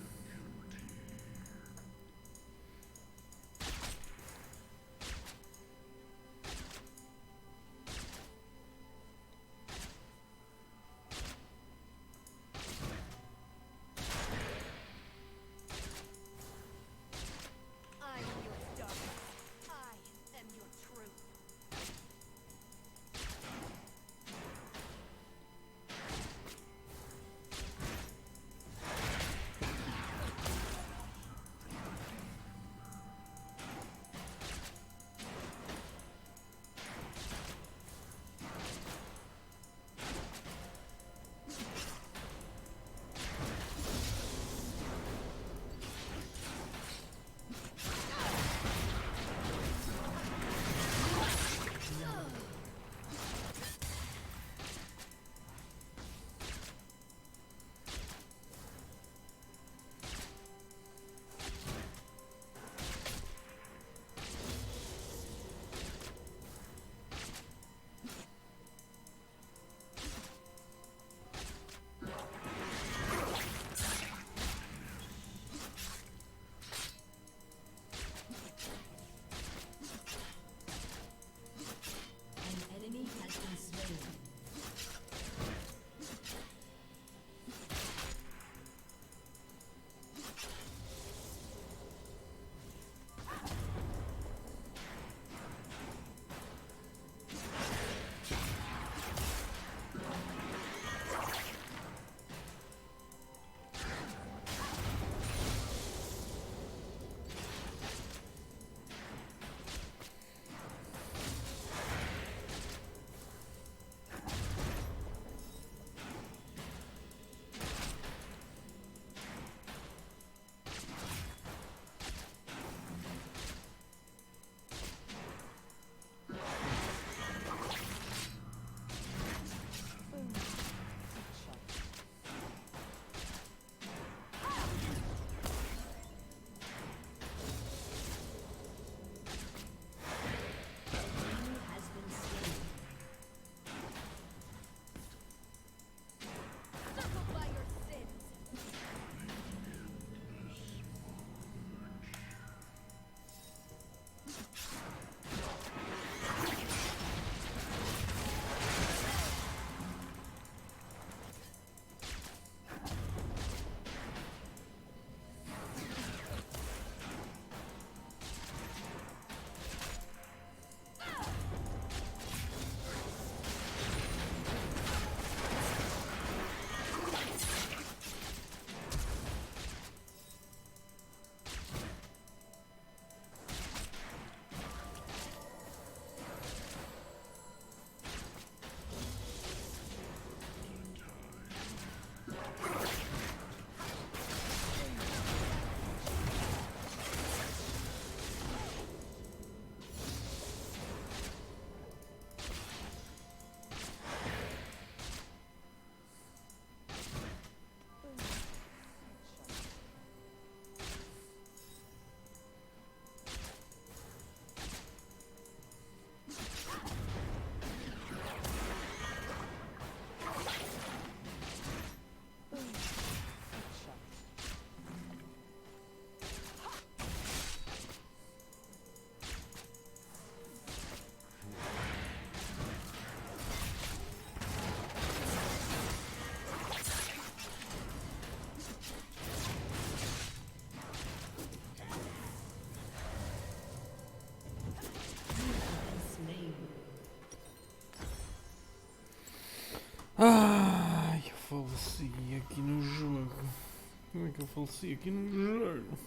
Como é que eu faleci aqui no jogo?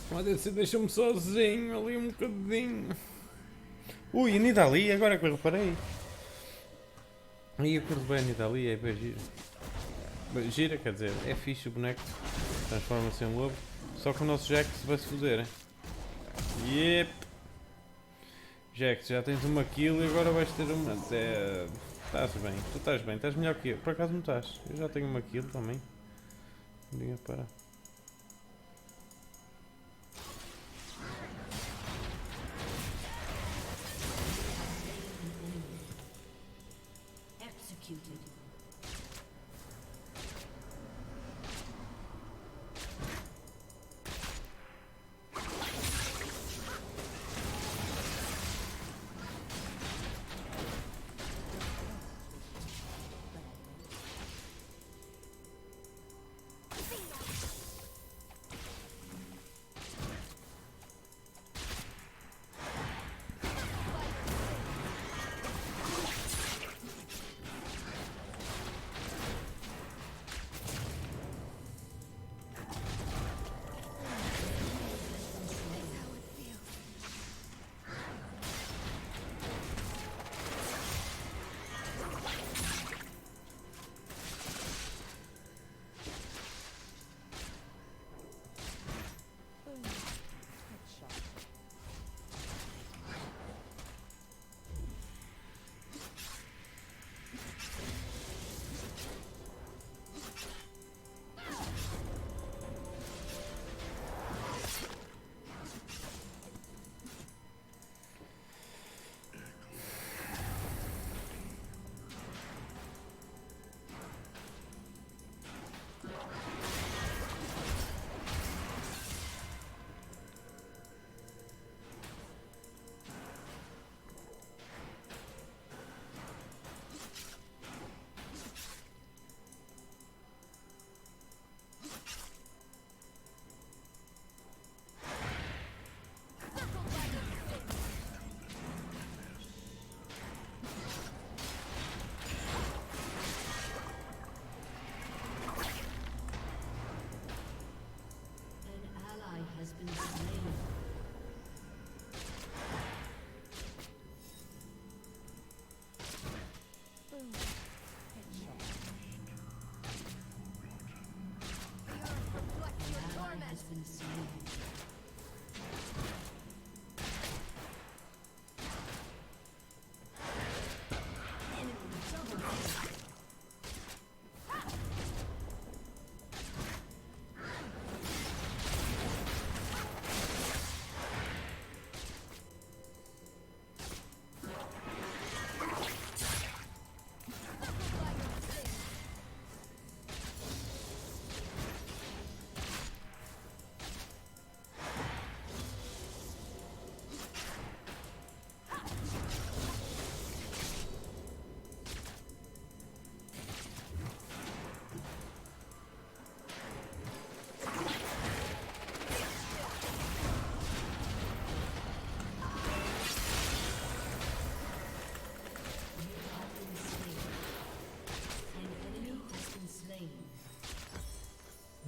Pode ser, deixa-me sozinho ali um bocadinho. Ui, a Nidalee, agora que eu reparei. Aí eu curto bem a Nidalee, é bem gira. Bem, gira, quer dizer, é fixe o boneco. Transforma-se em lobo. Só que o nosso Jax vai se foder, hein? Yep! Jax, já tens uma kill e agora vais ter uma dead. Estás bem, tu estás bem, estás melhor que eu. Por acaso não estás? Eu já tenho uma kill também. Não ia parar. Executed.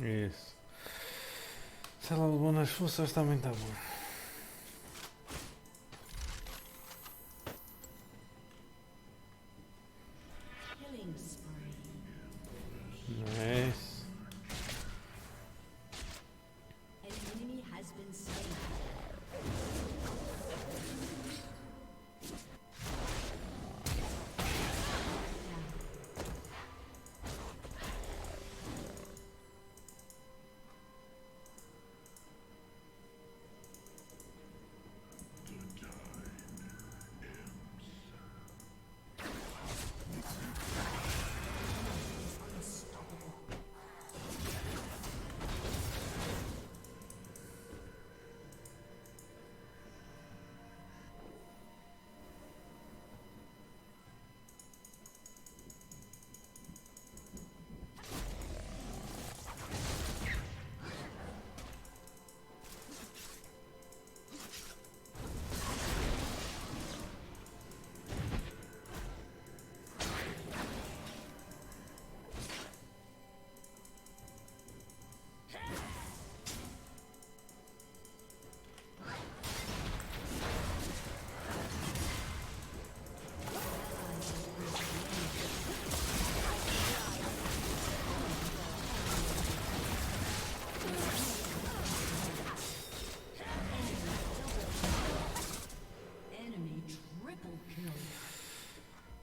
Isso. Se ela levou nas forças também está bom. Killing spree. Nice. An enemy has been slain.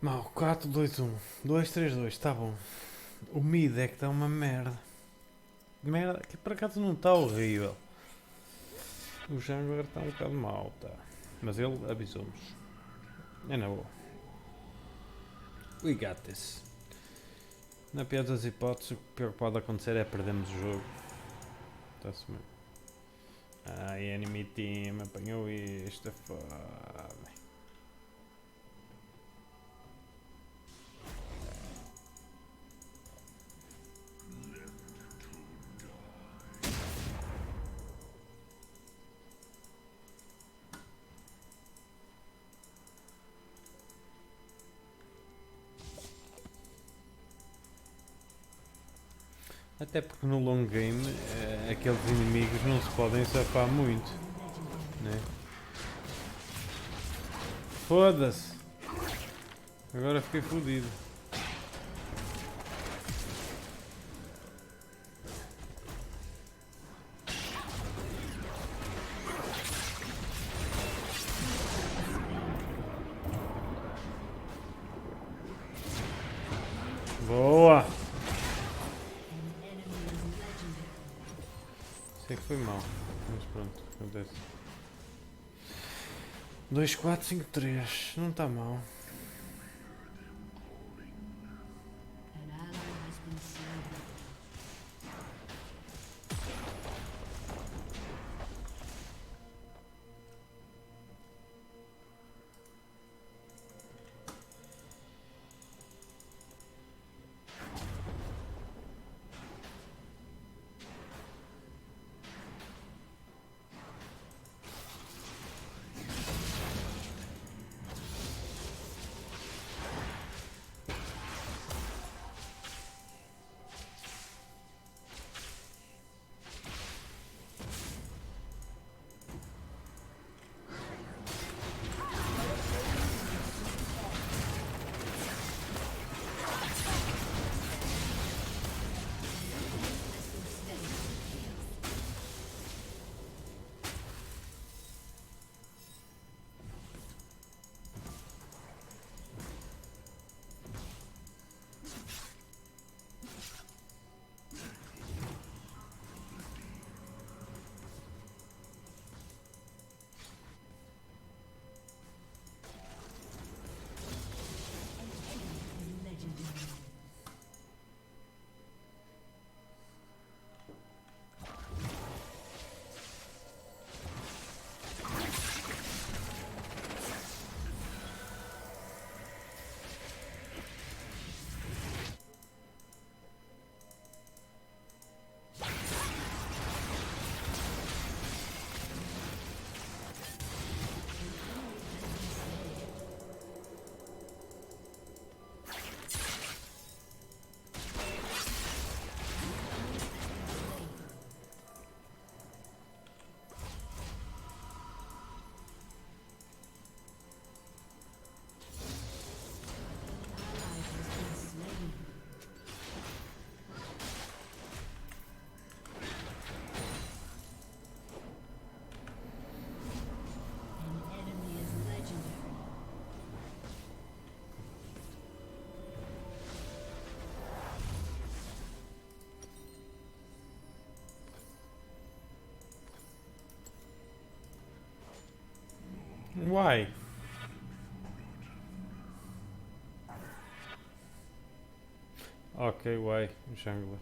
Mal, 4, 2, 1. 2, 3, 2, tá bom. O mid é que está uma merda. Merda, que por acaso não está horrível. O jungler está um bocado mau, tá. Mas ele avisou-nos. É na boa. We got this. Na pior das hipóteses, o pior que pode acontecer é perdermos o jogo. Está-se bem. Ai, enemy team, apanhou isto, é foda. Até porque no long game aqueles inimigos não se podem safar muito, né? Foda-se! Agora fiquei fodido. Boa! Sei que foi mal, mas pronto, acontece. 2, 4, 5, 3, não está mal. An ally has been slain. Legendary. Ally has been slain. An enemy is legendary. Why? Ok, why? Jungler.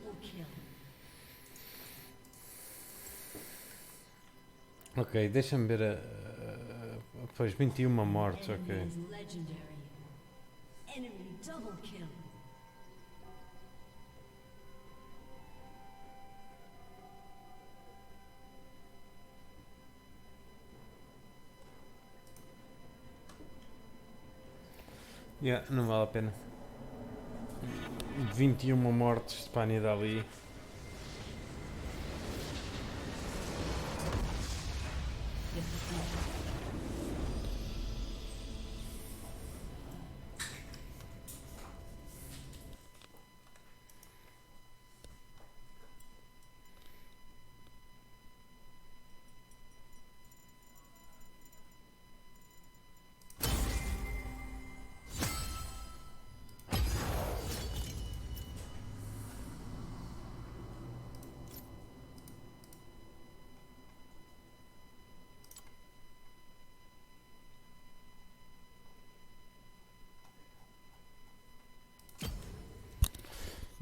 Double kill. Ok, deixa-me ver pois 21 mortes, Enemy ok. is legendary. Enemy double kill. Yeah, não vale a pena. 21 mortes de Pani dali.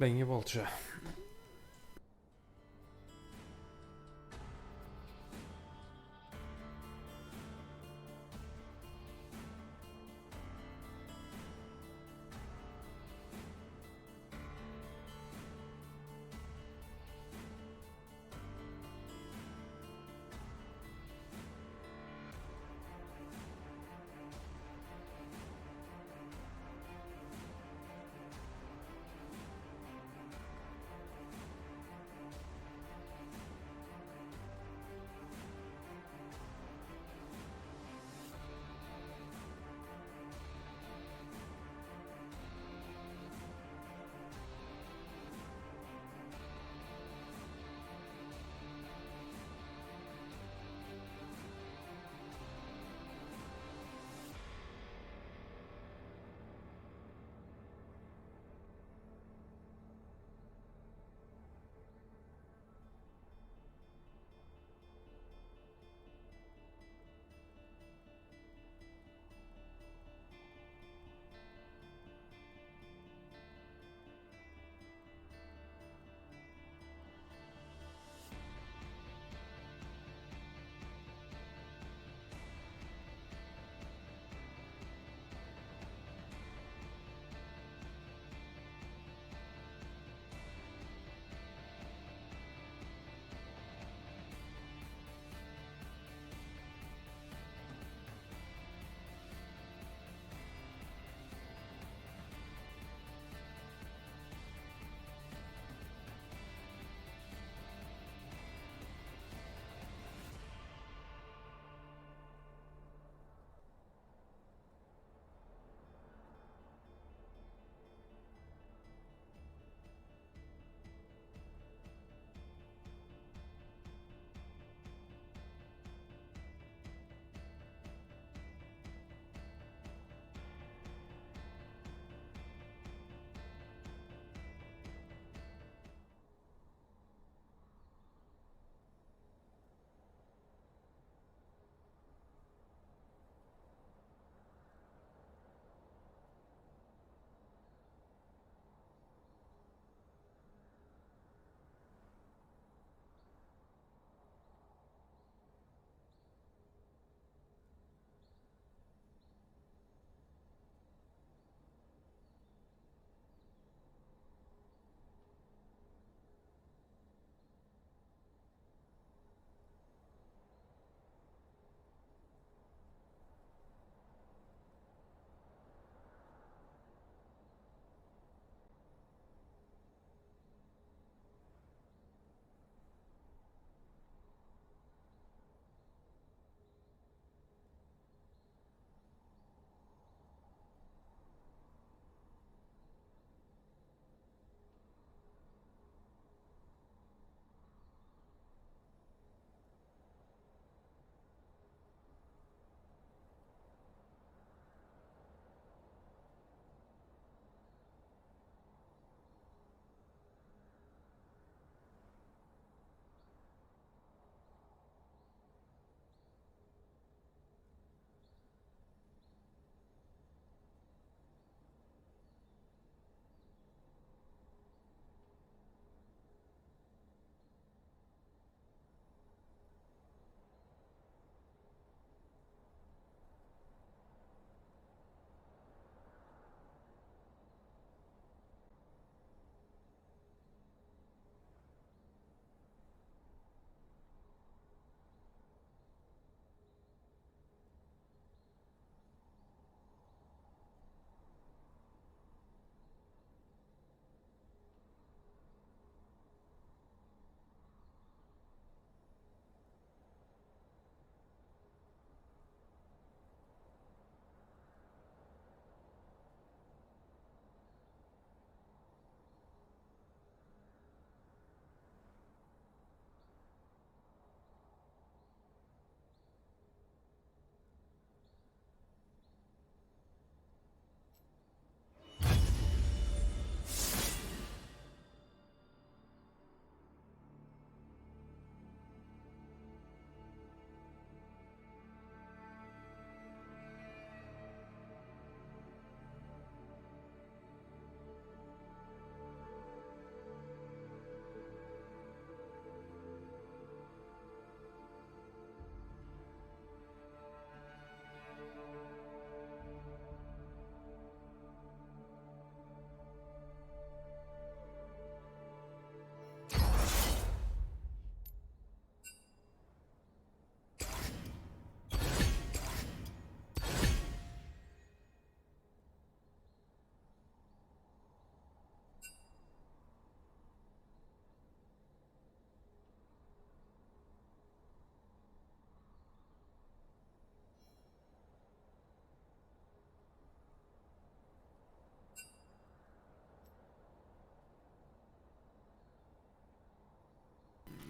Bem, eu volto já.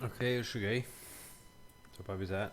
Ok, eu cheguei. Só para avisar.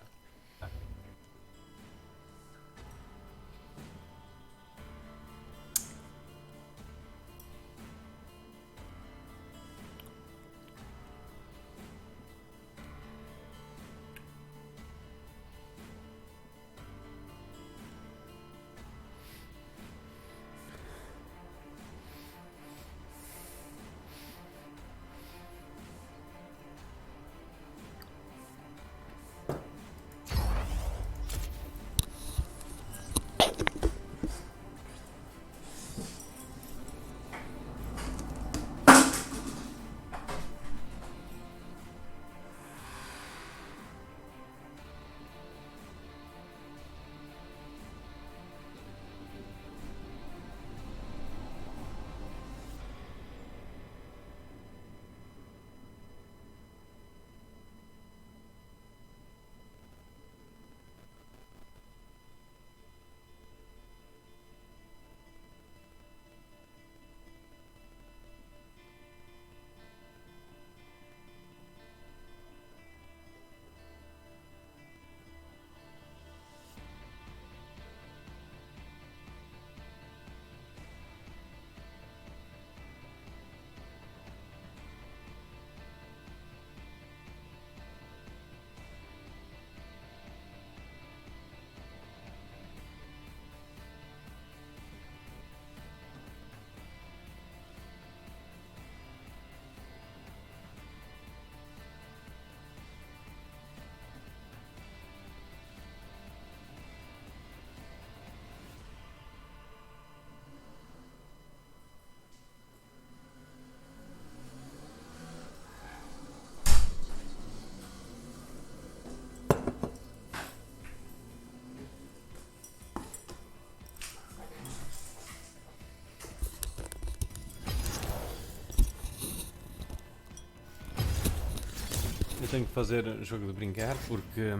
Eu tenho que fazer jogo de brincar porque.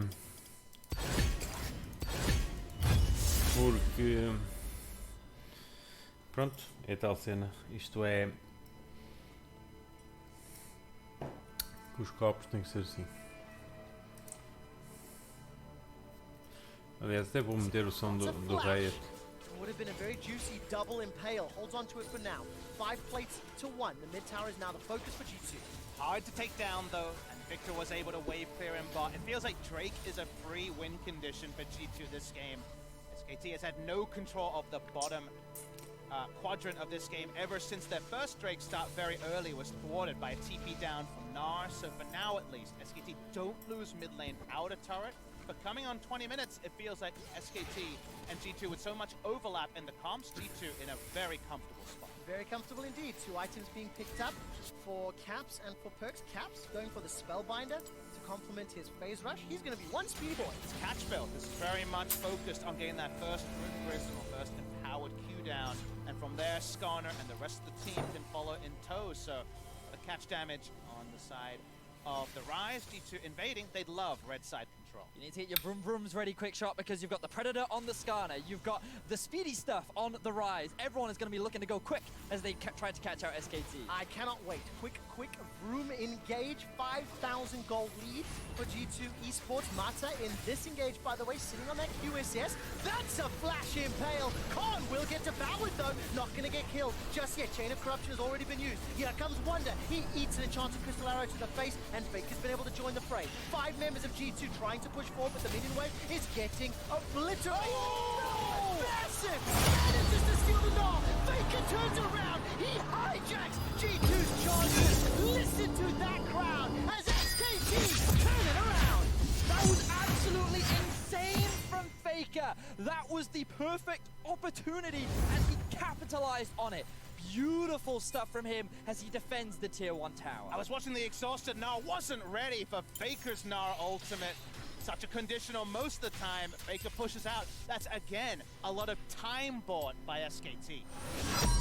Pronto, é tal cena. Isto é. Que os copos têm que ser assim. Aliás, até vou meter o som do Riot. Would have been a very juicy double impale. Holds on to it for now. 5 plates to 1. The mid tower is now the focus for G2. Hard to take down though, and Victor was able to wave clear in bot. It feels like Drake is a free win condition for G2 this game. SKT has had no control of the bottom quadrant of this game ever since their first Drake start very early was thwarted by a TP down from Gnar. So for now at least, SKT don't lose mid lane outer turret. But coming on 20 minutes, it feels like SKT and G2 with so much overlap in the comps, G2 in a very comfortable spot. Very comfortable indeed. 2 items being picked up for Caps and for Perks. Caps going for the Spellbinder to complement his phase rush. He's going to be one speedy boy. It's catch build. This is very much focused on getting that first Risen or first empowered Q down. And from there, Skarner and the rest of the team can follow in tow. So the catch damage on the side of the Rise. G2 invading, they'd love red side control. You need to get your vroom vrooms ready quick shot because you've got the Predator on the Skarner, you've got the speedy stuff on the Rise. Everyone is going to be looking to go quick as they try to catch out SKT. I cannot wait. Quick vroom engage. 5,000 gold lead for G2 Esports. Mata in this engage, by the way, sitting on that QSS. That's a flash impale. Khan will get devoured though. Not going to get killed just yet. Chain of Corruption has already been used. Here comes Wonder. He eats an enchanted crystal arrow to the face, and Faker's been able to join the fray. 5 members of G2 trying to push forward, but the minion wave is getting obliterated. Oh! Massive! Manages to steal the Gnar. Faker turns around. He hijacks G2's charges. Listen to that crowd as SKT turn it around. That was absolutely insane from Faker. That was the perfect opportunity and he capitalized on it. Beautiful stuff from him as he defends the tier 1 tower. I was watching the exhausted Gnar, wasn't ready for Faker's Gnar ultimate. Such a conditional most of the time. Faker pushes out. That's again a lot of time bought by SKT.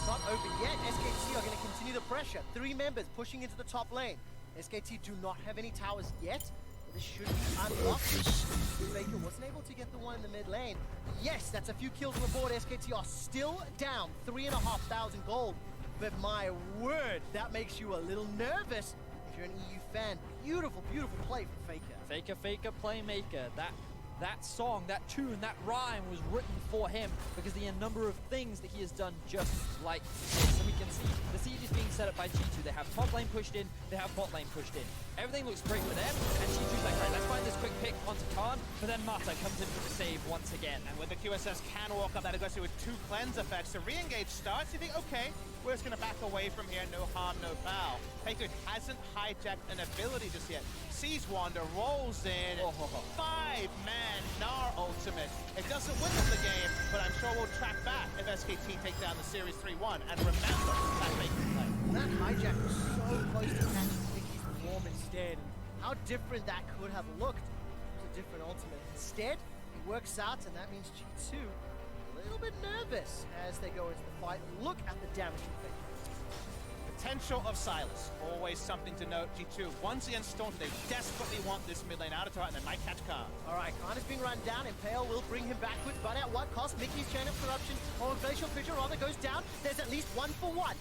Not over yet. SKT are going to continue the pressure. 3 members pushing into the top lane. SKT do not have any towers yet. But this should be unlocked. Faker wasn't able to get the one in the mid lane. Yes, that's a few kills on the board. SKT are still down 3,500 gold. But my word, that makes you a little nervous if you're an EU fan, beautiful, beautiful play from Faker. Faker, Faker, Playmaker. That song, that tune, that rhyme was written for him because the number of things that he has done just like this. And we can see the siege is being set up by G2. They have top lane pushed in, they have bot lane pushed in. Everything looks great for them, and G2's like, right, let's find this quick pick onto Khan, but then Mata comes in for the save once again. And when the QSS can walk up that aggressive with 2 cleanse effects, the re-engage starts, you think, okay, we're just gonna back away from here, no harm, no foul. Faker hasn't hijacked an ability just yet. Sees Wander, rolls in, 5-man Gnar ultimate. It doesn't win them the game, but I'm sure we'll track back if SKT take down the series 3-1. And remember, that Faker play. That hijack was so close to catching Mickey's warm instead. How different that could have looked. It was a different ultimate. Instead, it works out, and that means G2 a little bit nervous as they go into the fight. Look at the damage he faked. Potential of Silas, always something to note. G2 once again staunted. They desperately want this mid lane out of turret, and they might catch Khan. All right, Khan is being run down. Impale will bring him backwards, but at what cost? Mickey's chain of corruption, or Glacial Fissure rather, goes down. There's at least 1-for-1.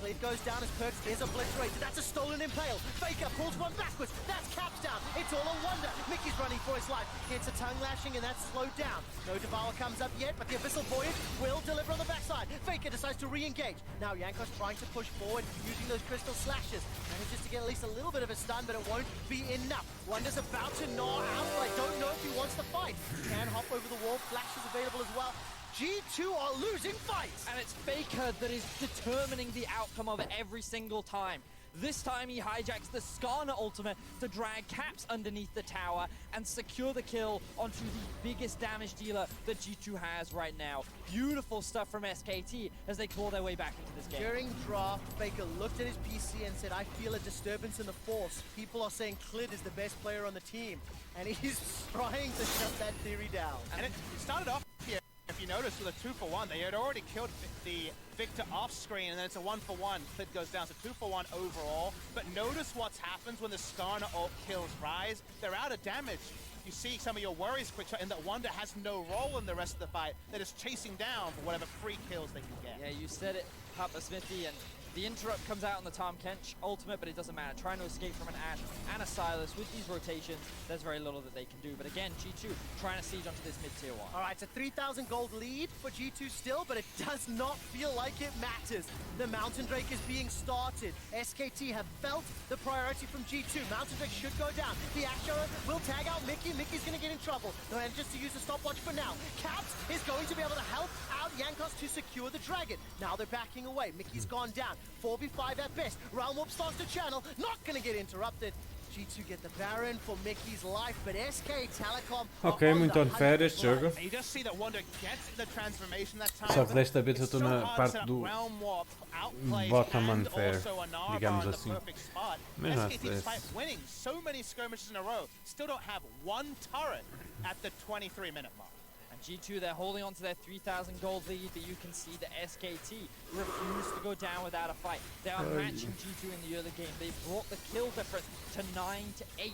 Blade goes down as Perks is obliterated. That's a stolen Impale. Faker pulls one backwards. That's Caps down. It's all a wonder. Mickey's running for his life. Gets a tongue lashing, and that's slowed down. No Devour comes up yet, but the Abyssal Voyage will deliver on the backside. Faker decides to re-engage. Now Jankos trying to push forward using those crystal slashes. Manages to get at least a little bit of a stun, but it won't be enough. Wonder's about to gnaw out, but I don't know if he wants to fight. Can hop over the wall. Flash is available as well. G2 are losing fights! And it's Faker that is determining the outcome of it every single time. This time he hijacks the Skarner ultimate to drag Caps underneath the tower and secure the kill onto the biggest damage dealer that G2 has right now. Beautiful stuff from SKT as they claw their way back into this game. During draft, Faker looked at his PC and said, I feel a disturbance in the force. People are saying Klid is the best player on the team. And he's trying to shut that theory down. And it started off here, if you notice, with a 2-for-1. They had already killed the Victor off screen, and then it's a 1-for-1. Klid goes down, so 2-for-1 overall. But notice what happens when the Skarner ult kills Rise. They're out of damage. You see some of your worries, Quickshot, in that Wonder has no role in the rest of the fight. They're just chasing down for whatever free kills they can get. Yeah, you said it, Papa Smithy, and the interrupt comes out on the Tom Kench ultimate, but it doesn't matter. Trying to escape from an Ashe and a Silas with these rotations, there's very little that they can do. But again, G2 trying to siege onto this mid-tier 1. All right, it's a 3,000 gold lead for G2 still, but it does not feel like it matters. The Mountain Drake is being started. SKT have felt the priority from G2. Mountain Drake should go down. The Asher will tag out Mickey. Mickey's going to get in trouble. No, and just to use a stopwatch for now. Caps is going to be able to help out Jankos to secure the dragon. Now they're backing away. Mickey's gone down. 4v5 at best. Realm Warp starts to channel. Not going to get interrupted. G2 get the Baron for Mickey's life, but SK Telecom... Ok, muito unfair este jogo. And you just see that Wonder gets the transformation that time. Só que desta vez eu estou na So hard parte to set do up Realm Warp, outplays, bottom and unfair, also a Nara digamos in the assim. perfect spot. Mas não SKT, é despite winning so many skirmishes in a row, still don't have one turret at the 23-minute mark. And G2, they're holding on to their 3,000 gold lead, but you can see that SKT refuse to go down without a fight. They are matching G2 in the early game. They brought the kill difference to 9-8.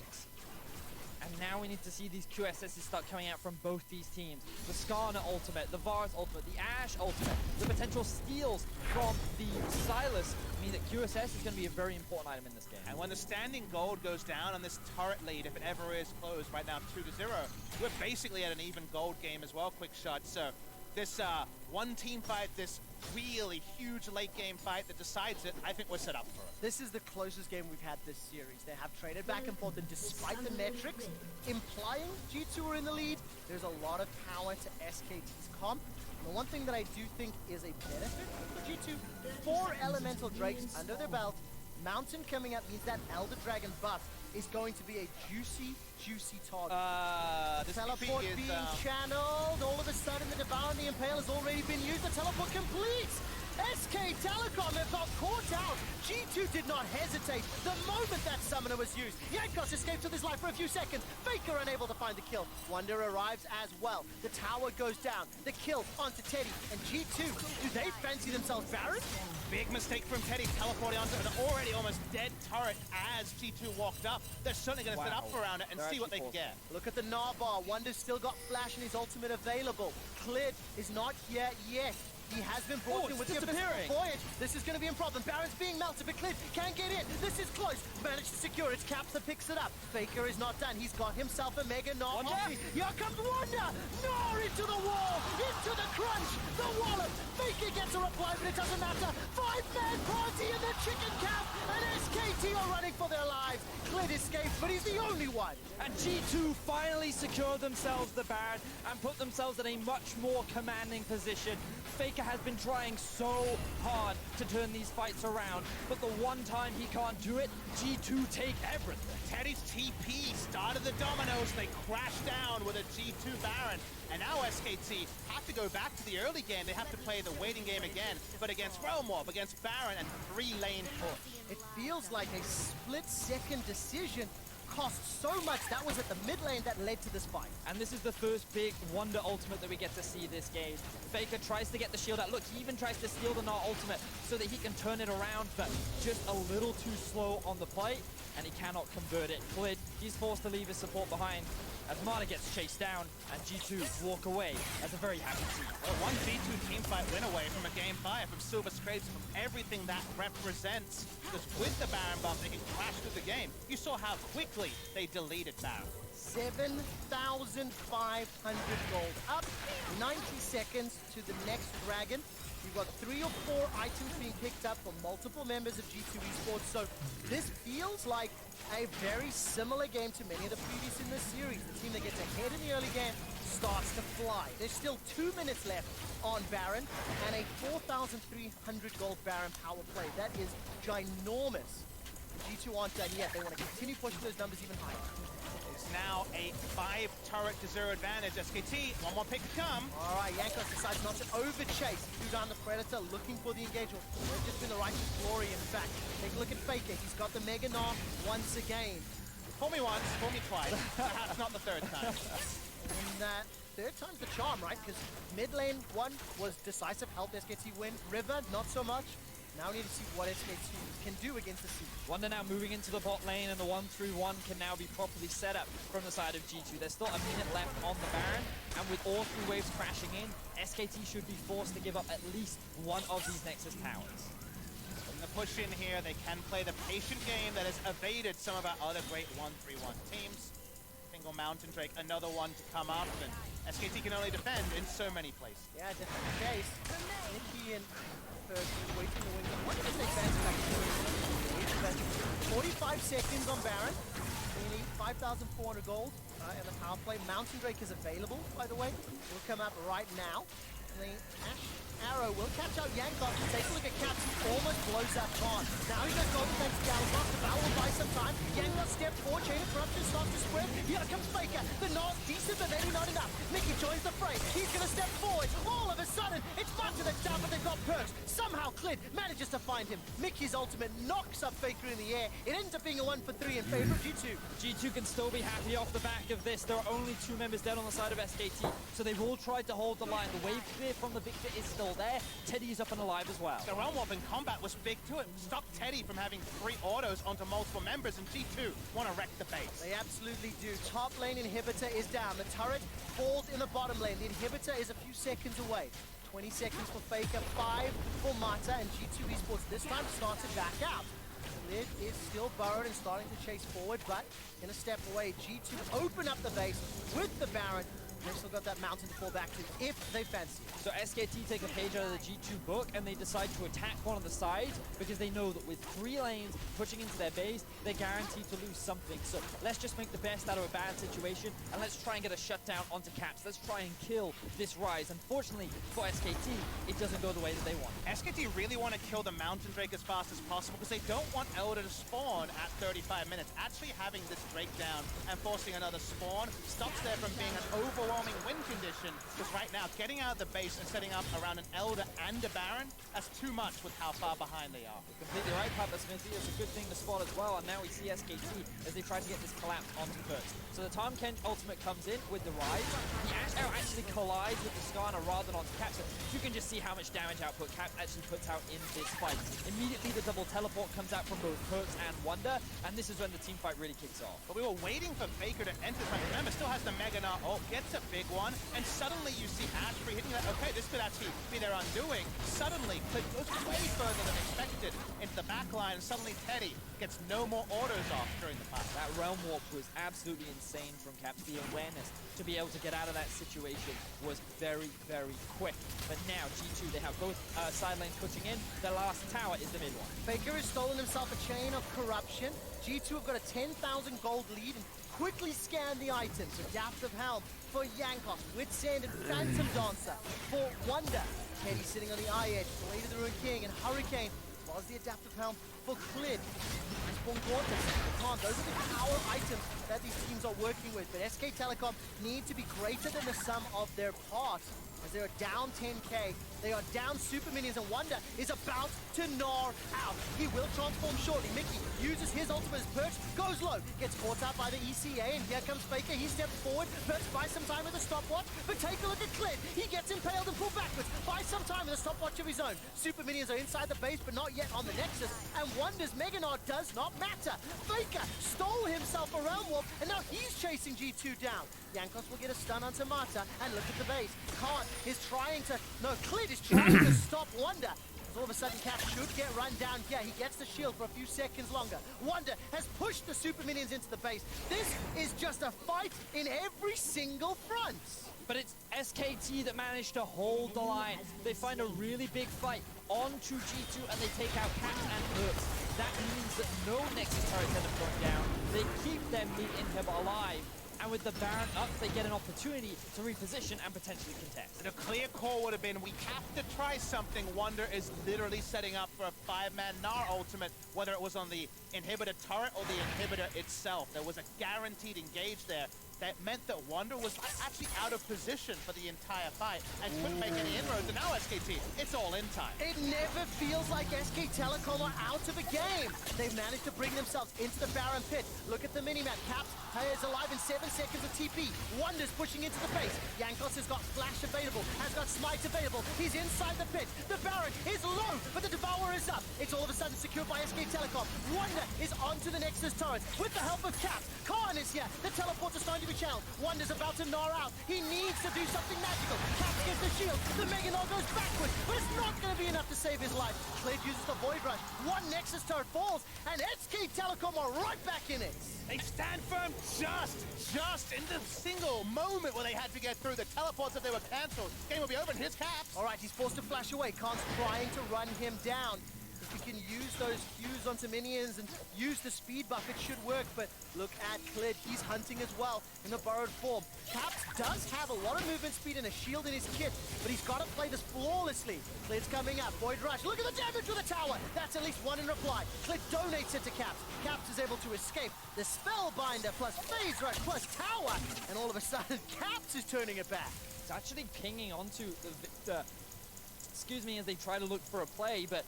And now we need to see these QSSs start coming out from both these teams. The Skarner ultimate, the Vars ultimate, the Ashe ultimate, the potential steals from the Silas mean that QSS is going to be a very important item in this game. And when the standing gold goes down on this turret lead, if it ever is closed right now 2-0, we're basically at an even gold game as well, Quick Shot. So this one team fight, this really huge late game fight that decides it, I think we're set up for it. This is the closest game we've had this series. They have traded back and forth, and despite the metrics implying G2 are in the lead, there's a lot of power to SKT's comp. And the one thing that I do think is a benefit for G2, 4 Elemental Drakes under their belt. Mountain coming up means that Elder Dragon buff is going to be a juicy target. This Teleport BP is, being channeled. All of a sudden, the Devour and the Impale has already been used. The teleport completes. SK Telecom have got caught out. G2 did not hesitate the moment that summoner was used. Jankos escapes with his life for a few seconds. Faker unable to find the kill. Wonder arrives as well. The tower goes down. The kill onto Teddy. And G2, do they fancy themselves Baron? big mistake from Teddy teleporting onto an already almost dead turret as G2 walked up. They're certainly going to set up around it and see what they can get. Look at the Narbar. Wonder's still got Flash and his ultimate available. Klid is not here yet. He has been brought in it's with the disappearing. Abyssal Voyage. This is going to be a problem. Baron's being melted, but Clint can't get in. This is close. Managed to secure it. Capsa picks it up. Faker is not done. He's got himself a Mega Gnar. Wanda? Here comes Wanda. Gnar into the wall. Into the crunch. The wallop. Faker gets a reply, but it doesn't matter. 5-man party in the chicken camp. And SKT are running for their lives. Clint escapes, but he's the only one. And G2 finally secured themselves the Baron and put themselves in a much more commanding position. Faker has been trying so hard to turn these fights around, but the one time he can't do it, G2 take everything. Teddy's TP started the dominoes. They crashed down with a G2 Baron. And now SKT have to go back to the early game. They have to play the waiting game again, but against Realm Warp, against Baron, and 3-lane push. It feels like a split-second decision cost so much. That was at the mid lane that led to this fight. And this is the first big Wonder ultimate that we get to see this game. Faker tries to get the shield out. Look, he even tries to steal the Gnar ultimate so that he can turn it around, but just a little too slow on the plate, and he cannot convert it. Clid, he's forced to leave his support behind as Mana gets chased down, and G2 walk away as a very happy team. Well, one G2 teamfight win away from a game 5 from Silver Scrapes, from everything that represents. Because with the Baron buff, they can crash through the game. You saw how quickly they deleted Baron. 7,500 gold. Up 90 seconds to the next dragon. You've got 3 or 4 items being picked up from multiple members of G2 Esports. So this feels like a very similar game to many of the previous in this series. The team that gets ahead in the early game starts to fly. There's still 2 minutes left on Baron and a 4,300 gold Baron power play. That is ginormous. G2 aren't done yet. They want to continue pushing those numbers even higher. It's now a 5-turret to 0 advantage. SKT, one more pick to come. All right, Jankos decides not to overchase. Threw down the Predator, looking for the engagement. They've just been the righteous glory, in fact. Take a look at Faker. He's got the Mega Gnar once again. Fool me once, fool me twice. Perhaps not the third time. And that third time's the charm, right? Because mid lane 1 was decisive, helped SKT win. River, not so much. Now we need to see what SKT can do against the Siege. Wonder now moving into the bot lane, and the 1-3-1 can now be properly set up from the side of G2. There's still a minute left on the Baron, and with all 3 waves crashing in, SKT should be forced to give up at least one of these Nexus towers. In the push in here, they can play the patient game that has evaded some of our other great 1-3-1 teams. Single Mountain Drake, another one to come up, and SKT can only defend in so many places. Yeah, definitely the case. Nicky and waiting the wings. I wonder if they fancy back to 45 seconds on Baron. We need 5,400 gold and the power play. Mountain Drake is available, by the way. Will come up right now. The Ash Arrow will catch out Yankov. Take a look at Caps. He almost blows that Khan. Now he got Golden Thanks to Gallagher. The battle will buy some time. Yankov steps forward. Chain of Corruption starts to spread. Here comes Faker. The Gnar's decent, but maybe not enough. Mickey joins the fray. He's going to step forward. All of a sudden, it's Mata that's down, but they've got perks. Somehow Clid manages to find him. Mickey's ultimate knocks up Faker in the air. It ends up being a 1-for-3 in favor of G2. G2 can still be happy off the back of this. There are only 2 members dead on the side of SKT, so they've all tried to hold the line. The wave clear from the Victor is still there. Teddy is up and alive as well. The Realm Warp in combat was big too. It stopped Teddy from having 3 autos onto multiple members, and G2 want to wreck the base. They absolutely do. Top lane inhibitor is down. The turret falls in the bottom lane. The inhibitor is a few seconds away. 20 seconds for Faker, 5 for Mata, and G2 Esports this time starts to back out. Lid is still burrowed and starting to chase forward, but in a step away. G2 open up the base with the Baron. They've still got that mountain to fall back to if they fancy it. So SKT take a page out of the G2 book and they decide to attack one of the sides because they know that with 3 lanes pushing into their base, they're guaranteed to lose something. So let's just make the best out of a bad situation and let's try and get a shutdown onto Caps. Let's try and kill this Rise. Unfortunately for SKT, it doesn't go the way that they want. SKT really want to kill the Mountain Drake as fast as possible because they don't want Elder to spawn at 35 minutes. Actually having this Drake down and forcing another spawn stops there from being an overwhelming win condition, because right now getting out of the base and setting up around an Elder and a Baron, that's too much with how far behind they are. You're completely right, Papa Smithy. It's a good thing to spot as well, and now we see SKT as they try to get this collapse onto Perks. So the Tahm Kench ultimate comes in with the Rise. The Ash Arrow actually collides with the Skarner rather than onto Caps. So you can just see how much damage output Caps actually puts out in this fight. Immediately the double teleport comes out from both Perks and Wonder, and this is when the team fight really kicks off. But we were waiting for Faker to enter the fight. Remember, still has the Mega Gnar ult, gets a big one, and suddenly you see Ashbury hitting that okay, this could actually be their undoing. Suddenly, Clid goes way further than expected into the back line, and suddenly Teddy gets no more orders off during the pass. That realm warp was absolutely insane from Caps. The awareness to be able to get out of that situation was very, very quick. But now, G2, they have both side lanes pushing in. Their last tower is the mid one. Faker has stolen himself a chain of corruption. G2 have got a 10,000 gold lead and quickly scan the items. So Depth of Helm for Yankos, Witsend and Phantom Dancer for Wonder. Teddy sitting on the eye edge, Blade of the Ruined King and Hurricane, as well as the Adaptive Helm for Clid. And Spawn Quarters, those are the power items that these teams are working with. But SK Telecom need to be greater than the sum of their parts. As they are down 10k, they are down super minions, and Wonder is about to gnaw out. He will transform shortly. Mickey uses his ultimate as Perch, goes low, gets caught out by the ECA, and here comes Faker. He steps forward, Perch buys some time with a stopwatch, but take a look at Clid. He gets impaled and pulled backwards, buys some time with a stopwatch of his own. Super minions are inside the base, but not yet on the Nexus, and Wonder's Mega Nod does not matter. Faker stole himself a Realm Warp, and now he's chasing G2 down. Yankos will get a stun onto Mata, and look at the base. Khan is trying to, Clid is trying to stop Wonder. As all of a sudden, Cap should get run down here. He gets the shield for a few seconds longer. Wonder has pushed the super minions into the base. This is just a fight in every single front. But it's SKT that managed to hold the line. They find a really big fight onto G2 and they take out Caps and Hurts. That means that no Nexus turrets end up going down. They keep their meat inhibitor alive. And with the Baron up, they get an opportunity to reposition and potentially contest. The clear call would have been, we have to try something. Wonder is literally setting up for a 5-man Gnar ultimate, whether it was on the inhibitor turret or the inhibitor itself. There was a guaranteed engage there. That meant that Wonder was actually out of position for the entire fight and couldn't make any inroads. And now SKT, it's all in time. It never feels like SK Telecom are out of a game. They've managed to bring themselves into the Baron pit. Look at the minimap. Caps is alive in 7 seconds of TP. Wonder's pushing into the base. Yankos has got Flash available, has got Smite available. He's inside the pit. The Baron is low, but the Devourer is up. It's all of a sudden secured by SK Telecom. Wonder is onto the Nexus turret with the help of Caps. Khan is here. The teleports are starting to be channeled. Wonder's about to gnaw out. He needs to do something magical. Caps gets the shield. The Mega Gnaw goes backwards, but it's not going to be enough to save his life. Clid uses the Void Rush. One Nexus turret falls, and SK Telecom are right back in it. They stand firm just in the single moment where they had to get through. The teleports, if they were cancelled, game will be over, and here's Caps. All right, he's forced to flash away. Khan's trying to run him down. If we can use those Qs onto minions and use the speed buff, it should work. But look at Clid. He's hunting as well in a borrowed form. Caps does have a lot of movement speed and a shield in his kit, but he's got to play this flawlessly. Clid's coming up. Void Rush. Look at the damage with the tower. That's at least one in reply. Clid donates it to Caps. Caps is able to escape. The Spellbinder plus Phase Rush plus tower. And all of a sudden, Caps is turning it back. It's actually pinging onto the excuse me, as they try to look for a play, but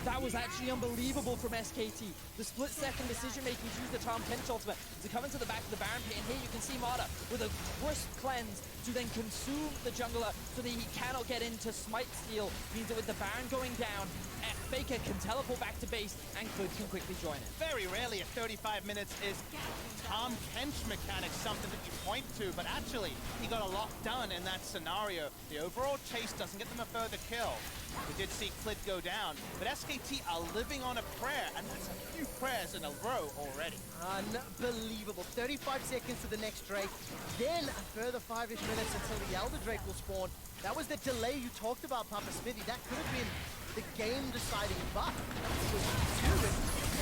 that was actually unbelievable from SKT. The split-second decision-making to use the Charm Pinch ultimate to come into the back of the Baron pit, and here you can see Mata with a crisp cleanse to then consume the jungler so that he cannot get into Smite Steal. Means that with the Baron going down, Faker can teleport back to base, and Clid can quickly join it. Very rarely at 35 minutes is Tom Kench mechanic something that you point to, but actually, he got a lot done in that scenario. The overall chase doesn't get them a further kill. We did see Clid go down, but SKT are living on a prayer, and that's a few prayers in a row already. Unbelievable. 35 seconds to the next Drake, then a further 5-ish minutes until the Elder Drake will spawn. That was the delay you talked about, Papa Smithy. That could have been the game-deciding buff. It was 2, and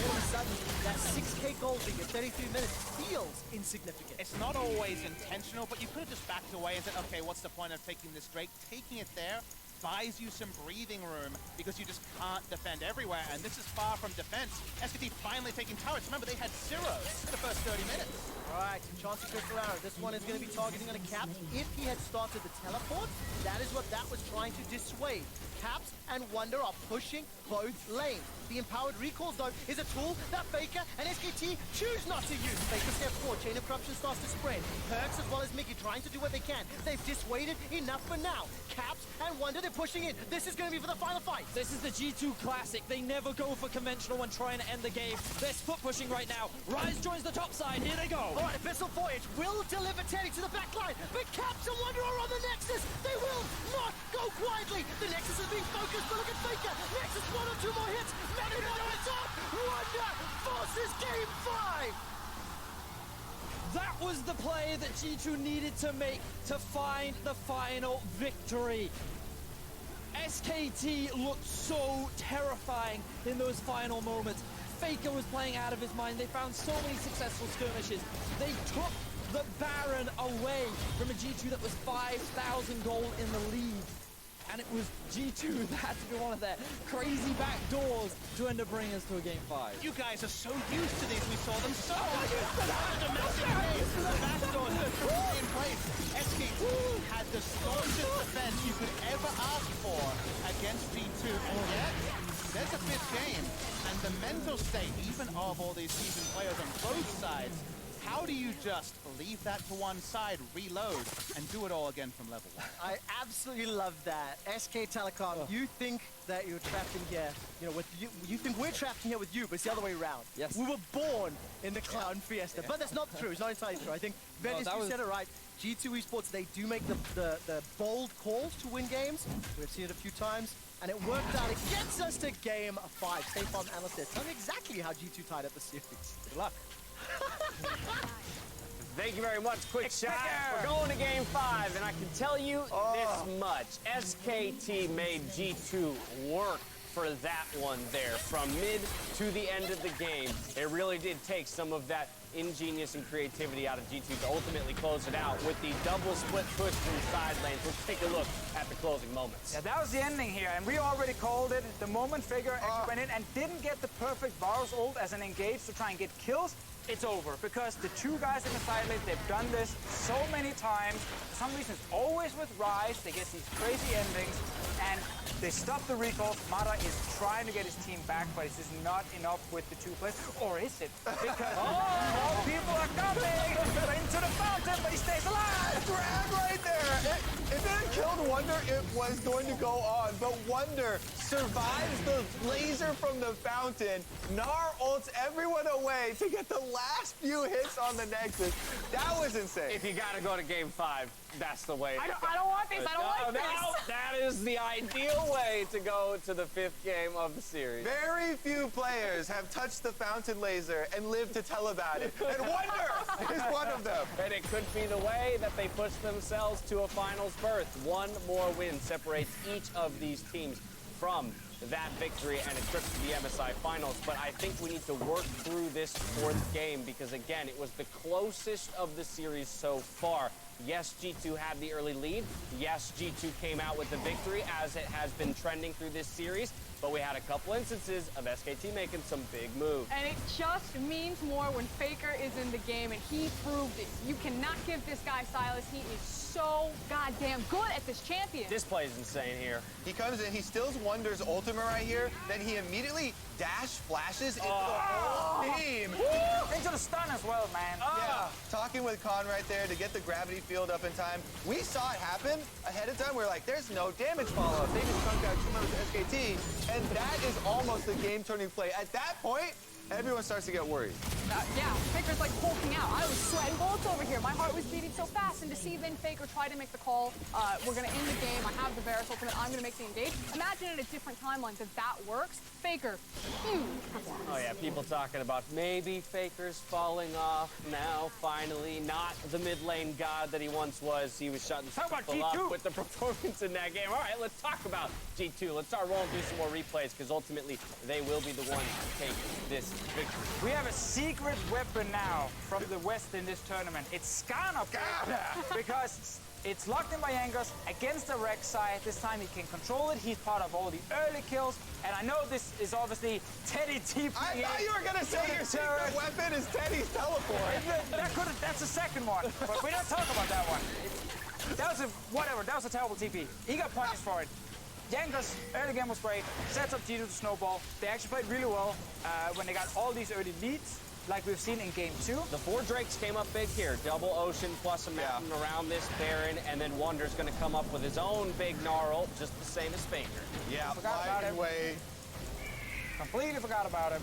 all of a sudden, that 6k gold lead at 33 minutes feels insignificant. It's not always intentional, but you could have just backed away and said, okay, what's the point of taking this Drake? Taking it there buys you some breathing room because you just can't defend everywhere, and this is far from defense. SKT finally taking turrets. Remember, they had zeros for the first 30 minutes. All right, Chancey Crystal Arrow. This one is going to be targeting on a Caps. If he had started the teleport, that is what that was trying to dissuade. Caps and Wonder are pushing both lanes. The Empowered Recalls, though, is a tool that Faker and SKT choose not to use. Faker step 4, Chain of Corruption starts to spread. Perks as well as Mickey trying to do what they can. They've dissuaded enough for now. Caps and Wonder, they're pushing in. This is going to be for the final fight. This is the G2 classic. They never go for conventional when trying to end the game. They're split pushing right now. Rise joins the top side. Here they go. All right, Abyssal Voyage will deliver Teddy to the back line, but Caps and Wonder are on the Nexus. They will not go The Nexus is being focused, but look at Faker. Nexus, 1 or 2 more hits. Many more on top. Wonder forces game 5. That was the play that G2 needed to make to find the final victory. SKT looked so terrifying in those final moments. Faker was playing out of his mind. They found so many successful skirmishes. They took the Baron away from a G2 that was 5,000 gold in the lead. And it was G2 that had to be one of their crazy back doors to end up bringing us to a game 5. You guys are so used to these. We saw them so used to that. The massive game. The backdoor in place. SKT had the staunchest defense you could ever ask for against G2. And yet, there's a 5th game. And the mental state, even of all these seasoned players on both sides, how do you just leave that to one side, reload, and do it all again from level 1? I absolutely love that. SK Telecom, you think that you're trapped in here, you know, with you think we're trapped in here with you, but it's the other way around. Yes. We were born in the Clown Fiesta, but that's not true. It's not entirely true. I think Venus, you said it right. G2 Esports, they do make the bold calls to win games. We've seen it a few times, and it worked out. It gets us to game 5. Stay Farm Analyst, tell me exactly how G2 tied up the series. Good luck. Thank you very much, Quick Shot. We're going to game 5, and I can tell you this much. SKT made G2 work for that one there. From mid to the end of the game, it really did take some of that ingenious and creativity out of G2 to ultimately close it out with the double split push from side lanes. Let's take a look at the closing moments. Yeah, that was the ending here, and we already called it. The moment Faker actually went in and didn't get the perfect Varus ult as an engage to try and get kills, it's over, because the 2 guys in the side lane, they've done this so many times. For some reason, it's always with Ryze. They get these crazy endings, and they stop the recalls. Mata is trying to get his team back, but it's just not enough with the 2 players. Or is it? Because more people are coming into the fountain, but he stays alive. Grab right there. If it had killed Wonder, it was going to go on. But Wonder survives the laser from the fountain. Gnar ults everyone away to get the last few hits on the Nexus. That was insane. If you gotta go to game 5, that's the way. I don't want this. I don't like this. That is the ideal way to go to the 5th game of the series. Very few players have touched the fountain laser and lived to tell about it. And Wonder is one of them. And it could be the way that they push themselves to a finals berth. One more win separates each of these teams from that victory and a trip to the MSI finals. But I think we need to work through this 4th game because, again, it was the closest of the series so far. Yes, G2 had the early lead. Yes, G2 came out with the victory as it has been trending through this series. But we had a couple instances of SKT making some big moves. And it just means more when Faker is in the game, and he proved it. You cannot give this guy Silas. He is so goddamn good at this champion. This play is insane here. He comes in, he steals Wonder's ultimate right here, then he immediately dash flashes into the whole team. Into the stun as well, man. Yeah, talking with Khan right there to get the gravity field up in time. We saw it happen ahead of time. We were like, there's no damage follow-up. They just chunked out 2 members of SKT, and that is almost the game-turning play. At that point, everyone starts to get worried. Yeah, Faker's like hulking out. I was sweating bullets over here. My heart was beating so fast. And to see then Faker try to make the call, we're going to end the game. I have the Varus ultimate. I'm going to make the engage. Imagine at a different timeline that works. Faker, huge performance. Oh yeah, people talking about maybe Faker's falling off now, finally. Not the mid lane god that he once was. He was shutting people up with the performance in that game. All right, let's talk about G2. Let's start rolling through some more replays because ultimately they will be the ones to take this victory. We have a secret weapon now from the West in this tournament. It's Skarner because it's locked in by Angus against the Rek'Sai. This time he can control it. He's part of all the early kills. And I know this is obviously Teddy TPing. I thought you were going to say your secret weapon is Teddy's teleport. That's the second one, but we don't talk about that one. That was a terrible TP. He got punished for it. Yanker's early game was great, sets up G2 to snowball. They actually played really well when they got all these early leads, like we've seen in game 2. The 4 Drakes came up big here. Double Ocean plus a mountain around this Baron, and then Wonder's going to come up with his own big gnarl, just the same as Faker. Yeah, forgot about him. Way. Completely forgot about him.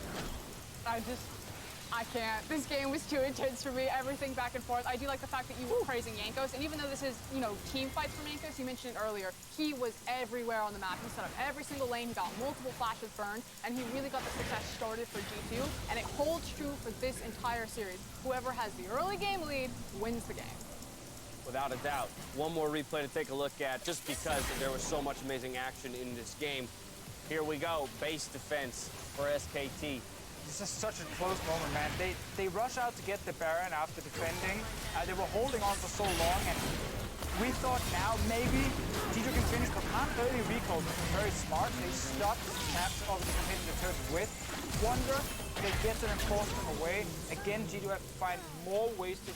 I can't. This game was too intense for me. Everything back and forth. I do like the fact that you were praising Jankos, and even though this is, you know, team fights from Jankos, you mentioned it earlier, he was everywhere on the map. He set up every single lane, he got multiple flashes burned, and he really got the success started for G2, and it holds true for this entire series. Whoever has the early game lead wins the game. Without a doubt. One more replay to take a look at, just because there was so much amazing action in this game. Here we go, base defense for SKT. This is such a close moment, man. They rush out to get the Baron after defending. They were holding on for so long, and we thought now maybe G2 can finish, but can't early recall, which is very smart. They stop snaps of the hitting the turret with Wonder. They get an enforcement away. Again, G2 have to find more ways to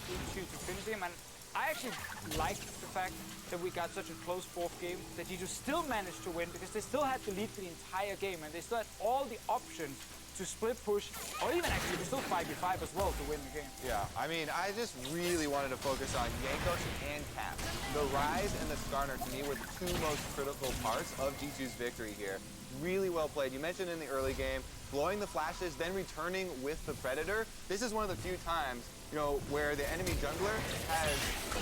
finish him, and I actually like the fact that we got such a close fourth game, that G2 still managed to win, because they still had the lead for the entire game, and they still had all the options to split push, or even actually to still 5v5 as well to win the game. Yeah, I mean, I just really wanted to focus on Jankos and Cap. The Rise and the Skarner, to me, were the two most critical parts of G2's victory here. Really well played. You mentioned in the early game, blowing the flashes, then returning with the Predator. This is one of the few times, you know, where the enemy jungler has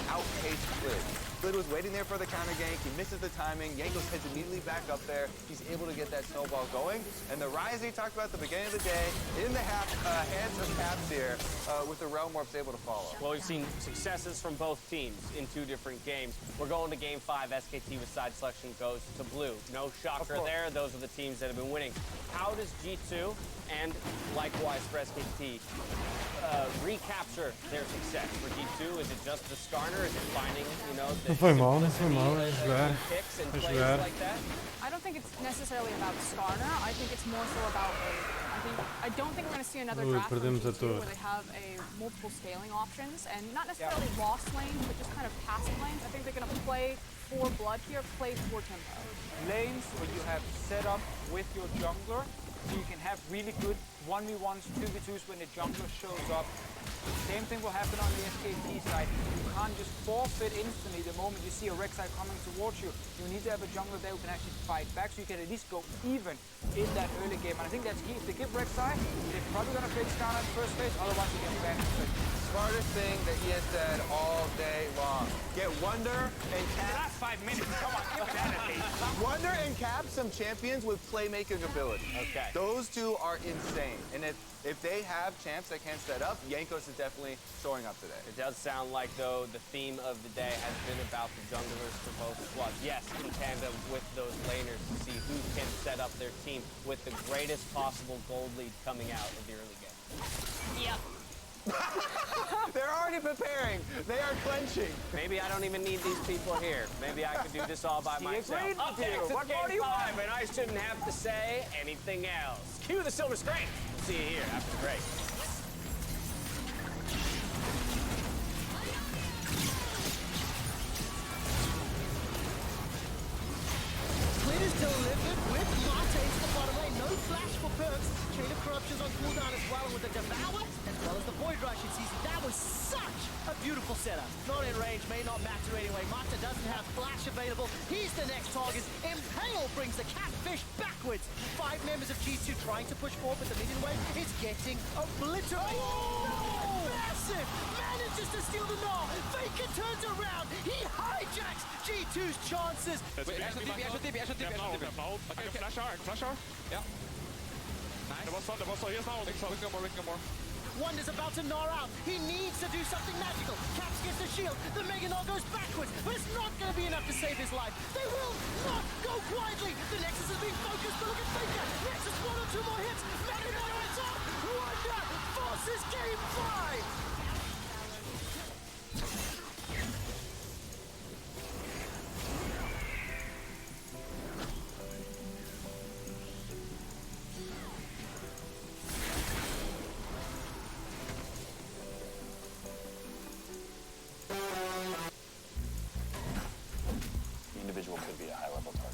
outpaced Flid. Flid was waiting there for the counter gank, he misses the timing, Jankos heads immediately back up there, he's able to get that snowball going, and the Rise he talked about at the beginning of the day, in the hands of Caps here, with the Realm Warps able to follow. Well, we've seen successes from both teams in two different games. We're going to game 5, SKT with side selection goes to blue. No shocker there, those are the teams that have been winning. How does G2, and likewise for SKT, recapture their success? For G2, is it just the Skarner? Is it finding, you know, the Não foi mal, picks and Vai plays jogar. like that? I don't think it's necessarily about Skarner. I think it's more so about I don't think we're going to see another Ui, draft from perdemos a G2 torre. where they have multiple scaling options, and not necessarily lost lanes, but just kind of passive lanes. I think they're going to play for blood here, play for tempo. Lanes where you have set up with your jungler, so you can have really good 1v1s, 2v2s when the jungler shows up. Same thing will happen on the SKT side. You can't just forfeit instantly the moment you see a Rek'Sai coming towards you. You need to have a jungler there who can actually fight back, so you can at least go even in that early game. And I think that's key. If they give Rek'Sai, they're probably going to fake Skarner in the first phase, otherwise you get advantage. Smartest thing that he has said all day long. Get Wonder and Cap. Last 5 minutes, come on, give me that at least. Wonder and Cap, some champions with playmaking ability. Okay. Those two are insane. And if they have champs that can set up, Jankos is definitely showing up today. It does sound like, though, the theme of the day has been about the junglers for both squads. Yes, in tandem with those laners to see who can set up their team with the greatest possible gold lead coming out of the early game. Yep. They're already preparing. They are clenching. Maybe I don't even need these people here. Maybe I could do this all by myself. agreed Up with you. next, What it's more do game you 5, and I shouldn't have to say anything else. Cue the silver screen. See you here after the break. Split is delivered with Mate into the bottom lane. No flash for Perks. Chain of Corruption's on cooldown as well, and with the Devour, as well as the Void Rush in season. That was such a beautiful setup. Not in range, may not matter anyway. Mata doesn't have flash available. He's the next target. Impale brings the Catfish backwards. 5 members of G2 trying to push forward, but the minion wave is getting obliterated. Oh! Massive! Manages to steal the Gnaw. Faker turns around. He hijacks G2's chances. Wonder's about to gnaw out. He needs to do something magical. Caps gets the shield. The Mega Gnaw goes backwards, but it's not going to be enough to save his life. They will not go quietly. The Nexus is being focused, but look at Faker. Nexus 1 or 2 more hits. Mega Gnaw on top. Wonder forces game 5. The individual could be a high-level target.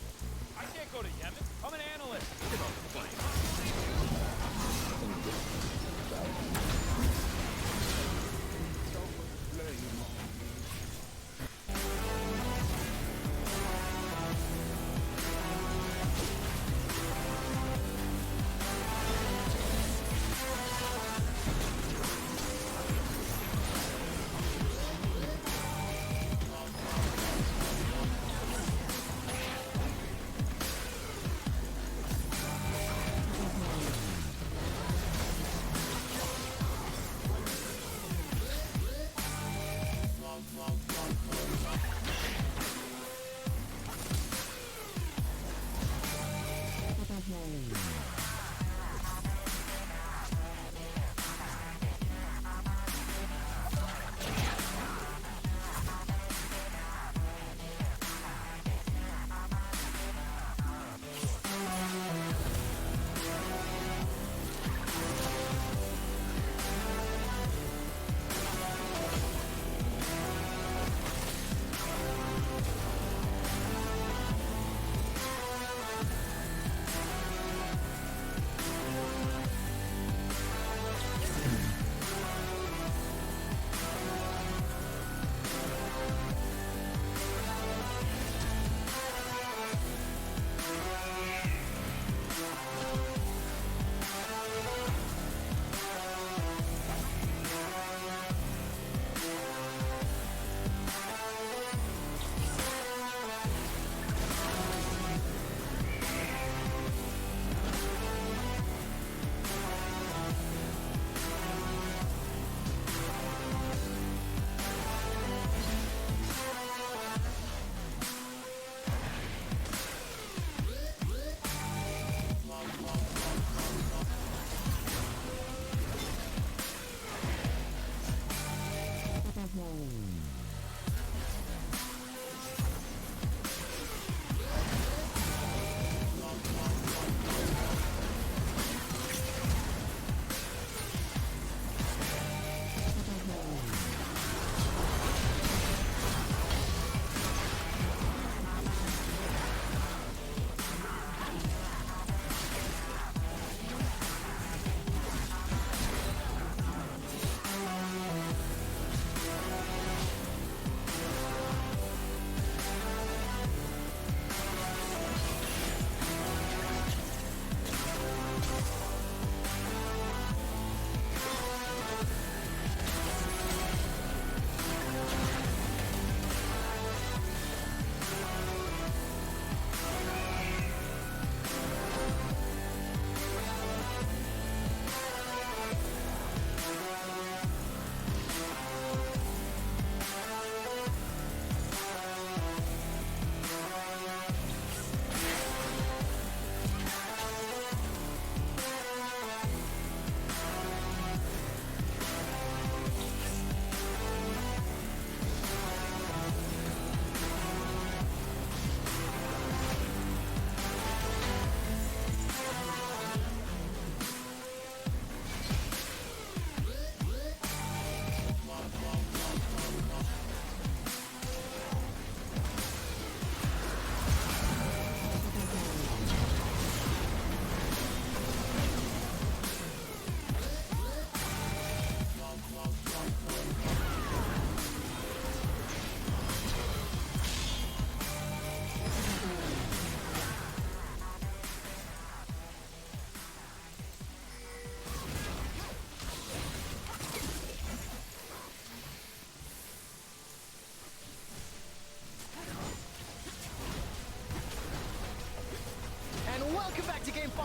I can't go to Yemen. I'm an analyst.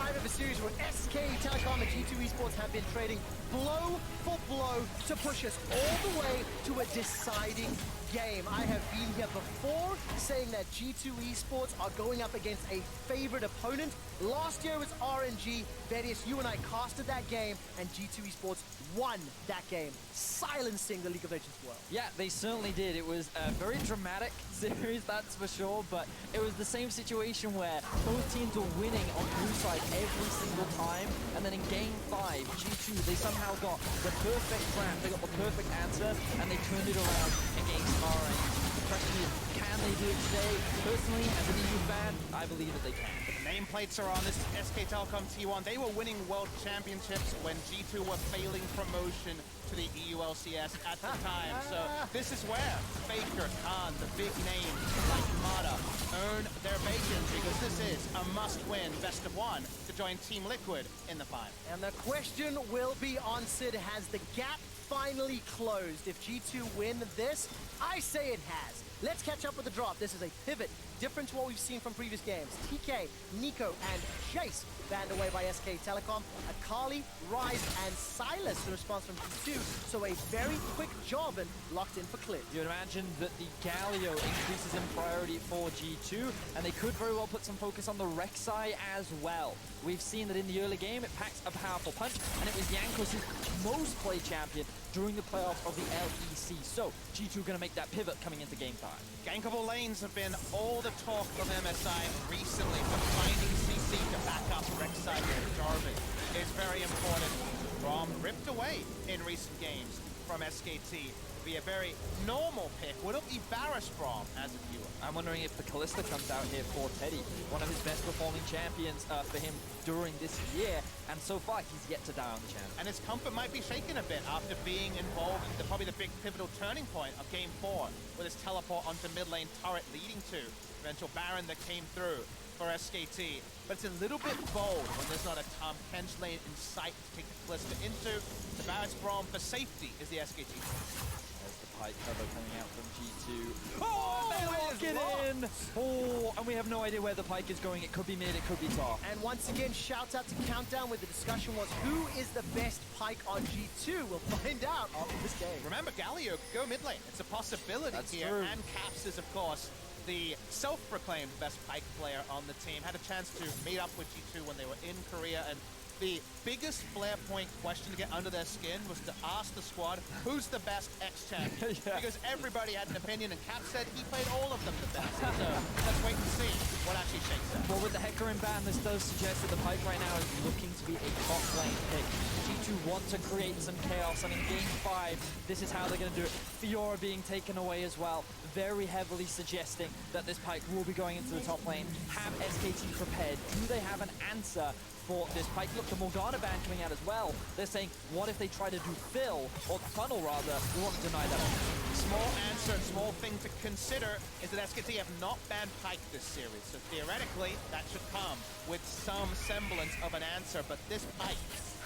5 of a series where SK Telecom and G2 Esports have been trading blow for blow to push us all the way to a deciding game. I have been here before saying that G2 Esports are going up against a favorite opponent. Last year was RNG. Verius, you and I casted that game, and G2 Esports won that game, silencing the League of Legends world. Yeah, they certainly did. It was a very dramatic series, that's for sure, but it was the same situation where both teams were winning on blue side every single time, and then in game 5, G2, they somehow got the perfect draft, they got the perfect answer, and they turned it around against RNG. The question is, can they do it today? Personally, as an EU fan, I believe that they can. Nameplates are on this SK Telecom T1. They were winning world championships when G2 were failing promotion to the EULCS at the time. So this is where Faker, Khan, the big names like Mata earn their bacon, because this is a must-win best of 1 to join Team Liquid in the final. And the question will be answered, has the gap finally closed? If G2 win this, I say it has. Let's catch up with the drop. This is a pivot, different to what we've seen from previous games. TK, Nico, and Chase banned away by SK Telecom. Akali, Rise, and Silas in response from G2. So a very quick job and locked in for clear. You would imagine that the Galio increases in priority for G2, and they could very well put some focus on the Rek'Sai as well. We've seen that in the early game, it packs a powerful punch, and it was Jankos' most played champion during the playoffs of the LEC. So G2 going to make that pivot coming into game 5. Gankable lanes have been all the talk of MSI recently, but finding CC to back up Rek'Sai and Jarvan is very important. Braum ripped away in recent games from SKT. Be a very normal pick. Would it be Varus Braum as a viewer? I'm wondering if the Kalista comes out here for Teddy, one of his best performing champions for him during this year, and so far he's yet to die on the channel. And his comfort might be shaken a bit after being involved in probably the big pivotal turning point of Game 4, with his teleport onto mid lane turret leading to eventual Baron that came through for SKT. But it's a little bit bold when there's not a Tom Kench lane in sight to take the Kalista into. The Varus Braum for safety is the SKT. There's the Pike cover coming out from G2. Oh, they lock it in! Oh, and we have no idea where the Pike is going. It could be mid, it could be top. And once again, shout out to Countdown, where the discussion was who is the best Pike on G2? We'll find out after this game. Remember, Galio could go mid lane. It's a possibility here. True. And Caps is, of course, the self-proclaimed best Pike player on the team. Had a chance to meet up with G2 when they were in Korea, and the biggest flare point question to get under their skin was to ask the squad, who's the best ex-champion? Yeah. Because everybody had an opinion, and Cap said he played all of them the best. So let's wait and see what actually shakes out. Well, with the Hecarim ban, this does suggest that the Pike right now is looking to be a top lane pick. G2 want to create some chaos, and in game 5, this is how they're going to do it. Fiora being taken away as well, very heavily suggesting that this Pike will be going into the top lane. Have SKT prepared? Do they have an answer for this Pike? Look, the Morgana ban coming out as well. They're saying, what if they try to do Fill, or Tunnel rather? We want to deny that. Small answer, small thing to consider is that SKT have not banned Pike this series. So theoretically, that should come with some semblance of an answer. But this Pike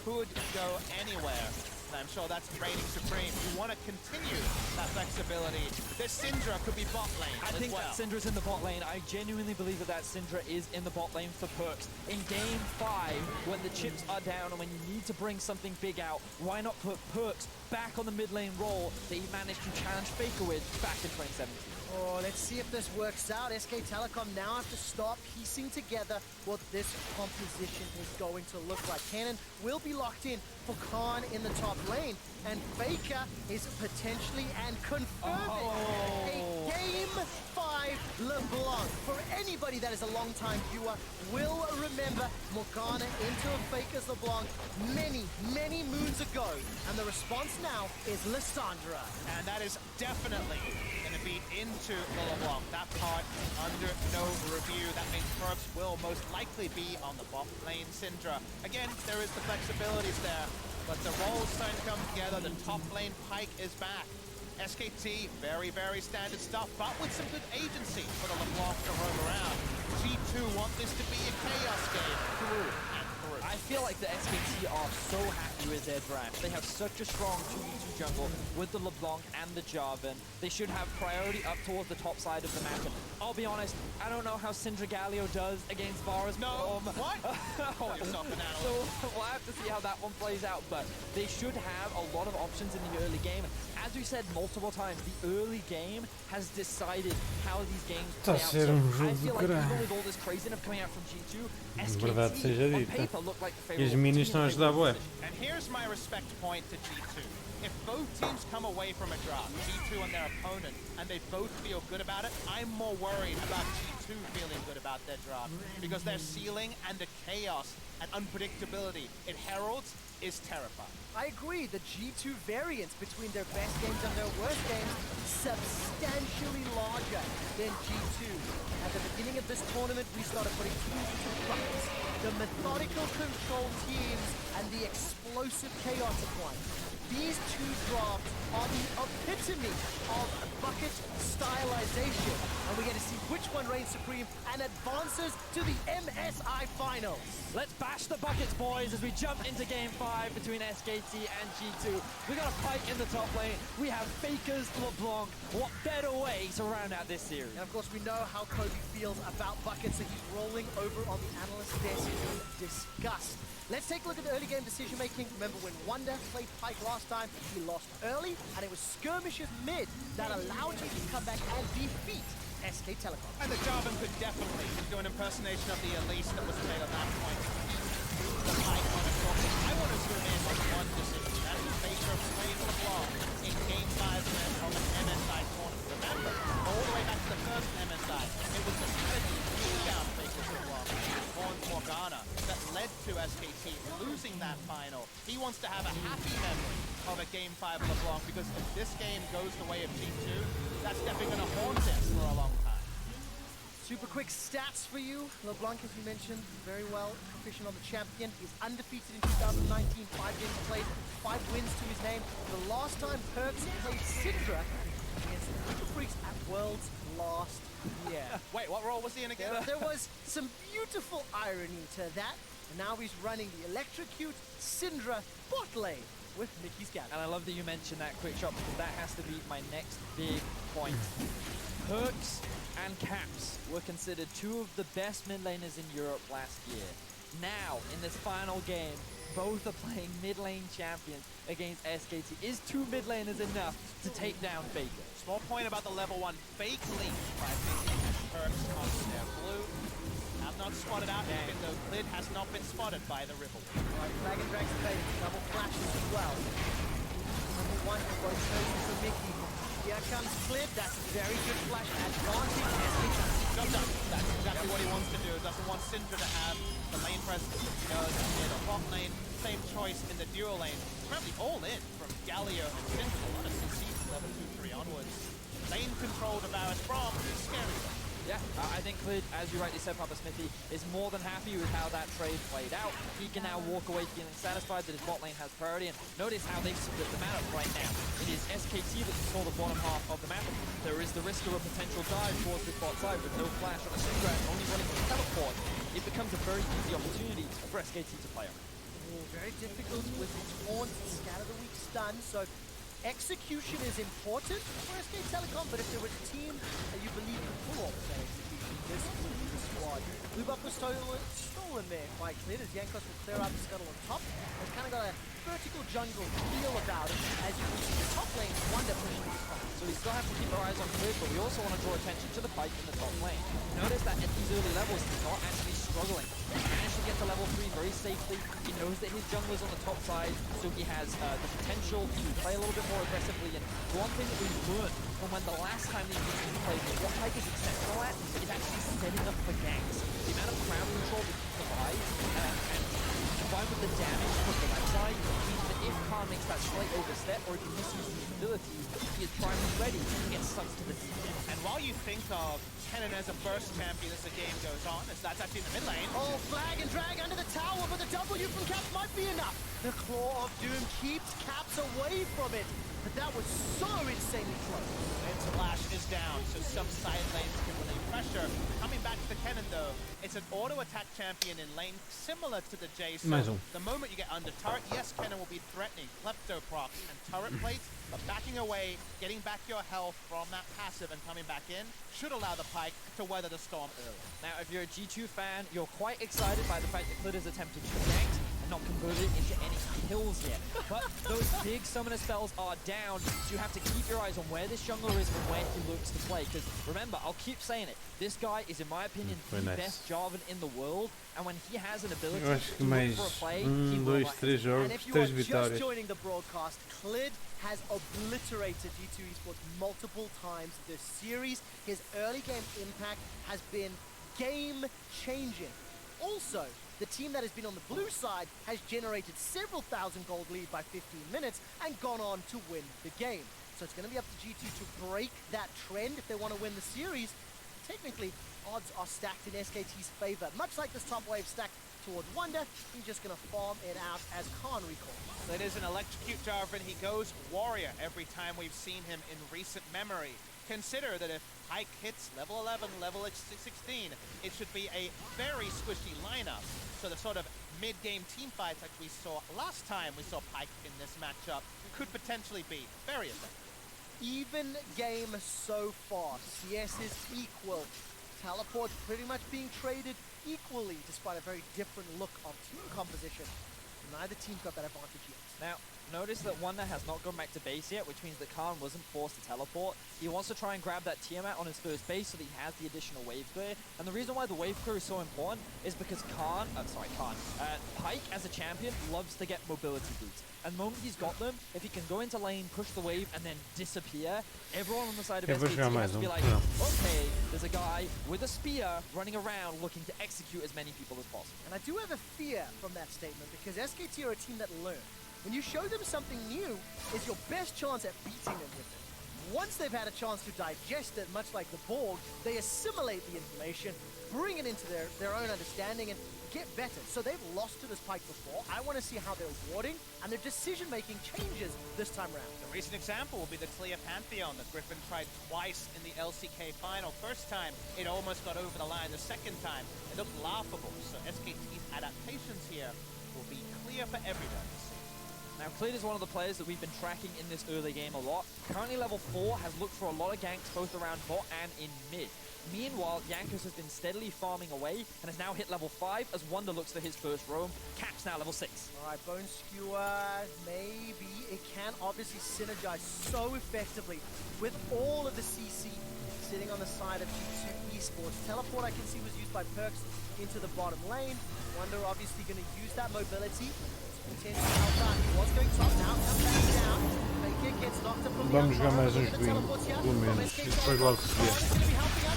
could go anywhere. And I'm sure that's reigning supreme. You want to continue that flexibility. This Syndra could be bot lane I think that Syndra's in the bot lane. I genuinely believe that Syndra is in the bot lane for Perks. In game 5, when the chips are down and when you need to bring something big out, why not put Perks back on the mid lane role that he managed to challenge Faker with back in 2017? Oh, let's see if this works out. SK Telecom now have to start piecing together what this composition is going to look like. Cannon will be locked in for Khan in the top lane, and Faker is potentially and confirming a Game 5 LeBlanc. For anybody that is a long-time viewer, will remember Morgana into a Faker's LeBlanc many, many moons ago. And the response now is Lissandra. And that is definitely going to be into the LeBlanc. That part under no review. That means Perks will most likely be on the bot lane Syndra. Again, there is the flexibilities there, but the roles starting to come together. The top lane Pike is back. SKT, very, very standard stuff, but with some good agency for the LeBlanc to roam around. G2 want this to be a chaos game through and through. I feel like the SKT are so happy with their draft. They have such a strong 2v2 jungle with the LeBlanc and the Jarvan. They should have priority up towards the top side of the map. And I'll be honest, I don't know how Syndra Galio does against Varus. No, what? Call yourself an analyst. So we'll have to see how that one plays out. But they should have a lot of options in the early game. As we said multiple times, the early game has decided how these games play out. So I feel like even with all this craziness coming out from G2, SKT on paper look like the favorite team. And here's my respect point to G2. If both teams come away from a draft, G2 and their opponent, and they both feel good about it, I'm more worried about G2 feeling good about their draft. Because their ceiling and the chaos and unpredictability it heralds is terrifying. I agree, the G2 variance between their best games and their worst games substantially larger than G2. At the beginning of this tournament, we started putting teams into buckets. The methodical control teams and the explosive chaotic ones. These two drafts are the epitome of bucket stylization. And we get to see which one reigns supreme and advances to the MSI finals. Let's bash the buckets, boys, as we jump into Game 5 between SKT and G2. We got a fight in the top lane. We have Faker's LeBlanc. What better way to round out this series? And of course, we know how Kobe feels about buckets, so he's rolling over on the analyst desk in disgust. Let's take a look at the early game decision making. Remember when Wonder played Pyke last time, he lost early, and it was skirmishes mid that allowed him to come back and defeat SK Telecom. And the Jarvan could definitely do an impersonation of the Elise that was made at that point. The Pyke on a short. I want to zoom in on one decision. That is Faker playing LeBlanc in Game 5 of an MSI tournament. Remember, all the way back to the first MSI, it was the strategy to push down Faker's LeBlanc on Morgana that led to SKT losing that final. He wants to have a happy memory of a Game 5 LeBlanc, because if this game goes the way of G2, that's definitely going to haunt him for a long time. Super quick stats for you. LeBlanc, as you mentioned, very well proficient on the champion. He's undefeated in 2019, 5 games played, 5 wins to his name. The last time Perks played Syndra against the Super Freaks at Worlds last year. Wait, what role was he in again? There was some beautiful irony to that. And now he's running the Electrocute Syndra bot lane with Mickey's Galley. And I love that you mentioned that quick shot, because that has to be my next big point. Perks and Caps were considered two of the best mid laners in Europe last year. Now, in this final game, both are playing mid lane champions against SKT. Is two mid laners enough to take down Faker? Small point about the level 1 fake leak by Faker and Perks on their blue. Have not spotted out, even though Clid has not been spotted by the Ripple. Alright, Flag and Drag's fake, double flashes as well. Number 1 for both chosen for Mickey. Here comes Clid, that's a very good flash advantage. That's exactly what he wants to do. Doesn't want Syndra to have the lane presence that he does in the bot lane. Same choice in the duo lane. Currently all in from Galio and Syndra. A lot of CC from level 2, 3 onwards. Lane control to Varus from is scary. Yeah, I think Clid, as you rightly said, Papa Smithy, is more than happy with how that trade played out. He can now walk away feeling satisfied that his bot lane has priority, and notice how they've split the map up right now. It is SKT that control the bottom half of the map. There is the risk of a potential dive towards this bot side with no flash on a Syndra and only running the teleport. It becomes a very easy opportunity for SKT to play on. Oh, very difficult with the taunt, scatter the weak stun, so execution is important for SK Telecom, but if there was a team that you believe can pull off that execution, this would be the squad. Blue buff was stolen there by Clid, as Jankos will clear out the scuttle on top. It's kind of got a vertical jungle feel about it, as you can see the top lane, Wonder pushing the top. So we still have to keep our eyes on Clid, but we also want to draw attention to the Pyke in the top lane. Notice that at these early levels, he's not actually struggling. He managed to get to level 3 very safely. He knows that his jungler's on the top side, so he has the potential to play a little bit more aggressively. And one thing that we've learned from when the last time these teams played was what Pyke is exceptional at is actually setting up for ganks. The amount of crowd control that he provides and combined with the damage from the left side means that if Khan makes that slight overstep or if he misuses his abilities, he is primed and ready to get stuck to the team. And while you think of Kennen as a burst champion as the game goes on, as that's actually in the mid lane. Oh, Flag and Drag under the tower, but the W from Caps might be enough. The Claw of Doom keeps Caps away from it, but that was so insanely close. And Slash is down, so some side lanes can relieve pressure. Coming back to the cannon though, it's an auto attack champion in lane similar to the Jace. So the moment you get under turret, yes, Kennen will be threatening klepto procs and turret plates, but backing away, getting back your health from that passive and coming back in should allow the Pyke to weather the storm early. Now, if you're a G2 fan, you're quite excited by the fact that Clid has attempted to gank and not converted into any kills yet. But those big summoner spells are down, so you have to keep your eyes on where this jungler is and where he looks to play. Because remember, I'll keep saying it, this guy is, in my opinion, the best Jarvan in the world, and when he has an ability to look for a play, he will. And if you are just joining the broadcast, Clid has obliterated G2 Esports multiple times this series. His early game impact has been game-changing. Also, the team that has been on the blue side has generated several thousand gold lead by 15 minutes and gone on to win the game. So it's going to be up to G2 to break that trend if they want to win the series. Technically, odds are stacked in SKT's favor. Much like this top wave stacked towards Wonder, he's just going to farm it out as Khan recalls. That is an electrocute Jarvan. He goes warrior every time we've seen him in recent memory. Consider that if Pyke hits level 11, level 16, it should be a very squishy lineup. So the sort of mid-game team fights like we saw last time we saw Pyke in this matchup could potentially be very effective. Even game so far. CS is equal. Teleport's pretty much being traded equally, despite a very different look of team composition. Neither team's got that advantage yet. Now, notice that Wonder has not gone back to base yet, which means that Khan wasn't forced to teleport. He wants to try and grab that Tiamat on his first base so that he has the additional wave clear. And the reason why the wave clear is so important is because Pyke as a champion loves to get mobility boots. And the moment he's got them, if he can go into lane, push the wave, and then disappear, everyone on the side of SKT has to be like, okay, there's a guy with a spear running around looking to execute as many people as possible. And I do have a fear from that statement because SKT are a team that learn. When you show them something new, it's your best chance at beating them with it. Once they've had a chance to digest it, much like the Borg, they assimilate the information, bring it into their own understanding, and get better. So they've lost to this Pyke before. I want to see how they're warding and their decision-making changes this time around. The recent example will be the Clear Pantheon that Griffin tried twice in the LCK final. First time, it almost got over the line. The second time, it looked laughable. So SKT's adaptations here will be clear for everyone to see. Now, Clid is one of the players that we've been tracking in this early game a lot. Currently level 4, has looked for a lot of ganks both around bot and in mid. Meanwhile, Jankos has been steadily farming away and has now hit level 5 as Wonder looks for his first roam. Cap's now level 6. Alright, Bone Skewer, maybe. It can obviously synergize so effectively with all of the CC sitting on the side of G2 Esports. Teleport, I can see, was used by Perks into the bottom lane. Wonder obviously going to use that mobility. Vamos jogar mais uns joguinhos, pelo menos, e depois logo se vê.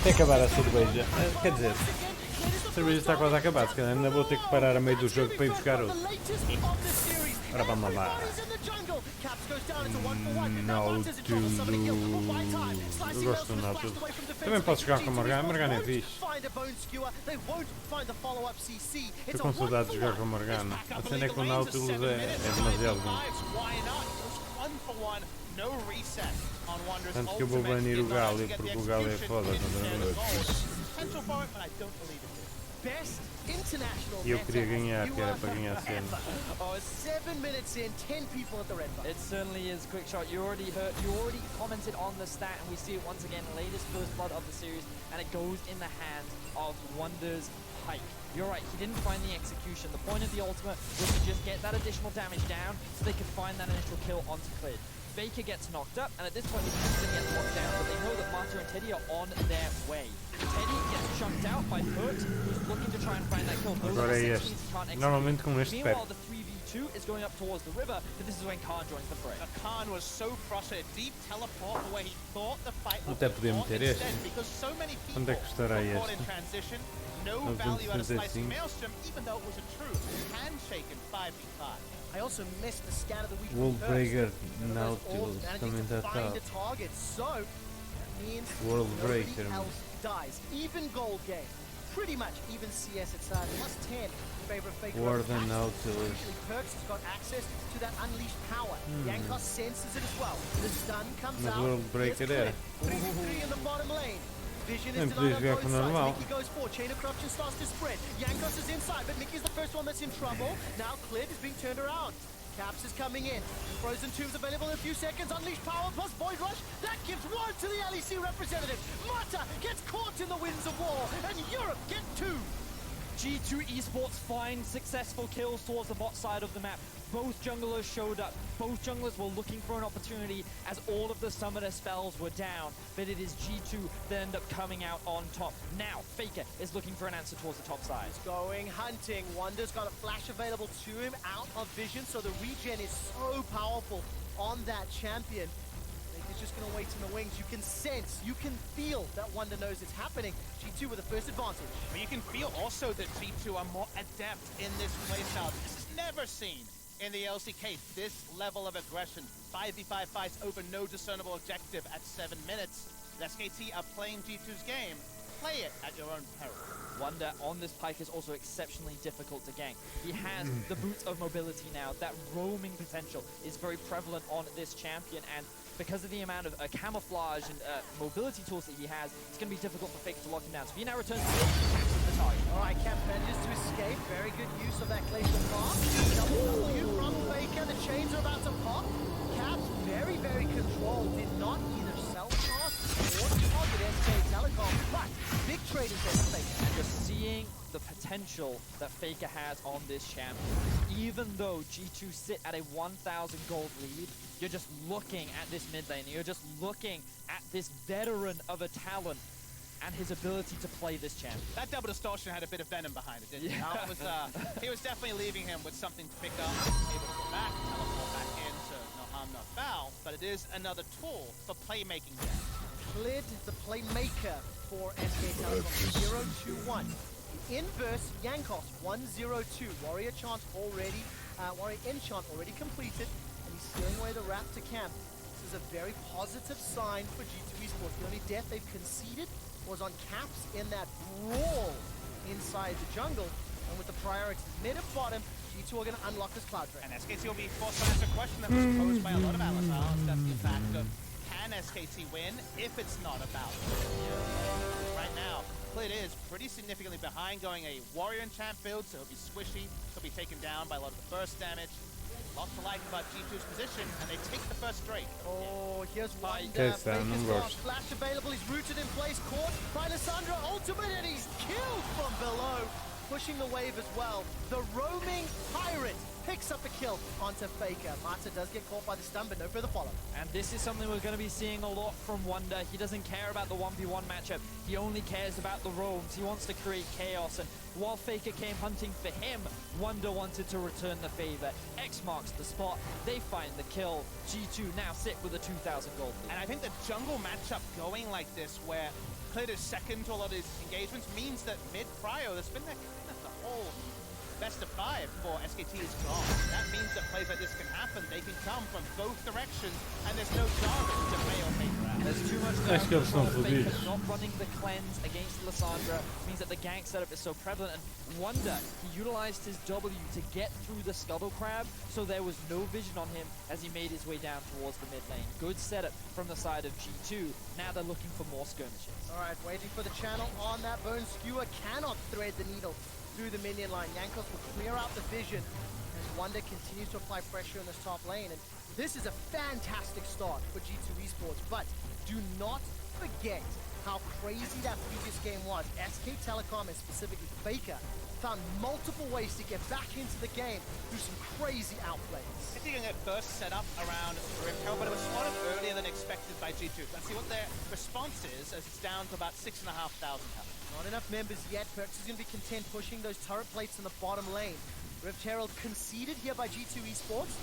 Tem que acabar a cerveja. Quer dizer, a cerveja está quase a acabar, se calhar ainda vou ter que parar a meio do jogo para ir buscar outro. Ora vamos lá. Eu gosto do Nautilus. Também posso jogar com a Morgana, a Morgana é fixe. Estou com saudade de jogar com a Morgana. A cena é que o Nautilus é demasiado bom. Tanto que eu vou banir o Galio, porque o Galio é foda e eu queria ganhar, que era para ganhar a cena. Oh, 7 minutes in, 10 people at the red bar. It certainly is, Quickshot. You already commented on the stat, and we see it once again, latest first blood of the series, and it goes in the hands of Wonder's Pyke. You're right, he didn't find the execution. The point of the ultimate was to just get that additional damage down so they could find that initial kill onto Clid. Faker gets knocked up, and at this point, the team's going to get locked down, but they know that Mata and Teddy are on their way. Teddy gets chunked out by Perks, who's looking to try and find that kill. Agora é este. Normalmente com este pé. Meanwhile, the 3v2 is going up towards the river, but this is when Khan joins the fray. Khan was so frustrated, deep teleport where he thought the fight would até podia meter este. because so many people Quanto é que custará este? no value out of slicing Maelstrom, even though it was a true handshake in 5v5. I also missed the scan of the week. Worldbreaker Nautilus também está top. So that means Worldbreaker. else dies. Even gold game. Pretty much even CS at side. Plus 10 in favor of Faker. Warden Nautilus. Perks has got access to that unleashed power. Jankos senses it as well. The stun comes Mas out. Worldbreaker é. 3v3 in the bottom lane. Vision Nem is podias denied jogar on both com sides. normal. Mickey goes forward. Chain of Corruption starts to spread. Yankos is inside, but Mickey's the first one that's in trouble. Now Clid is being turned around. Caps is coming in. Frozen Tombs available in a few seconds. Unleash Power plus Void Rush. That gives one to the LEC representative. Mata gets caught in the winds of war, and Europe get two. G2 Esports find successful kills towards the bot side of the map. Both junglers showed up. Both junglers were looking for an opportunity as all of the summoner spells were down. But it is G2 that end up coming out on top. Now, Faker is looking for an answer towards the top side. Going hunting. Wonder's got a flash available to him out of vision, so the regen is so powerful on that champion. He's just going to wait in the wings. You can sense, you can feel that Wonder knows it's happening. G2 with the first advantage. But you can feel also that G2 are more adept in this playstyle. This is never seen in the LCK. This level of aggression. 5v5 fights over no discernible objective at 7 minutes. The SKT are playing G2's game. Play it at your own peril. Wonder on this Pike is also exceptionally difficult to gank. He has the boots of mobility now. That roaming potential is very prevalent on this champion, and because of the amount of camouflage and mobility tools that he has, it's going to be difficult for Faker to lock him down. So he now returns to the target. All right, Camp manages to escape. Very good use of that glacial path. Double W from Faker. The chains are about to pop. Caps very, very controlled. Did not either self-cast or target SK Telecom, but big trading there for Faker. And just seeing the potential that Faker has on this champion. Even though G2 sit at a 1,000 gold lead, you're just looking at this mid lane. You're just looking at this veteran of a talent and his ability to play this champion. That double distortion had a bit of venom behind it, didn't it? Yeah. That was, he was definitely leaving him with something to pick up, able to go back, teleport back into no harm, no foul, but it is another tool for playmaking there. Clid, the playmaker for SK Telecom, 0-2-1. Inverse Yankos, 1-0-2. Warrior chant already, Warrior enchant already completed, and he's stealing away the wrap to camp. This is a very positive sign for G2 Esports. The only death they've conceded was on Caps in that brawl inside the jungle, and with the priorities mid and bottom, G2 are going to unlock this Cloud Drain. And SKT will be forced to answer a question that was posed by a lot of Alisals. That's the fact of, can SKT win if it's not about right now? Clid is pretty significantly behind, going a Warrior enchant build, so he'll be squishy, he'll be taken down by a lot of the burst damage. Lots to like about G2's position, and they take the first Drake. Oh, here's Wonder. Takes down Faker's numbers. got flash available, he's rooted in place, caught by Lissandra, ultimate, and he's killed from below. Pushing the wave as well. The roaming pirate picks up a kill onto Faker. Mata does get caught by the stun, but no further follow. And this is something we're going to be seeing a lot from Wonder. He doesn't care about the 1v1 matchup. He only cares about the roams. He wants to create chaos. And while Faker came hunting for him, Wonder wanted to return the favor. X marks the spot. They find the kill. G2 now sit with a 2,000 gold lead. And I think the jungle matchup going like this, where Clid is second to a lot of his engagements, means that mid-prio, there's been that kind of the whole best of 5 for SKT is gone. That means that plays like this can happen. They can come from both directions, and there's no Jarvan to bail Faker out. There's too much Acho que eles são Faker fodidos. not running the cleanse against Lissandra means that the gank setup is so prevalent. And Wonder, he utilized his W to get through the Scuttle Crab, so there was no vision on him as he made his way down towards the mid lane. Good setup from the side of G2. Now they're looking for more skirmishes. All right, waiting for the channel on that bone skewer. Cannot thread the needle through the minion line. Yankos will clear out the vision as Wonder continues to apply pressure in this top lane. And this is a fantastic start for G2 Esports, but do not forget how crazy that previous game was. SK Telecom and specifically Faker found multiple ways to get back into the game through some crazy outplays. I think you can get burst set up around Ripkel, but it was spotted earlier than expected by G2. Let's see what their response is as it's down to about 6,500 health. Not enough members yet. Perks is going to be content pushing those turret plates in the bottom lane. Rift Herald conceded here by G2 Esports.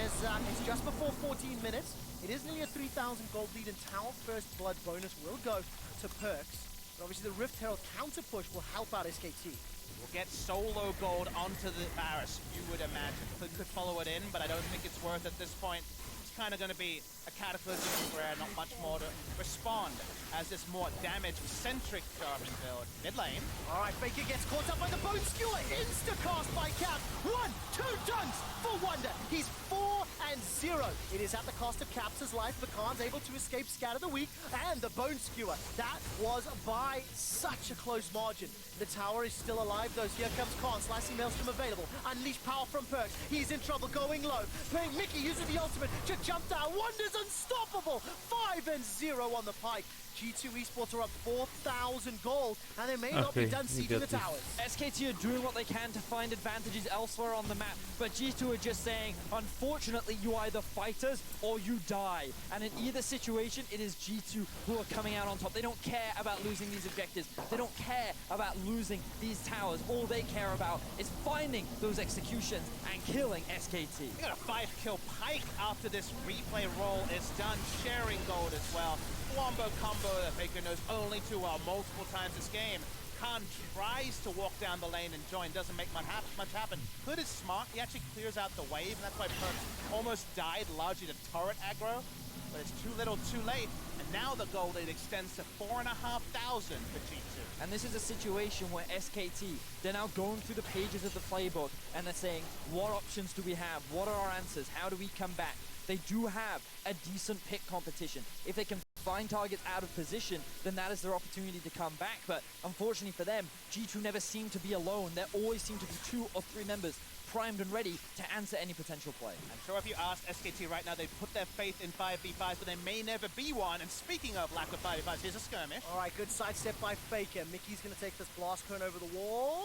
As it's just before 14 minutes. It is nearly a 3,000 gold lead, and Tower First Blood bonus will go to Perks. But obviously the Rift Herald counter push will help out SKT. We'll get solo gold onto the Varus, you would imagine. Could follow it in, but I don't think it's worth at this point. It's kind of going to be a Cataclysm Prayer, not much more to respond as this more damage-centric Jarvan build. Mid lane. All right, Faker gets caught up by the Bone Skewer. Insta-cast by Cap. 1, 2 dunks for Wonder. He's 4-0. It is at the cost of Caps' life, but Khan's able to escape Scatter the Weak and the Bone Skewer. That was by such a close margin. The tower is still alive, though. Here comes Khan, slicing Maelstrom available. Unleash power from Perks. He's in trouble, going low. Playing Mickey using the ultimate to jump down. Wonder's unstoppable. 5-0 on the pike. G2 Esports are up 4,000 gold, and they may not be done sieging the towers. SKT are doing what they can to find advantages elsewhere on the map, but G2 are just saying, unfortunately, you either fight us or you die. And in either situation, it is G2 who are coming out on top. They don't care about losing these objectives. They don't care about losing these towers. All they care about is finding those executions and killing SKT. We got a 5-kill pike after this replay roll is done, sharing gold as well. Wombo combo that Faker knows only too well multiple times this game. Khan tries to walk down the lane and join, doesn't make much happen. Hood is smart, he actually clears out the wave, and that's why Perks almost died largely to turret aggro. But it's too little too late, and now the gold lead extends to 4,500 for G2. And this is a situation where SKT, they're now going through the pages of the playbook, and they're saying, what options do we have? What are our answers? How do we come back? They do have a decent pick competition. If they can find targets out of position, then that is their opportunity to come back. But unfortunately for them, G2 never seem to be alone. There always seem to be 2 or 3 members primed and ready to answer any potential play. I'm sure if you ask SKT right now, they'd put their faith in 5v5s, but there may never be one. And speaking of lack of 5v5s, here's a skirmish. All right, good sidestep by Faker. Mickey's going to take this blast cone over the wall.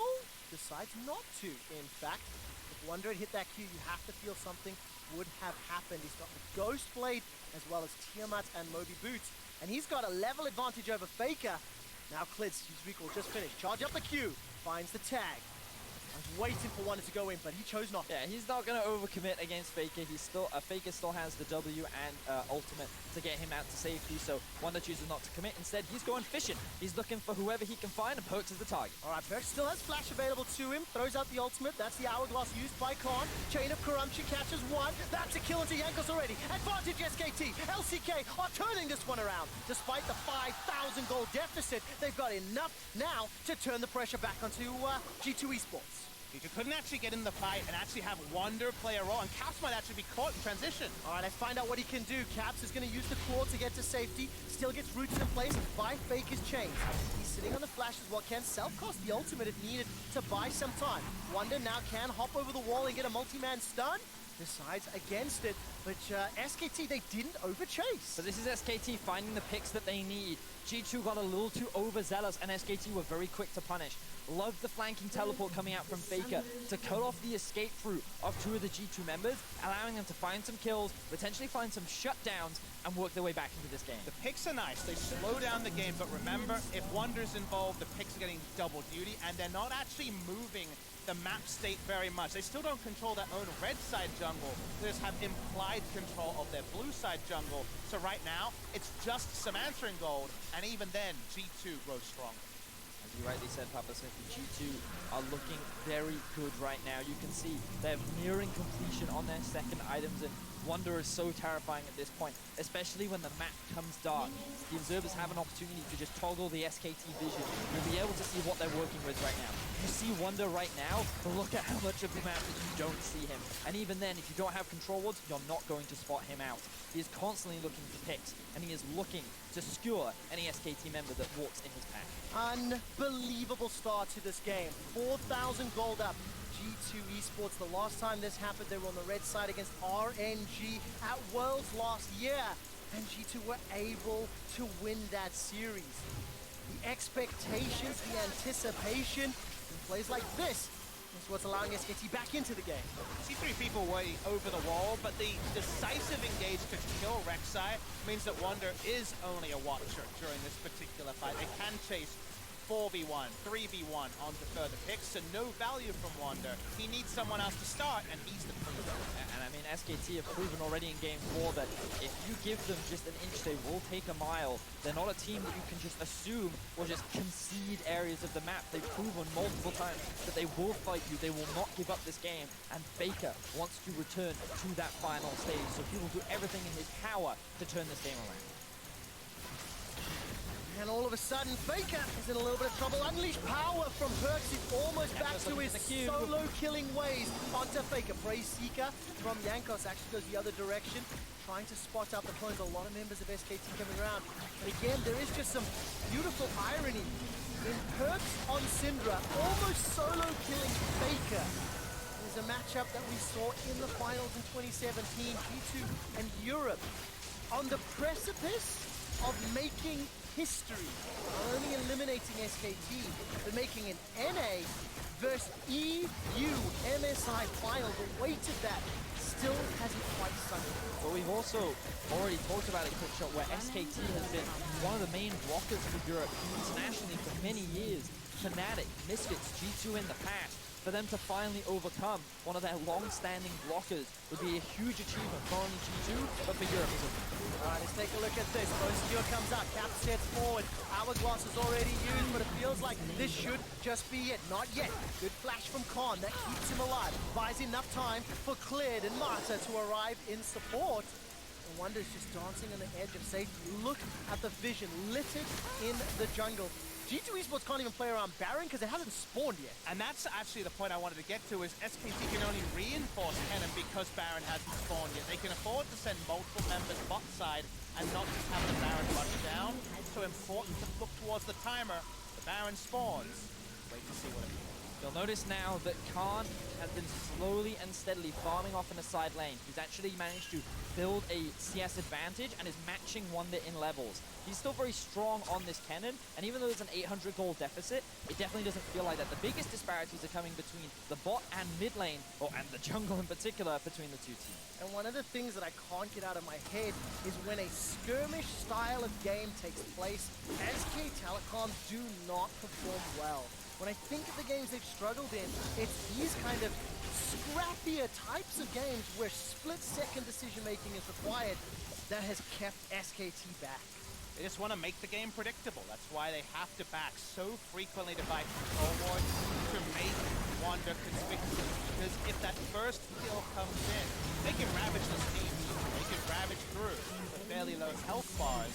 Decides not to, in fact. If Wonder had hit that Q, you have to feel something would have happened. He's got the Ghost Blade as well as Tiamat and Moby Boots, and he's got a level advantage over Faker. Now Klitz, his recall just finished. Charge up the Q, finds the tag. I was waiting for Wonder to go in, but he chose not. Yeah, he's not going to overcommit against Faker. He's still Faker still has the W and ultimate to get him out to safety, so Wonder chooses not to commit. Instead, he's going fishing. He's looking for whoever he can find, and Perks is the target. All right, Perks still has flash available to him. Throws out the ultimate. That's the hourglass used by Khan. Chain of Corruption catches one. That's a kill into Yankos already. Advantage SKT. LCK are turning this one around. Despite the 5,000 gold deficit, they've got enough now to turn the pressure back onto G2 Esports. G2 couldn't actually get in the fight and actually have Wonder play a role, and Caps might actually be caught in transition. All right, let's find out what he can do. Caps is going to use the claw to get to safety. Still gets rooted in place by Faker's chains. He's sitting on the flash as well. Can self-cost the ultimate if needed to buy some time. Wonder now can hop over the wall and get a multi-man stun. Decides against it, but SKT, they didn't overchase. So this is SKT finding the picks that they need. G2 got a little too overzealous, and SKT were very quick to punish. Loved the flanking teleport coming out from Faker to cut off the escape route of 2 of the G2 members, allowing them to find some kills, potentially find some shutdowns, and work their way back into this game. The picks are nice, they slow down the game, but remember, if Wonder's involved, the picks are getting double duty, and they're not actually moving the map state very much. They still don't control their own red side jungle. They just have implied control of their blue side jungle. So right now, it's just some answering gold, and even then, G2 grows stronger. As you rightly said, Papa Smith, G2 are looking very good right now. You can see they're nearing completion on their second items, and Wonder is so terrifying at this point, especially when the map comes dark. The observers have an opportunity to just toggle the SKT vision. You'll be able to see what they're working with right now. You see Wonder right now, but look at how much of the map that you don't see him. And even then, if you don't have control wards, you're not going to spot him out. He is constantly looking for picks, and he is looking to skewer any SKT member that walks in his path. Unbelievable start to this game. 4,000 gold up. G2 Esports, the last time this happened, they were on the red side against RNG at Worlds last year. And G2 were able to win that series. The expectations, the anticipation, in plays like this is what's allowing SKT back into the game. See 3 people way over the wall, but the decisive engage to kill Rek'Sai means that Wonder is only a watcher during this particular fight. They can chase 4v1, 3v1 onto further picks, so no value from Wonder. He needs someone else to start, and he's the cleaner. And I mean, SKT have proven already in Game 4 that if you give them just an inch, they will take a mile. They're not a team that you can just assume will just concede areas of the map. They've proven multiple times that they will fight you, they will not give up this game, and Faker wants to return to that final stage, so he will do everything in his power to turn this game around. And all of a sudden, Faker is in a little bit of trouble. Unleashed power from Perks. He's almost back to his solo killing ways onto Faker. Praise Seeker from Jankos actually goes the other direction, trying to spot out the clones. A lot of members of SKT coming around. And again, there is just some beautiful irony in Perks on Syndra, almost solo killing Faker. There's a matchup that we saw in the finals in 2017, G2 and Europe, on the precipice of making history, not only eliminating SKT, but making an NA versus EU MSI final. The weight of that still hasn't quite sunk in. But we've also already talked about it, Quickshot, where SKT has been one of the main blockers for Europe internationally for many years. Fnatic, Misfits, G2 in the past. For them to finally overcome one of their long-standing blockers would be a huge achievement for only G2, but for Europe as well. Alright, let's take a look at this. Bonesteel comes out, Cap steps forward. Hourglass is already used, but it feels like this should just be it. Not yet. Good flash from Khan, that keeps him alive. Buys enough time for Cleared and Marta to arrive in support. And Wonder's just dancing on the edge of safety. Look at the vision littered in the jungle. G2 Esports can't even play around Baron because it hasn't spawned yet. And that's actually the point I wanted to get to, is SKT can only reinforce Cannon because Baron hasn't spawned yet. They can afford to send multiple members bot side and not just have the Baron rush down. So important to look towards the timer. The Baron spawns. Wait to see what it means. You'll notice now that Khan has been slowly and steadily farming off in the side lane. He's actually managed to build a CS advantage and is matching Wonder in levels. He's still very strong on this Kennen, and even though there's an 800 gold deficit, it definitely doesn't feel like that. The biggest disparities are coming between the bot and mid lane, and the jungle in particular, between the two teams. And one of the things that I can't get out of my head is when a skirmish style of game takes place, SK Telecom do not perform well. When I think of the games they've struggled in, it's these kind of scrappier types of games where split-second decision-making is required that has kept SKT back. They just want to make the game predictable. That's why they have to back so frequently to buy control wards to make Wonder conspicuous. Because if that first kill comes in, they can ravage this team. They can ravage through with fairly low health bars.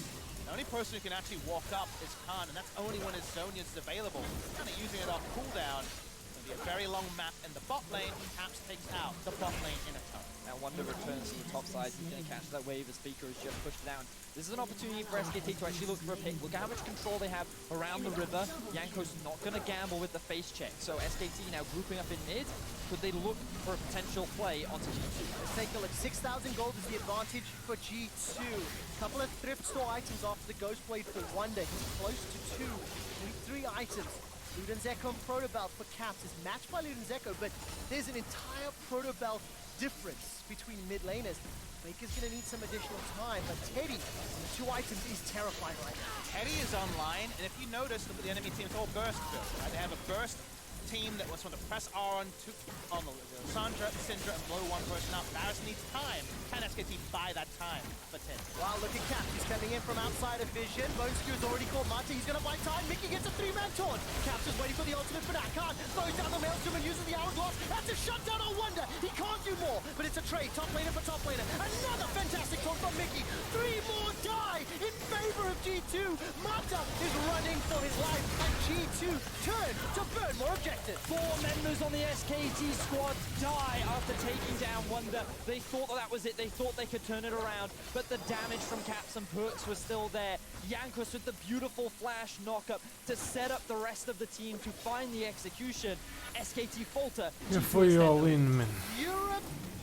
The only person who can actually walk up is Khan, and that's only when his Zhonya's available. Kind of using it off cooldown. It'll be a very long map in the bot lane. Caps takes out the bot lane in a turn. Now Wonder returns to the top side. He's going to catch that wave as Faker is just pushed down. This is an opportunity for SKT to actually look for a pick. Look at how much control they have around the river. Jankos not going to gamble with the face check. So SKT now grouping up in mid. Could they look for a potential play onto G2? Let's take a look. 6,000 gold is the advantage for G2. Couple of thrift store items after the Ghost Blade for Wonder. He's close to 3 items. Luden's Echo and Proto Belt for Caps is matched by Luden's Echo, but there's an entire Proto Belt difference between mid laners. Baker's gonna need some additional time, but Teddy, 2 items, is terrifying right now. Teddy is online, and if you notice, look at the enemy team, it's all burst build, right? They have a burst team that wants to press R on the Sandra, Syndra, and blow one person up. Varus needs time. Can SKT buy that time for Teddy? Wow, look at Cap. He's coming in from outside of vision. Boneskew's already caught Mata. He's gonna buy time. Mickey gets a 3-man taunt. Caps is waiting for the ultimate for that. Khan throws down the Maelstrom and uses the Hourglass. That's a shutdown on Wonder. He can't do more, but it's a trade. Top laner for top laner. Another fantastic taunt from Mickey. 3 more die in favor of G2. Mata is running for his life, and G2 turn to burn more objectives. 4 members on the SKT squad die after taking down Wonder. They thought that was it. They thought they could turn it around, but the damage from Caps and Perks was still there. Jankos with the beautiful flash knockup to set up the rest of the team to find the execution. SKT falter. Eu fui all in, man.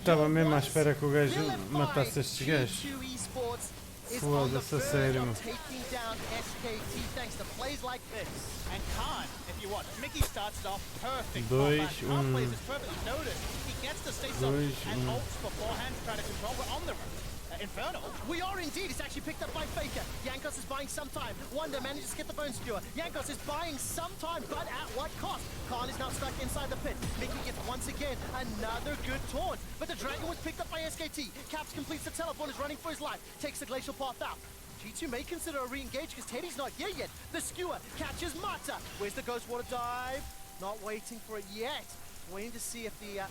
Estava mesmo à espera que o gajo matasse estes gajos. Foda-se, a sério, mano. Taking down SKT thanks to plays like this. And Khan, if you watch, Mickey starts off perfect. Khan plays this perfectly. Notice he gets the stay zone and ults beforehand to try to control. We're on the run. Inferno. We are indeed. It's actually picked up by Faker. Yankos is buying some time. Wonder manages to get the bone skewer. Yankos is buying some time, but at what cost? Khan is now stuck inside the pit. Mickey gets once again another good taunt. But the dragon was picked up by SKT. Caps completes the teleport, is running for his life. Takes the glacial path out. G2 may consider a re-engage because Teddy's not here yet. The skewer catches Mata. Where's the ghost water dive? Not waiting for it yet. Waiting to see if the,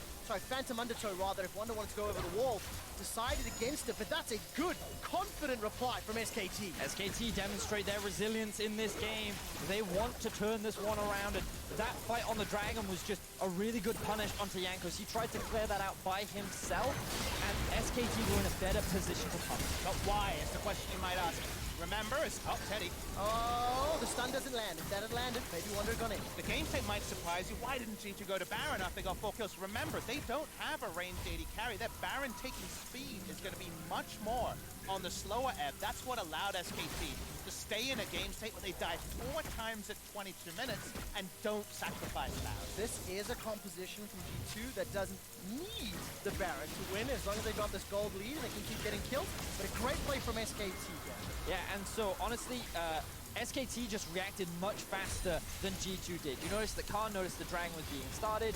Phantom Undertow rather, if Wonder wanted to go over the wall, decided against it, but that's a good, confident reply from SKT. SKT demonstrate their resilience in this game. They want to turn this one around, and that fight on the Dragon was just a really good punish onto Jankos. He tried to clear that out by himself, and SKT were in a better position to punish. But why is the question you might ask. Remember, it's Teddy. Oh, the stun doesn't land. If that had landed, maybe Wonder had gone in. The game state might surprise you. Why didn't G2 go to Baron after they got 4 kills? Remember, they don't have a ranged AD carry. Their Baron taking speed is going to be much more on the slower ebb. That's what allowed SKT to stay in a game state where they died 4 times at 22 minutes and don't sacrifice Baron. This is a composition from G2 that doesn't need the Baron to win as long as they got this gold lead and they can keep getting kills. But a great play from SKT there. Yeah, and so honestly, SKT just reacted much faster than G2 did. You notice that Khan noticed the Dragon was being started,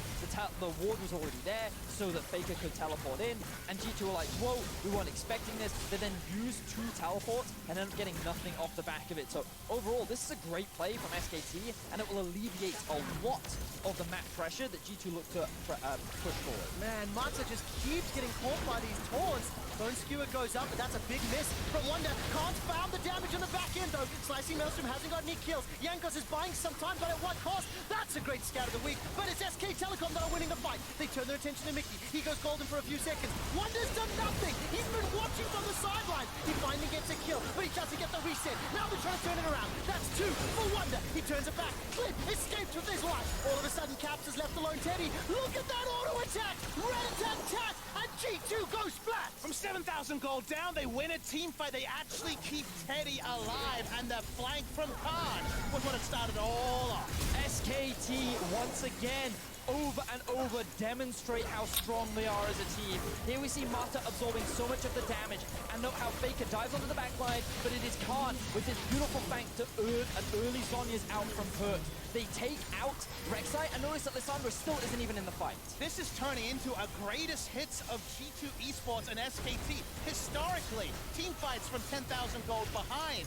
the ward was already there, so that Faker could teleport in, and G2 were like, whoa, we weren't expecting this. They then used 2 teleports and ended up getting nothing off the back of it. So overall, this is a great play from SKT, and it will alleviate a lot of the map pressure that G2 looked to push forward. Man, Mata just keeps getting caught by these taunts. Bone Skewer goes up, but that's a big miss from Wonder. Can't found the damage on the back end, though. Slicing Maelstrom hasn't got any kills. Yankos is buying some time, but at what cost? That's a great scout of the week. But it's SK Telecom that are winning the fight. They turn their attention to Mickey. He goes golden for a few seconds. Wonder's done nothing. He's been watching from the sideline. He finally gets a kill, but he doesn't get the reset. Now they're trying to turn it around. That's 2 for Wonder. He turns it back. Clip escapes with his life. All of a sudden, Caps has left alone Teddy. Look at that auto attack. Red attack, and G2 goes flat. From 7,000 gold down, they win a team fight. They actually keep Teddy alive, and the flank from Khan was what it started all off. SKT once again over and over demonstrate how strong they are as a team. Here we see Mata absorbing so much of the damage, and note how Faker dives onto the backline, but it is Khan with his beautiful flank to earn an early Zhonya's out from Perk. They take out Rek'Sai, and notice that Lissandra still isn't even in the fight. This is turning into a greatest hits of G2 Esports and SKT. Historically, team fights from 10,000 gold behind.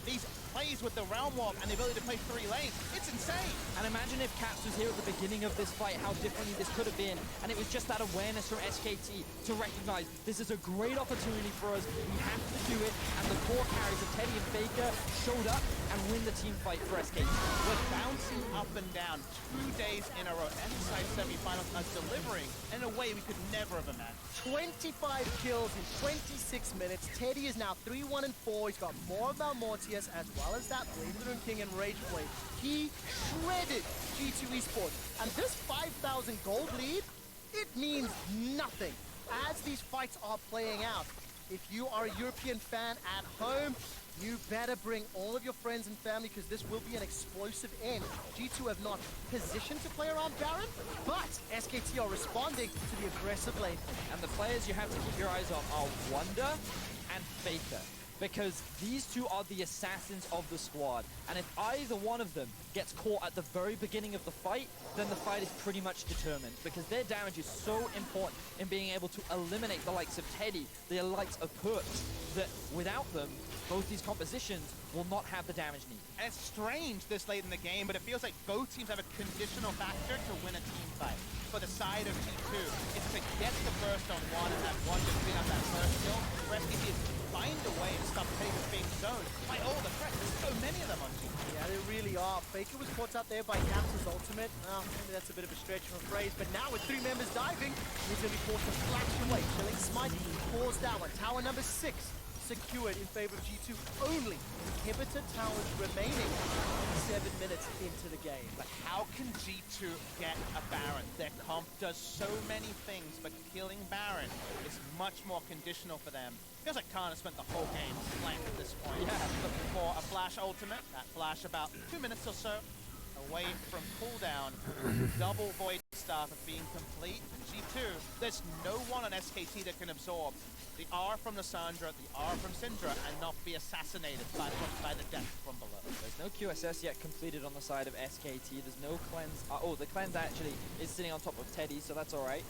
These plays with the Realm Warp and the ability to play 3 lanes, it's insane. And imagine if Caps was here at the beginning of this fight, how differently this could have been. And it was just that awareness from SKT to recognize this is a great opportunity for us. We have to do it. And the core carries of Teddy and Faker showed up and win the team fight for SKT. We're bouncing up and down 2 days in a row. MSI semifinals are delivering in a way we could never have imagined. 25 kills in 26 minutes. Teddy is now 3-1-4. He's got more of Malmortius as well as that Blazer King and Rage Blade. He shredded G2 Esports. And this 5,000 gold lead, it means nothing as these fights are playing out. If you are a European fan at home, you better bring all of your friends and family because this will be an explosive end. G2 have not positioned to play around Baron, but SKT are responding to the aggressive lane. And the players you have to keep your eyes on are Wonder and Faker, because these 2 are the assassins of the squad. And if either one of them gets caught at the very beginning of the fight, then the fight is pretty much determined, because their damage is so important in being able to eliminate the likes of Teddy, the likes of Perks, that without them, both these compositions will not have the damage needed. And it's strange this late in the game, but it feels like both teams have a conditional factor to win a team fight. For the side of G2, it's to get the burst on one and have one to clean up that first kill. For SKT is find a way to stop Teddy from being zoned by all the threats. There's so many of them on G2. Yeah, they really are. Faker was caught out there by Caps' ultimate. Well, maybe that's a bit of a stretch of a phrase, but now with 3 members diving, he's going to be forced to flash away. Chilling Smite falls down on tower number 6. Secured in favor of G2 only. Inhibitor towers remaining 7 minutes into the game. But how can G2 get a Baron? Their comp does so many things, but killing Baron is much more conditional for them. Feels like Khan has spent the whole game flanked at this point. Yeah. Looking for a flash ultimate. That flash about 2 minutes or so. away from cooldown. Double Void Staff of being complete. And G2, there's no one on SKT that can absorb the R from Lissandra, the R from Syndra, and not be assassinated by the death from below. There's no QSS yet completed on the side of SKT. There's no cleanse. Oh, the cleanse actually is sitting on top of Teddy, so that's alright.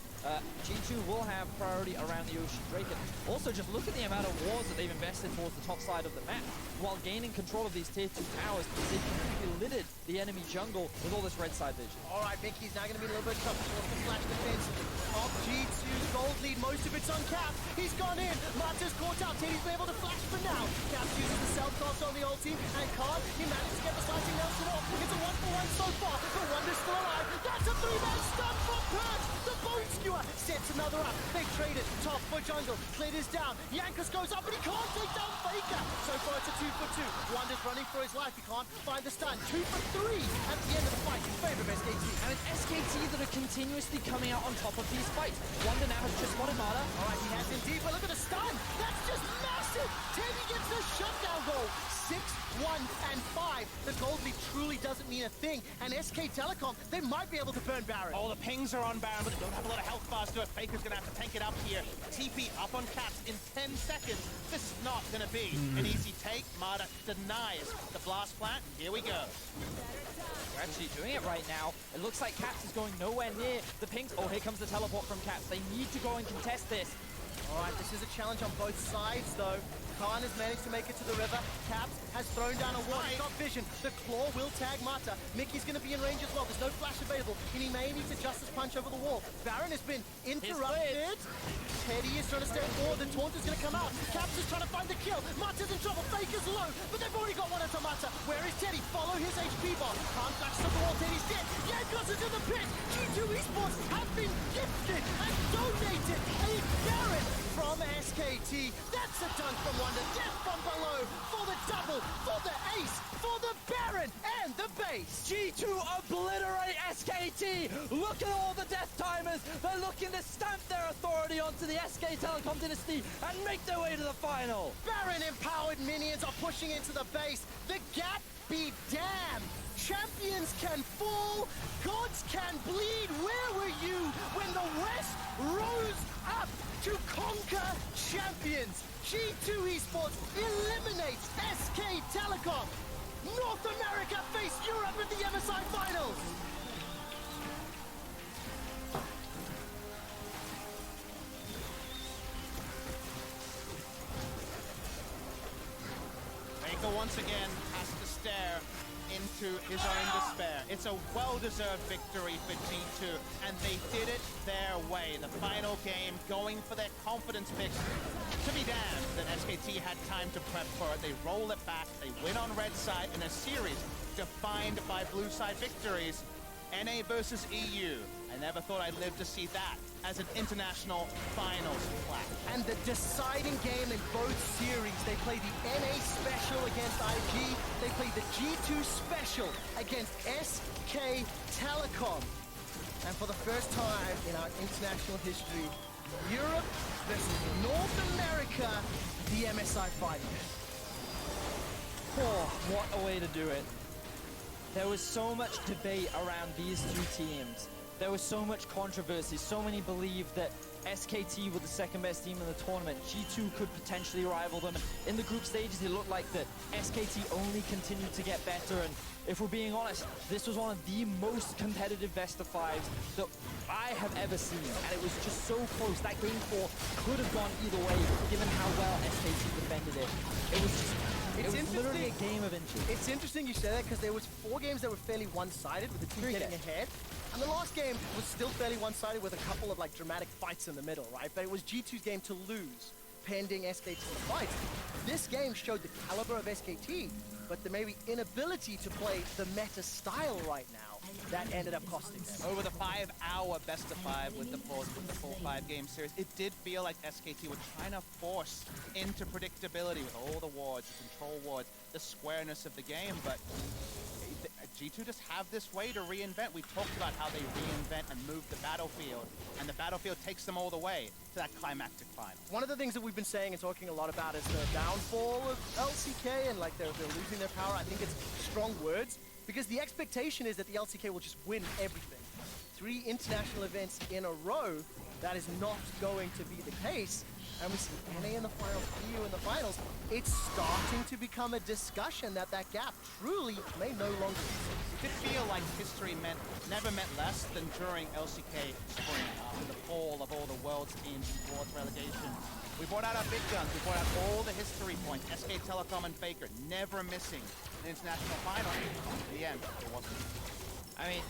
G2 will have priority around the Ocean Drake. And also, just look at the amount of wars that they've invested towards the top side of the map, while gaining control of these tier 2 towers, because they've completely littered the enemy jungle with all this red side vision. Alright, Mickey's now going to be a little bit tough towards the flash defense of G2's gold lead. Most of it's on Cap. He's gone in. Mata's caught out. Teddy's been able to flash for now. Cap uses the self-toss on the ulti, and Khan, he managed to get the sighting Nelson off. It's a 1-for-1 so far, but Wonder's still alive. That's a 3-man stun from Perch. The Bone Skewer sets another up. They traded top for jungle. Clitters down. Yankus goes up, but he can't take down Faker. So far, it's a 2-for-2. Wonder's running for his life. He can't find the stun. 2-for-3 at the end of the fight in favor of SKT. And it's SKT that are continuously coming out on top of these fights. Wonder now has just spotted Mata. Alright, he has indeed, but look at the stun. That's just massive. Teddy gets the shutdown goal. 6, 1, and 5. The gold lead truly doesn't mean a thing. And SK Telecom, they might be able to burn Baron. Oh, the pings are on Baron, but they don't have a lot of health bars to it. Faker's going to have to tank it up here. TP up on Caps in 10 seconds. This is not going to be an easy take. Mata denies the blast plant. Here we go. They're actually doing it right now. It looks like Caps is going nowhere near the pings. Oh, here comes the teleport from Caps. They need to go and contest this. Alright, this is a challenge on both sides, though. Khan has managed to make it to the river. Caps has thrown down a ward. He's got vision. The claw will tag Mata. Mickey's going to be in range as well. There's no flash available, and he may need to Justice Punch over the wall. Baron has been interrupted. Teddy is trying to stay forward. The taunt is going to come out. Caps is trying to find the kill. Mata's in trouble. Faker's low, but they've already got one onto Mata. Where is Teddy? Follow his HP bar. Khan flashes up the wall. Teddy's dead. Yankos is in the pit. G2 Esports have been gifted and donated a Baron from SKT. That's a dunk from Wonder. Death from below for the double, for the ace, for the Baron and the base. G2 obliterate SKT. Look at all the death timers. They're looking to stamp their authority onto the SK Telecom dynasty and make their way to the final. Baron empowered minions are pushing into the base. The gap be damned. Champions can fall, gods can bleed. Where were you when the West rose up to conquer champions? G2 Esports eliminates SK Telecom. North America face Europe at the MSI Finals. Faker once again has to stare into his own despair. It's a well-deserved victory for G2, and they did it their way. The final game going for their confidence picks. To be damned that SKT had time to prep for it. They roll it back, they win on red side in a series defined by blue side victories. NA versus EU. I never thought I'd live to see that as an international finals clash. And the deciding game in both series, they play the NA special against IG, they play the G2 special against SK Telecom. And for the first time in our international history, Europe versus North America, the MSI Finals. Oh, what a way to do it. There was so much debate around these two teams. There was so much controversy. So many believed that SKT were the second best team in the tournament. G2 could potentially rival them. In the group stages, it looked like that SKT only continued to get better. And if we're being honest, this was one of the most competitive best of fives that I have ever seen. And it was just so close. That game 4 could have gone either way, given how well SKT defended it. It was just... It was literally a game of inches. It's interesting you say that because there was 4 games that were fairly one-sided with the team getting ahead. And the last game was still fairly one-sided with a couple of like dramatic fights in the middle, right? But it was G2's game to lose, pending SKT's fight. This game showed the caliber of SKT, but the maybe inability to play the meta style right now that ended up costing them. Over the 5-hour best of 5 with the full 5-game series, it did feel like SKT were trying to force into predictability with all the wards, the control wards, the squareness of the game, but G2 just have this way to reinvent. We talked about how they reinvent and move the battlefield, and the battlefield takes them all the way to that climactic final. One of the things that we've been saying and talking a lot about is the downfall of LCK and like they're losing their power. I think it's strong words. because the expectation is that the LCK will just win everything. 3 international events in a row, that is not going to be the case. And we see NA in the finals, EU in the finals. It's starting to become a discussion that gap truly may no longer exist. It could feel like history never meant less than during LCK Spring, after the fall of all the world's teams towards relegation. We brought out our big guns, we brought out all the history points. SK Telecom and Faker never missing an international final. In the end, it wasn't. I mean,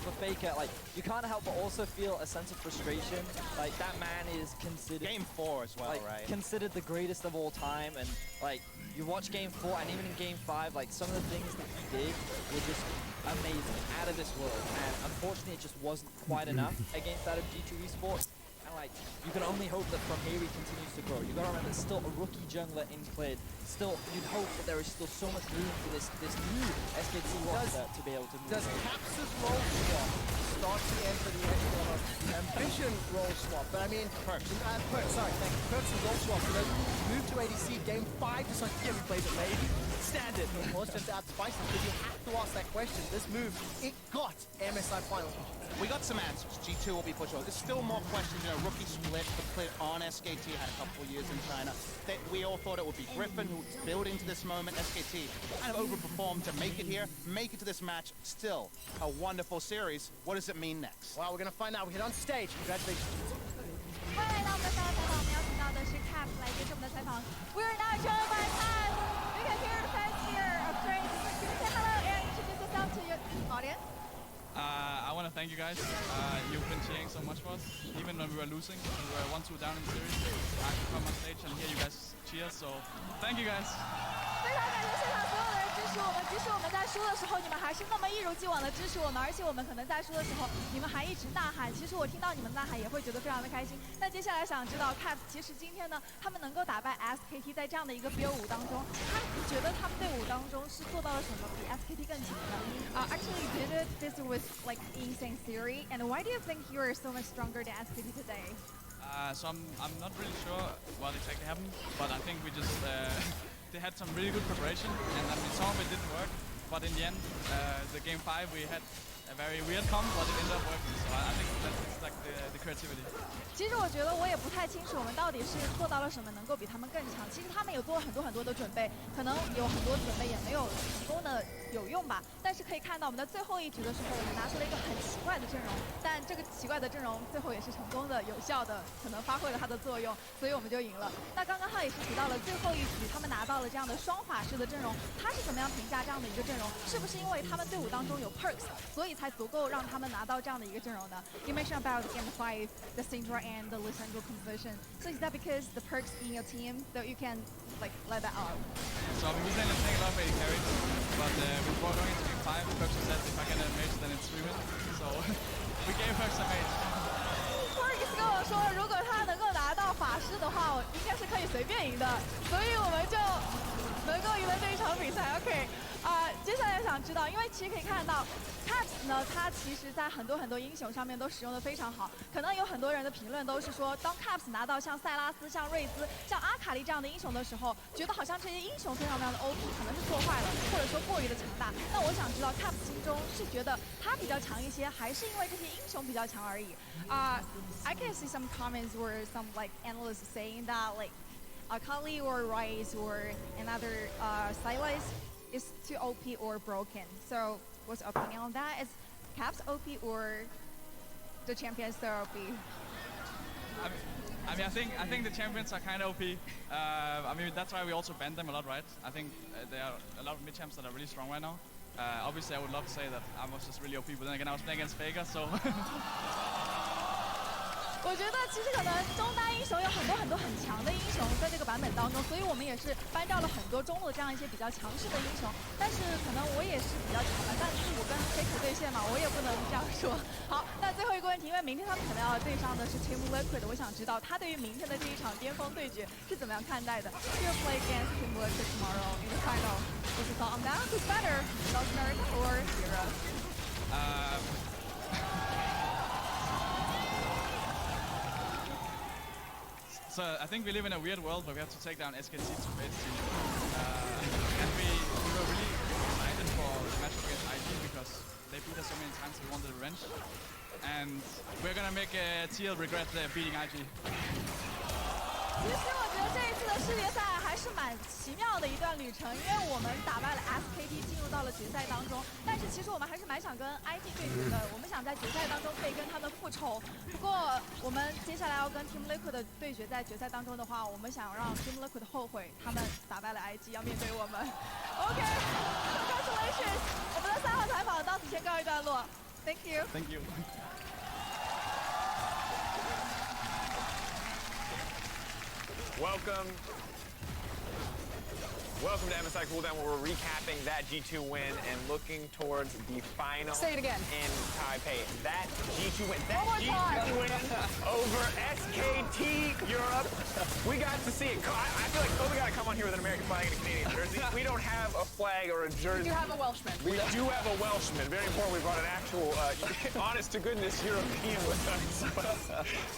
for Faker, like, you can't help but also feel a sense of frustration. Like, that man is considered... Game 4 as well, like, right? Considered the greatest of all time, and, like, you watch Game 4, and even in Game 5, like, some of the things that he did were just amazing, out of this world. And unfortunately, it just wasn't quite enough against that of G2 Esports. And, like, you can only hope that from here he continues to grow. You gotta remember, it's still a rookie jungler in Clid. Still, you'd hope that there is still so much room for this new SKT roster to be able to move. Does Caps' role swap start to enter the echelon of Ambition role swap? But I mean, Perks, sorry, thank you. Perks' role swap, you know, move to ADC, game 5, just like, yeah, we played it maybe. Standard, of course, just to add spices, but you have to ask that question. This move, it got MSI finals. We got some answers. G2 will be pushed over. There's still more questions. You know, rookie split, the split on SKT had a couple of years in China. We all thought it would be Griffin who was building to this moment. SKT kind of overperformed to make it here, make it to this match. Still a wonderful series. What does it mean next? Well, we're going to find out. We hit on stage. Congratulations. 欢迎来到我们的赛后采访，我们邀请到的是 Caps 来接受我们的采访。We're not joined by Caps. We can hear the fans here of praise. Can you say hello and introduce yourself to your audience? I want to thank you guys. You've been cheering so much for us, even when we were losing. We were 1-2 down in the series. I could come on stage and hear you guys cheer, so thank you guys. 非常感谢现场所有的人支持我们，即使我们在输的时候，你们还是那么一如既往的支持我们，而且我们可能在输的时候，你们还一直呐喊。其实我听到你们呐喊也会觉得非常的开心。那接下来想知道 Caps 其实今天呢，他们能够打败 SKT， 在这样的一个比武当中，他觉得他们队伍当中是做到了什么比 SKT 更强的？Actually, this was like insane theory, and why do you think you are so much stronger than SKT today? So I'm not really sure what exactly happened, but I think we just they had some really good preparation, and I mean, some of it didn't work. But in the end, the game 5 we had a very weird comp, but it ended up working. So I think that's like the creativity. 其实我觉得我也不太清楚我们到底是做到了什么能够比他们更强。其实他们有做了很多的准备，可能有很多准备也没有成功的有用吧。但是可以看到我们在最后一局的时候，我们拿出了一个很奇怪的阵容，但这个奇怪的阵容最后也是成功的、有效的，可能发挥了它的作用，所以我们就赢了。那刚刚他也是提到了最后一局他们拿到了这样的双法师的阵容，他是怎么样评价这样的一个阵容？是不是因为他们队伍当中有 perks， 所以才足够让他们拿到这样的一个阵容呢 ？You mentioned about Game 5, the Syndra and the Lissandra composition. So is that because the perks in your team, so you can like let that out? So I mean, we didn't take a lot of AD carries, but before going into game 5, Perks said if I get a mage, then it's 3 wins. So we gave Perks a mage. Perks 跟我说，如果他能够拿到法师的话，我应该是可以随便赢的，所以我们就能够赢了这一场比赛。OK，接下来想知道，因为其实可以看到 Caps 呢，他其实在很多英雄上面都使用的非常好。可能有很多人的评论都是说，当 Caps 拿到像塞拉斯、像瑞兹、像阿卡丽这样的英雄的时候，觉得好像这些英雄非常的 OP， 可能是做坏了，或者说过于的强大。那我想知道 Caps 心中是觉得他比较强一些，还是因为这些英雄比较强而已？I can see some comments where some like analysts saying that like Akali or Ryze or another Sylas is too OP or broken. So what's your opinion on that? Is Caps OP or the champions so OP? I mean, I think the champions are kind of OP. I mean, that's why we also banned them a lot, right? I think there are a lot of mid champs that are really strong right now. Obviously, I would love to say that I was just really OP, but then again, I was playing against Faker, so. 我觉得其实可能中单英雄有很多很强的英雄在这个版本当中，所以我们也是搬掉了很多中路这样一些比较强势的英雄。但是可能我也是比较强的，但是我跟 Faker 对线嘛，我也不能这样说。好，那最后一个问题，因为明天他们可能要对上的是 Team Liquid， 我想知道他对于明天的这一场巅峰对决是怎么样看待的 ？You'll play against Team Liquid tomorrow in the final. What's your thought on that? Who's better, South America or Europe? So I think we live in a weird world where we have to take down SKT to its team. And we were really excited for the matchup against IG because they beat us so many times. We wanted revenge, and we're gonna make TL regret beating IG. 其实我觉得这一次的世界赛还是蛮奇妙的一段旅程，因为我们打败了 SKT 进入到了决赛当中，但是其实我们还是蛮想跟 IT 对决的，我们想在决赛当中可以跟他们复仇。不过我们接下来要跟 Team Liquid 的对决，在决赛当中的话，我们想让 Team Liquid 后悔他们打败了 IG， 要面对我们。OK，congratulations， 我们的3号采访到此先告一段落 ，Thank you。Thank you. Welcome to MSI Cooldown, where we're recapping that G2 win and looking towards the final. Say it again. In Taipei. That G2 win. That G2 win over SKT Europe. We got to see it. I feel like Kobe got to come on here with an American flag and a Canadian jersey. We don't have a flag or a jersey. We do have a Welshman. We do have a Welshman. Very important. We brought an actual, honest to goodness European with us.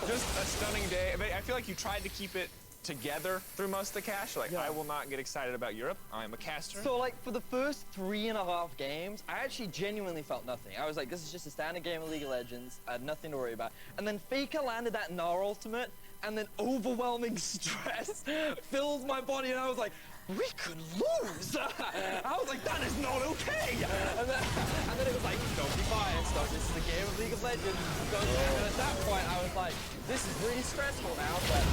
Just a stunning day. I feel like you tried to keep it together through most of the cash. Like, I will not get excited about Europe. I am a caster. So, like, for the first 3.5 games, I actually genuinely felt nothing. I was like, this is just a standard game of League of Legends. I had nothing to worry about. And then Faker landed that Gnar ultimate, and then overwhelming stress filled my body, and I was like, we could lose. I was like, that is not okay. And then it was like, don't be biased. This is a game of League of Legends. And at that point, I was like, this is really stressful now, but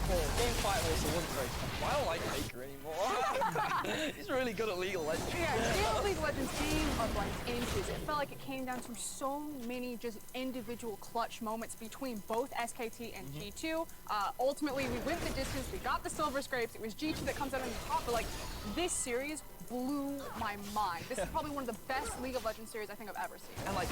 game 5 also wasn't very fun. I don't like Faker anymore. He's really good at League of Legends. Yeah, the game of League of Legends game of like inches. It felt like it came down to so many just individual clutch moments between both SKT and G2. Ultimately, we went the distance. We got the silver scrapes. It was G2 that comes out on the top. But like this series blew my mind. This is probably one of the best League of Legends series I think I've ever seen. And like,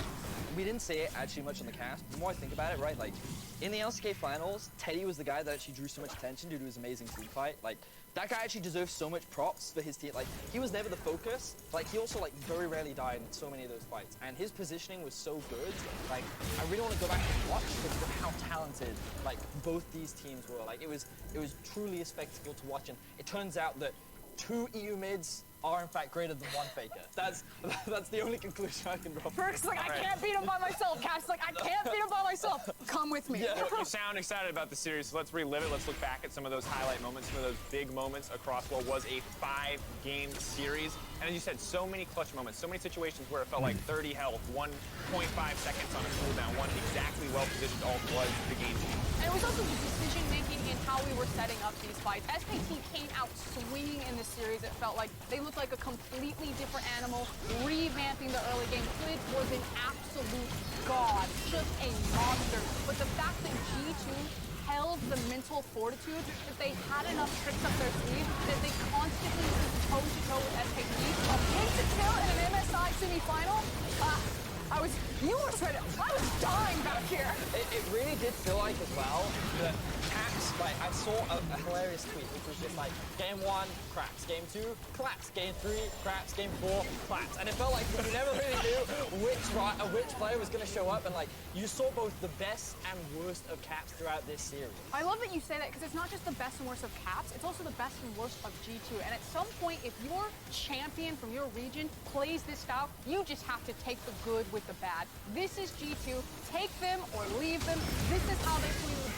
we didn't see it actually much on the cast. The more I think about it, right, like, in the LCK finals, Teddy was the guy that actually drew so much attention due to his amazing team fight. Like, that guy actually deserves so much props for his team. Like, he was never the focus. Like, he also, like, very rarely died in so many of those fights. And his positioning was so good. Like, I really want to go back and watch because of how talented, like, both these teams were. Like, it was truly a spectacle to watch. And it turns out that 2 EU mids are in fact greater than 1 Faker. That's the only conclusion I can draw. Perk's like, I can't beat him by myself. Cass like, I can't beat him by myself. Come with me. Yeah. You sound excited about the series, so let's relive it. Let's look back at some of those highlight moments, some of those big moments across what was a 5-game series. And as you said, so many clutch moments, so many situations where it felt like 30 health, 1.5 seconds on a cooldown, one exactly well-positioned ult was the game. And it was also the decision-making in how we were setting up these fights. SKT came out swinging in this series. It felt like they looked like a completely different animal, revamping the early game. Quid was an absolute god, just a monster. But the fact that G2 held the mental fortitude, that they had enough tricks up their sleeve, that they constantly went toe-to-toe with SKT, a pentakill in an MSI semi-final, you were sweating. I was dying back here. It really did feel like as well that Caps, like, I saw a hilarious tweet which was just like, game 1, craps, game 2, claps, game 3, craps, game 4, claps. And it felt like you never really knew which player was going to show up, and like, you saw both the best and worst of Caps throughout this series. I love that you say that because it's not just the best and worst of Caps, it's also the best and worst of G2. And at some point, if your champion from your region plays this style, you just have to take the good with the bad. This is G2. Take them or leave them. This is how they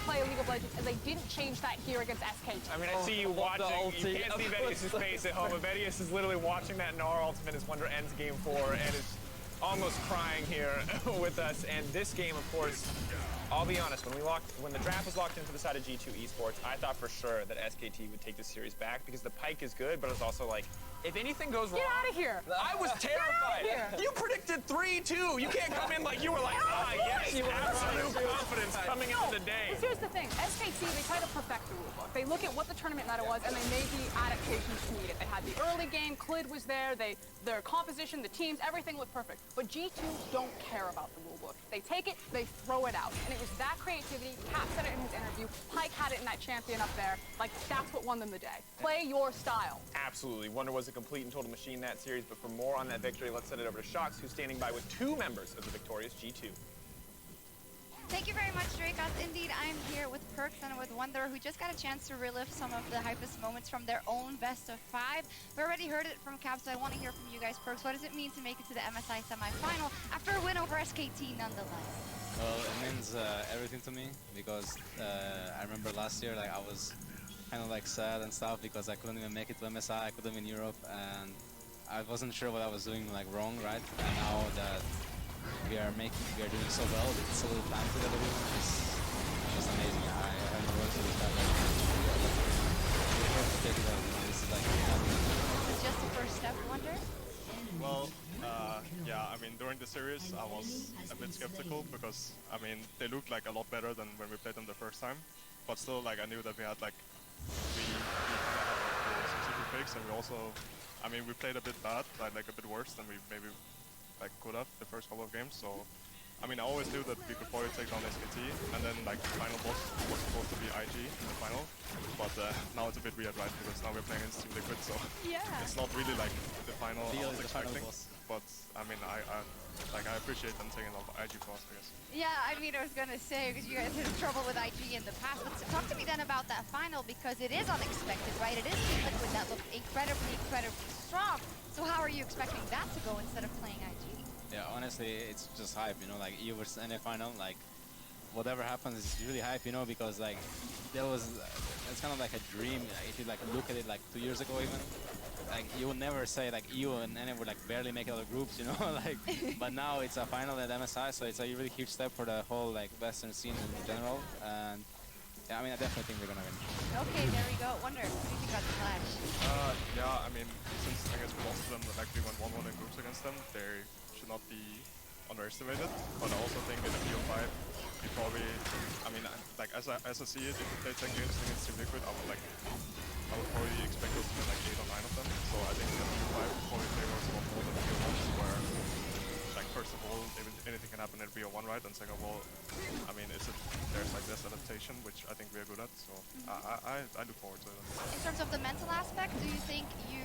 play League of Legends, and they didn't change that here against SKT. I mean, I see you watching. You can't see Vedius' face at home, but Vedius is literally watching that Gnar ultimate as Wonder ends game 4 and is almost crying here with us. And this game, of course, I'll be honest, when the draft was locked into the side of G2 Esports, I thought for sure that SKT would take this series back because the Pyke is good, but it's also like, if anything goes wrong... Get out of here! I was terrified! You predicted 3-2! You can't come in like you were like, yes, absolute confidence coming into the day. But here's the thing, SKT, they try to perfect the rulebook. They look at what the tournament meta was, and they made the adaptations to meet it. They had the early game, Clid was there, their composition, the teams, everything looked perfect. But G2 don't care about the rulebook. They take it, they throw it out. And it was that creativity, Cap said it in his interview, Pyke had it in that champion up there, like, that's what won them the day. Play your style. Absolutely. Wonder was a complete and total machine that series, but for more on that victory, let's send it over to Shox, who's standing by with 2 members of the victorious G2. Thank you very much, Drake. Indeed, I am here with Perks and with Wonder, who just got a chance to relive some of the hypest moments from their own best of 5. We already heard it from Cap, so I want to hear from you guys. Perks, what does it mean to make it to the MSI semifinal after a win over SKT nonetheless? Well, it means everything to me because I remember last year, like I was kind of like sad and stuff because I couldn't even make it to MSI. I couldn't in Europe, and I wasn't sure what I was doing like wrong, right? And now that we are doing so well, it's a little time together with them. It's just amazing. I have no words to describe it. This is like It's just the first step, Wonder? Well, yeah, I mean, during the series, I was a bit skeptical because, I mean, they looked like a lot better than when we played them the first time. But still, like, I knew that we had, like, we kind of had like, the specific picks, and we also, I mean, we played a bit bad, like a bit worse than we maybe, like, could have the first couple of games. So, I mean, I always knew that we could probably take down SKT, and then, like, the final boss was supposed to be IG in the final. But now it's a bit weird, right? Because now we're playing against Team Liquid, so it's not really, like, the final I was expecting. But, I mean, I appreciate them taking off IG for us, I guess. Yeah, I mean, I was gonna say, because you guys had trouble with IG in the past, but talk to me then about that final, because it is unexpected, right? It is Team Liquid that looked incredibly strong. So how are you expecting that to go instead of playing IG? Yeah, honestly, it's just hype, you know, like EU versus NA final, like whatever happens is really hype, you know, because like it's kind of like a dream. If you like look at it like 2 years ago even, like you would never say like EU and NA would like barely make it out of groups, you know, like, but now it's a final at MSI, so it's a really huge step for the whole like Western scene in general, and yeah, I mean, I definitely think we're gonna win. Okay, there we go. Wonder, what do you think about the Clash? Yeah, I mean, since I guess we lost to them, like we went 1-1 in groups against them, they should not be underestimated. But I also think in a BO5, we probably, I mean, like as I see it, if they take games against Team Liquid, I would probably expect us to win like 8 or 9 of them. So I think the BO5 would probably favor us a lot more than BO1, where, like, first of all, anything can happen in BO1, right? And second of all, I mean, there's like this adaptation, which I think we are good at. So I look forward to it. In terms of the mental aspect, do you think you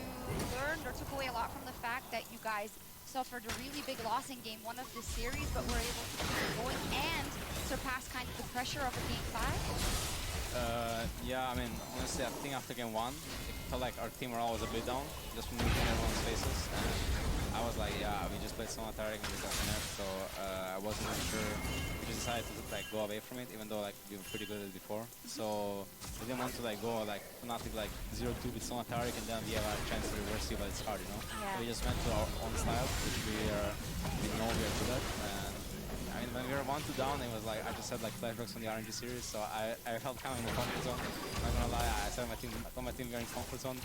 learned or took away a lot from the fact that you guys suffered a really big loss in game 1 of this series, but were able to keep it going and surpass kind of the pressure of a game 5? Yeah, I mean, honestly, I think after game 1, it felt like our team were always a bit down, just from looking at everyone's faces. And I was like, yeah, we just played so Tarek and we got nerfed, so I wasn't really sure. We just decided to like go away from it, even though like we were pretty good at it before. So we didn't want to like go like Fnatic like 0-2 with Sona Tarek and then we have a chance to reverse you, but it's hard, you know. Yeah. So we just went to our own style, which we know we are good at. And I mean, when we were 1-2 down, it was like I just had like flashbacks from the RNG series, so I felt kind of in the comfort zone. I'm not gonna lie, I told my team we're in comfort zone.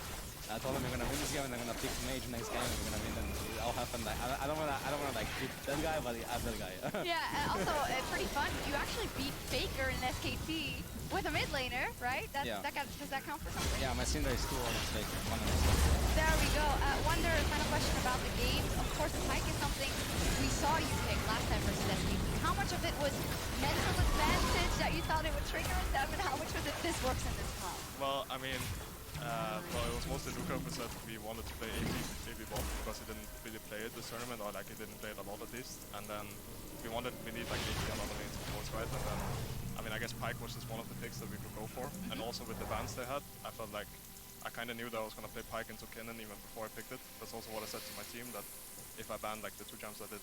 I told them we're gonna win this game and I'm gonna pick Mage next game and we're gonna win, and it all happened. Like I don't wanna like beat that guy, but I'm that guy. Yeah, and also pretty fun. You actually beat Faker in SKT with a mid laner, right? Does that count for something? Yeah, my Syndra is 2 almost like 1 of us. There we go. Wonder, final question about the games. Of course, Pyke is something we saw you pick last time versus SKT. How much of it was mental advantage that you thought it would trigger in them, and how much was it this works in this comp? Well, I mean, it was mostly Luca who said we wanted to play AB bot because he didn't really play it this tournament, or like he didn't play it a lot at least. And then we need like AB a lot of lanes supports, right? And then, I mean, I guess Pyke was just one of the picks that we could go for. And also with the bans they had, I felt like I kind of knew that I was going to play Pyke into Kennen even before I picked it. That's also what I said to my team, that if I banned like the 2 jumps I did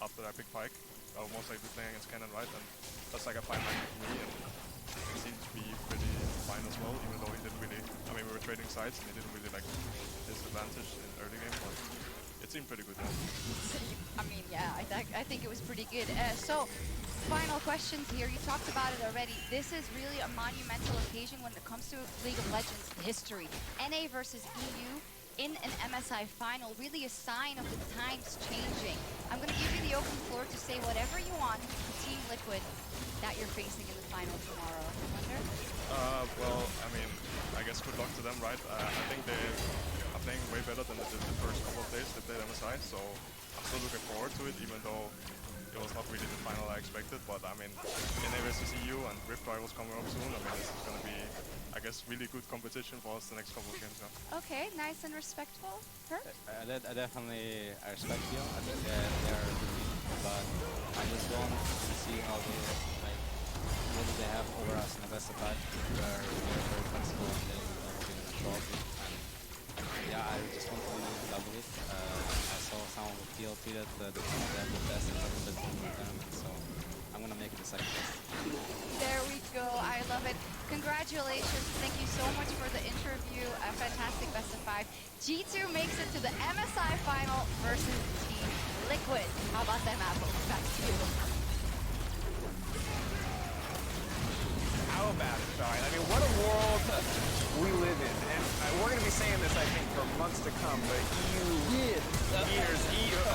after I picked Pyke, I would most likely be playing against Kennen, right? And that's like a fine line for me, and he seemed to be pretty fine as well, even though he didn't really, I mean, we were trading sides and he didn't really like his advantage in early game, but it seemed pretty good. I mean, yeah, I think it was pretty good. So, final questions here. You talked about it already. This is really a monumental occasion when it comes to League of Legends history. NA versus EU in an MSI final, really a sign of the times changing. I'm going to give you the open floor to say whatever you want to Team Liquid that you're facing in the final tomorrow. Wonder? Well, I mean, I guess good luck to them, right? I think they are playing way better than they did the first couple of days they played MSI, so I'm still looking forward to it, even though it was not really the final I expected. But I mean, NA versus EU and Rift Rivals coming up soon, I mean, this is going to be, I guess, really good competition for us the next couple of games now. Okay, nice and respectful. Perk? I definitely respect you. I think they're good team, but I just don't see how they like what they they have over us in the best of 5. Where we're very flexible and they don't win a trophy. And yeah, I just want to double it. I saw some of the PL tweeted that they have the best in the tournament, so I'm gonna make it the second best. There we go. I love it. Congratulations. Thank you so much for the interview. A fantastic best of 5. G2 makes it to the MSI final versus Team Liquid. How about them apples? Back to you. How about it, Sorry. I mean, what a world we live in. And we're going to be saying this, I think, for months to come, but years,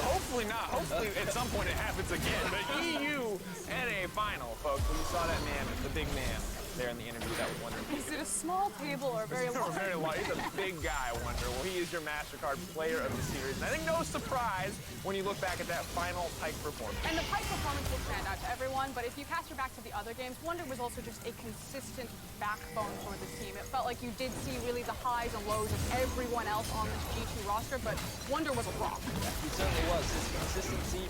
hopefully not. Hopefully at some point it happens again. But EU NA final, folks. When you saw that man, the big man, there in the interview, that was wondering. Is it a small table or very large? Very large. He's a big guy, I wonder. Well, he is your MasterCard player of the series. And I think no surprise when you look back at that final Pyke performance. And the Pyke performance will stand out to everyone, but if you cast your back to the other games, Wonder was also just a consistent backbone for the team. It felt like you did see really the highs and lows of everyone else on this G2 roster, but Wonder was a rock. He certainly was. His consistency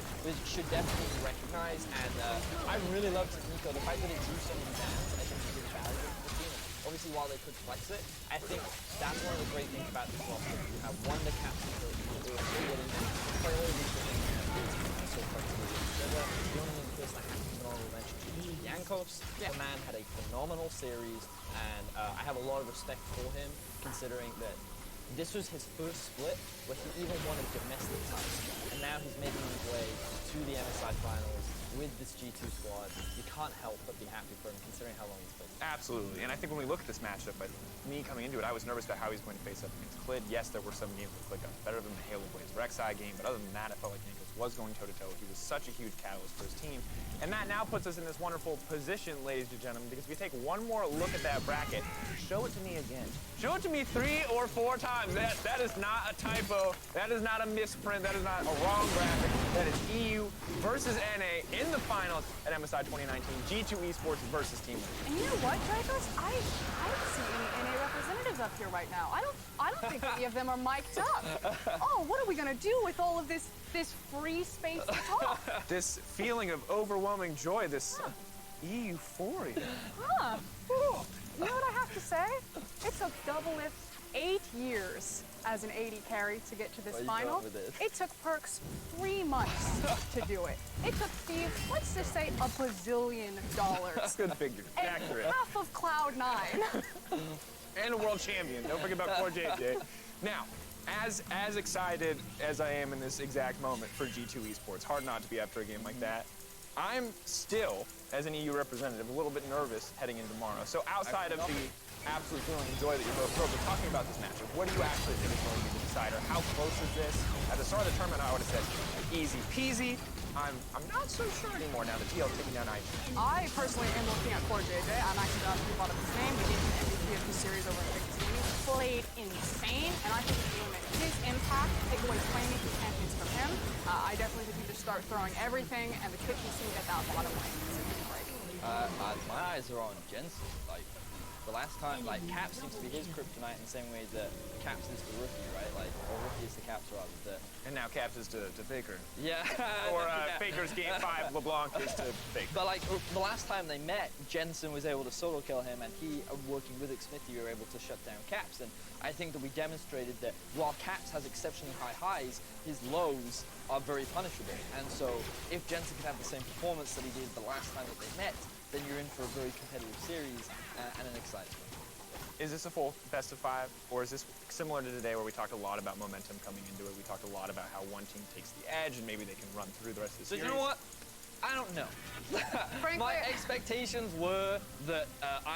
should definitely be recognized, and I really loved Nico. The fact that it drew so many fans, I think he did value for the team. Obviously, while they could flex it, I think that's one of the great things about this roster. You have Wonder captain who is really willing to play all of these different characters and so flexible together. The only person I have to phenomenal mention is Yankos. The man had a phenomenal series, and I have a lot of respect for him, considering that this was his first split where he even won a domestic title, and now he's making his way to the MSI finals with this G2 squad. You can't help but be happy for him, considering how long he's played. Absolutely, and I think when we look at this matchup, me coming into it, I was nervous about how he's going to face up against Clid. Yes, there were some games where Clid got better than the Halo Blaze Rek'Sai game, but other than that, I felt like Yankos was going toe-to-toe. He was such a huge catalyst for his team, and that now puts us in this wonderful position, ladies and gentlemen, because if we take one more look at that bracket, show it to me again. Show it to me 3 or 4 times. That is not a typo. That is not a misprint. That is not a wrong graphic. That is EU versus NA in the finals at MSI 2019. G2 Esports versus Team Liquid. And you know what, Dragos? I don't see any NA representatives up here right now. I don't think any of them are mic'd up. Oh, what are we gonna do with all of this free space to talk? This feeling of overwhelming joy, this euphoria. Huh. You know what I have to say? It took Double Lift 8 years as an 80 carry to get to this final. It took Perks 3 months to do it. It took Steve, let's just say, $1 bazillion. Good figure. Accurate. Half of Cloud9. And a world champion. Don't forget about Core JJ. Now, as excited as I am in this exact moment for G2 Esports, hard not to be after a game like that, I'm still, as an EU representative, a little bit nervous heading into tomorrow. So outside of the absolute feeling of joy that you're both broken, talking about this matchup, what do you actually think is going to be the decider? How close is this? At the start of the tournament, I would have said easy peasy. I'm not so sure anymore now that TL taking down IG. I personally am looking at Core JJ. I'm actually glad we brought up his name. He did an MVP of the series over at Big Team. Played insane, and I think it's limit his impact, take away claiming the champions from him. I definitely think you just start throwing everything, and the kitchen sink at that bottom lane. My eyes are on Jensen. Like, the last time, like, Caps seems to be his kryptonite in the same way that Caps is to Rookie, right? Like, or Rookie is to Caps, rather. And now Caps is to Faker. Yeah. Or Faker's game 5, LeBlanc is to Faker. But, like, the last time they met, Jensen was able to solo kill him, and he, working with Xmithy, were able to shut down Caps. And I think that we demonstrated that while Caps has exceptionally high highs, his lows are very punishable. And so, if Jensen can have the same performance that he did the last time that they met, then you're in for a very competitive series and an exciting one. Is this a full best of 5, or is this similar to today where we talked a lot about momentum coming into it? We talked a lot about how one team takes the edge and maybe they can run through the rest of the series. So you know what? I don't know. My expectations were that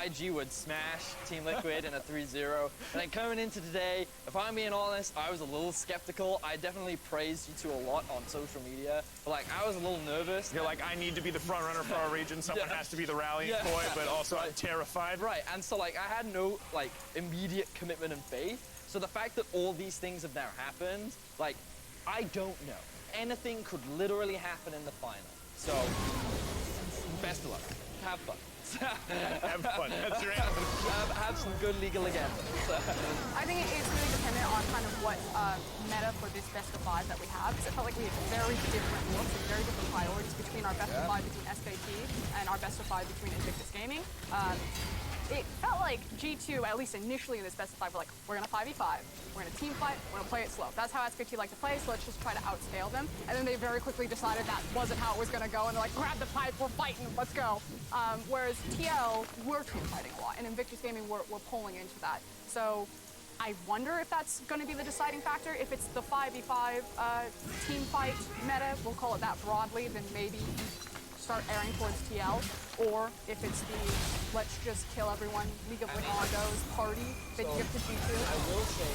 IG would smash Team Liquid in a 3-0. And then coming into today, if I'm being honest, I was a little skeptical. I definitely praised you two a lot on social media. But like, I was a little nervous. You're like, I need to be the front runner for our region. Someone has to be the rallying point, but also I'm terrified. Right, and so like, I had no like immediate commitment and faith. So the fact that all these things have now happened, like, I don't know. Anything could literally happen in the final. So, best of luck. Have fun. Have fun. That's your answer. Have some good League of Legends. I think it's really dependent on kind of what meta for this best of 5 that we have. Because it felt like we had very different looks and very different priorities between our best of 5 between SKT and our best of 5 between Invictus Gaming. It felt like G2, at least initially in this best of 5, were like, we're going to 5v5, we're going to team fight, we're going to play it slow. That's how SKT like to play, so let's just try to outscale them. And then they very quickly decided that wasn't how it was going to go, and they're like, grab the pipe, we're fighting, let's go. Whereas TL, we're team fighting a lot, and Invictus Gaming, we're pulling into that. So I wonder if that's going to be the deciding factor. If it's the 5v5 team fight meta, we'll call it that broadly, then maybe start airing towards TL, or if it's the let's just kill everyone League of Legends party that you give to G2. I will say,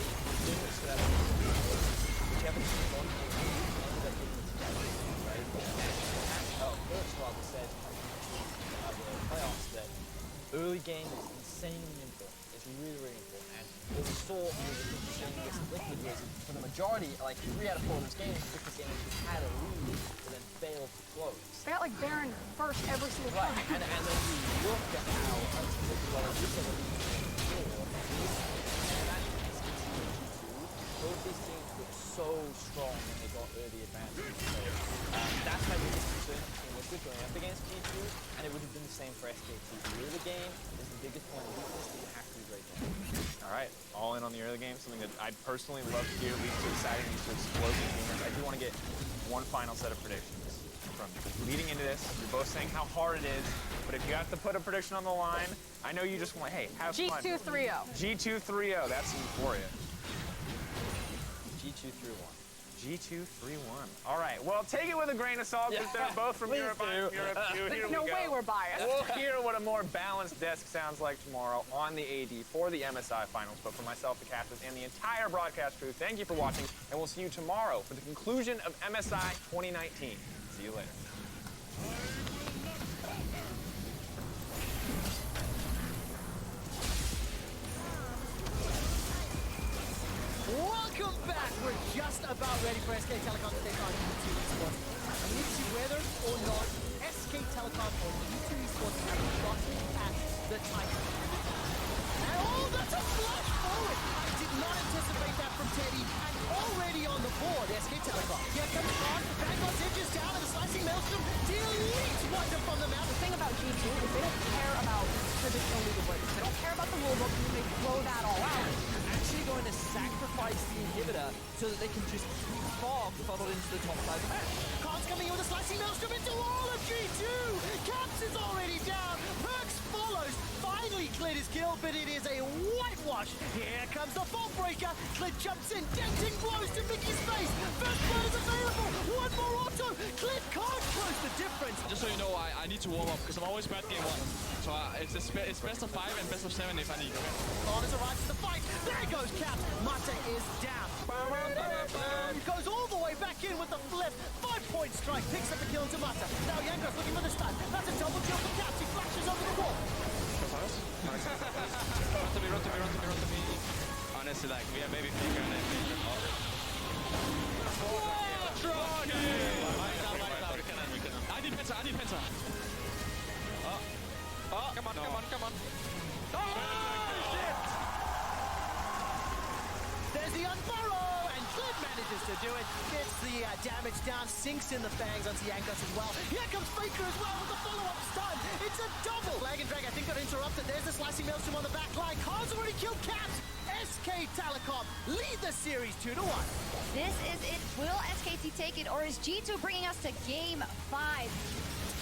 difference to that, you haven't seen one game ended up getting the TL, right? First rather said the playoffs that early game is insanely important. It's really, really important. And what we saw with Liquid was, for the majority, like 3 out of 4 of those games, Liquid games had a lead, but then failed to close. They got like Baron first every single time. Right, and then we look at how this is a lead before, both these teams were so strong when they got early advantage. So that's my biggest concern between Liquid going up against G2, and it would have been the same for SKT. The early game is the biggest point of weakness that you have to do great game. All right, all in on the early game, something that I'd personally love to hear, leads to exciting, leads to explosive games. I do want to get one final set of predictions from leading into this. You're both saying how hard it is, but if you have to put a prediction on the line, I know you just want, hey, have fun. G2 3-0. G2 3-0, that's euphoria. G2 3-1. G2 3-1. All right, well, take it with a grain of salt, because they're both from Europe. I'm Europe too. Here There's no way we're biased. We'll hear what a more balanced desk sounds like tomorrow on the AD for the MSI Finals. But for myself, the casters, and the entire broadcast crew, thank you for watching, and we'll see you tomorrow for the conclusion of MSI 2019. See you later. Welcome back! We're just about ready for SK Telecom to take on U2 Esports. And you see whether or not SK Telecom or U2 Esports have gotten at the title. And oh, that's a flash forward! I did not anticipate that from Teddy. And already on the board, SK Telecom. Here comes Khan, Vanguard's edges down, and the slicing maelstrom deletes Wonder from the mount. The thing about G2 is they don't care about traditional League of Legends. They don't care about the rulebook, and they throw that all out. Actually going to sacrifice the inhibitor so that they can just keep Fog funneled into the top side of the match. Khan's coming in with a slicing maelstrom into all of G2! Caps is already down! Perks follows! Finally cleared his kill, but it is a whitewash! Here comes the Vault Breaker! Clid jumps in, denting blows to Mickey's face! First blood is available! One more auto! Clid can't close the difference! Just so you know, I need to warm up because I'm always bad game 1. So it's best of 5 and best of 7 if I need. Okay? Khan has arrived to the fight! There goes Cap! Mata is down! Goes all the way back in with the flip! 5-point strike, picks up the kill to Mata. Now Yanko's looking for the stun. That's a double kill for Cap. He flashes over the wall. Run to me. Honestly, like, we have maybe Faker and then Faker. I need Penta. Come on. There's the unburrow, and Clid manages to do it. Gets the damage down, sinks in the fangs onto Yankos as well. Here comes Faker as well with the follow-up stun. It's a double. Flag and Drag, I think, got interrupted. There's the slicing maelstrom on the back line. Khan's already killed Caps. SK Telecom lead the series 2-1. This is it. Will SKT take it, or is G2 bringing us to game 5?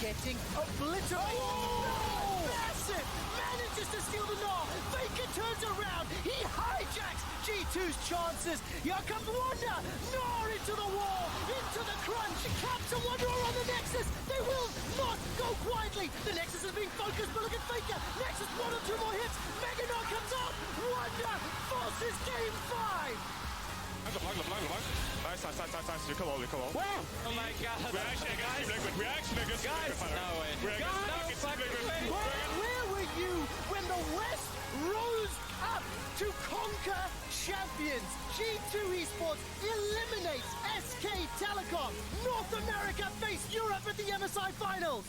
Getting obliterated. Oh! Massive! Manages to steal the Gnaw. Faker turns around. He hijacks G2's chances. Here comes Wonder. Gnaw into the wall. Into the crunch. Caps and Wonder are on the Nexus. They will not go quietly. The Nexus is being focused, but look at Faker. Nexus 1 or 2 more hits. Mega Gnaw comes out. Wonder forces game 5. Nice. You come on. Wow. Oh my god. We're actually against Guys, no way. Where were you when the West rose up to conquer champions? G2 Esports eliminates SK Telecom. North America face Europe at the MSI Finals.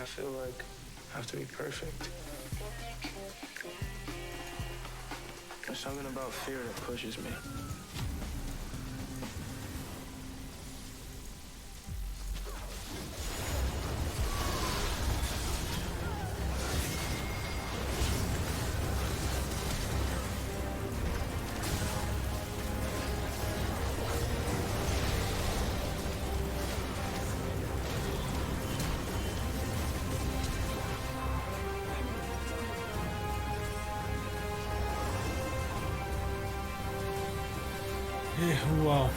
feel like I have to be perfect. There's something about fear that pushes me. Uau.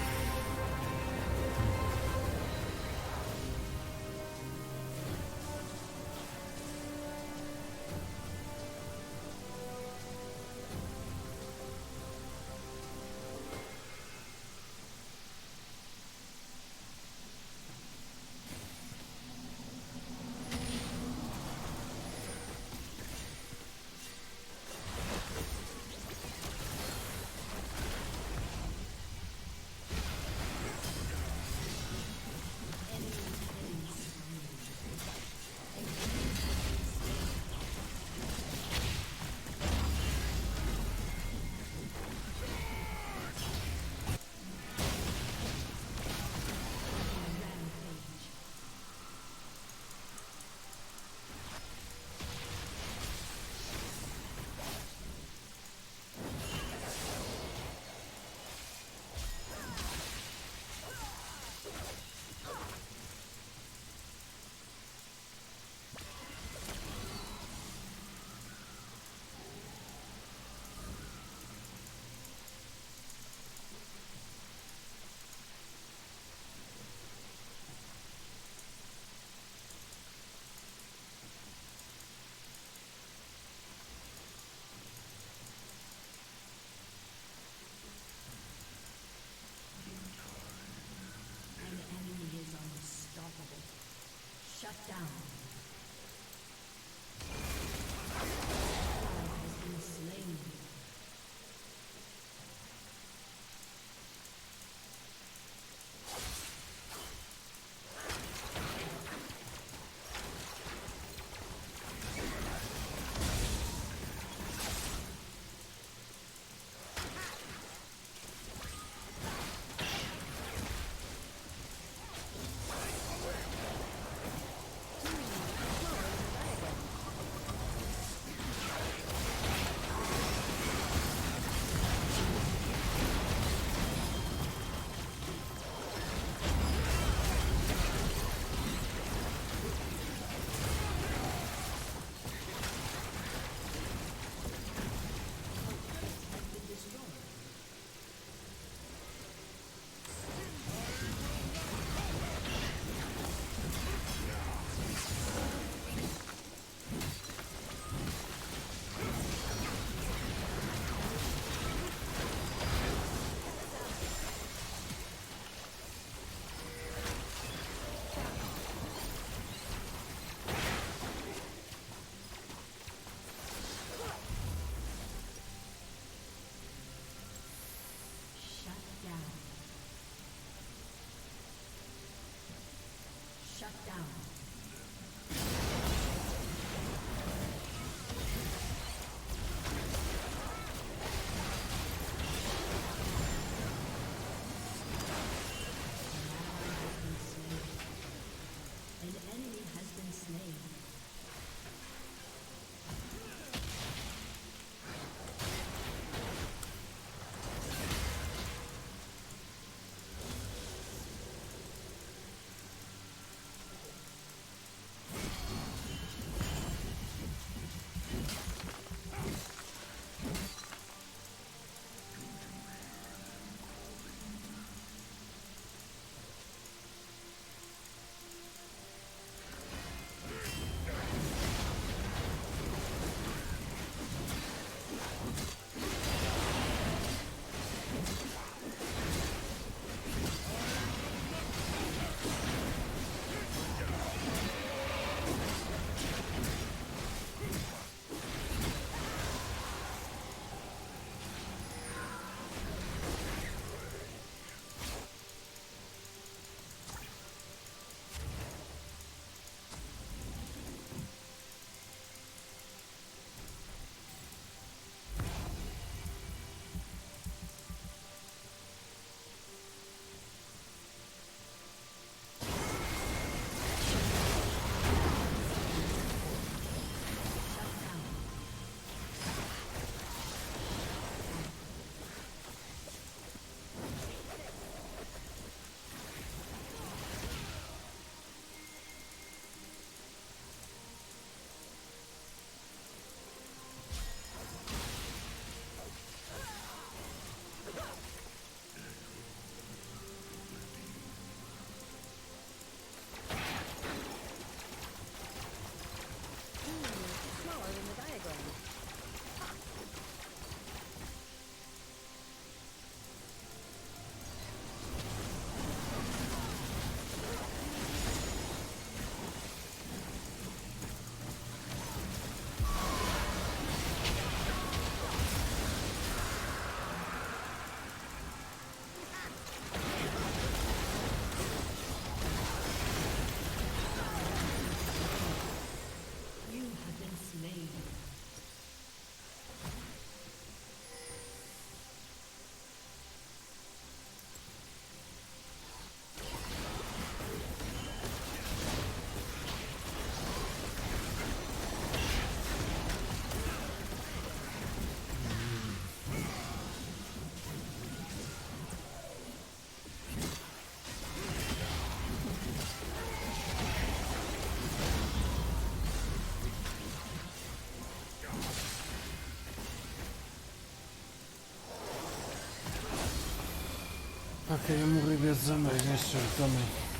Ok, eu morri vezes a meio neste jogo também.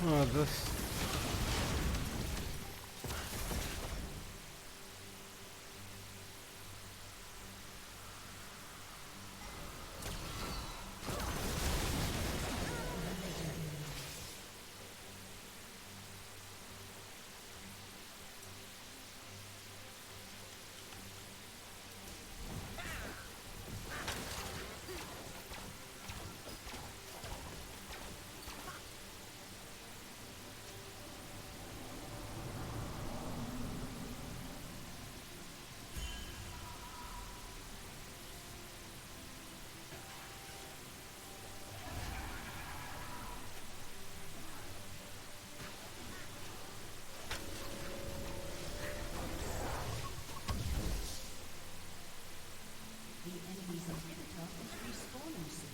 Foda-se. The enemy's inhibitor is respawning soon.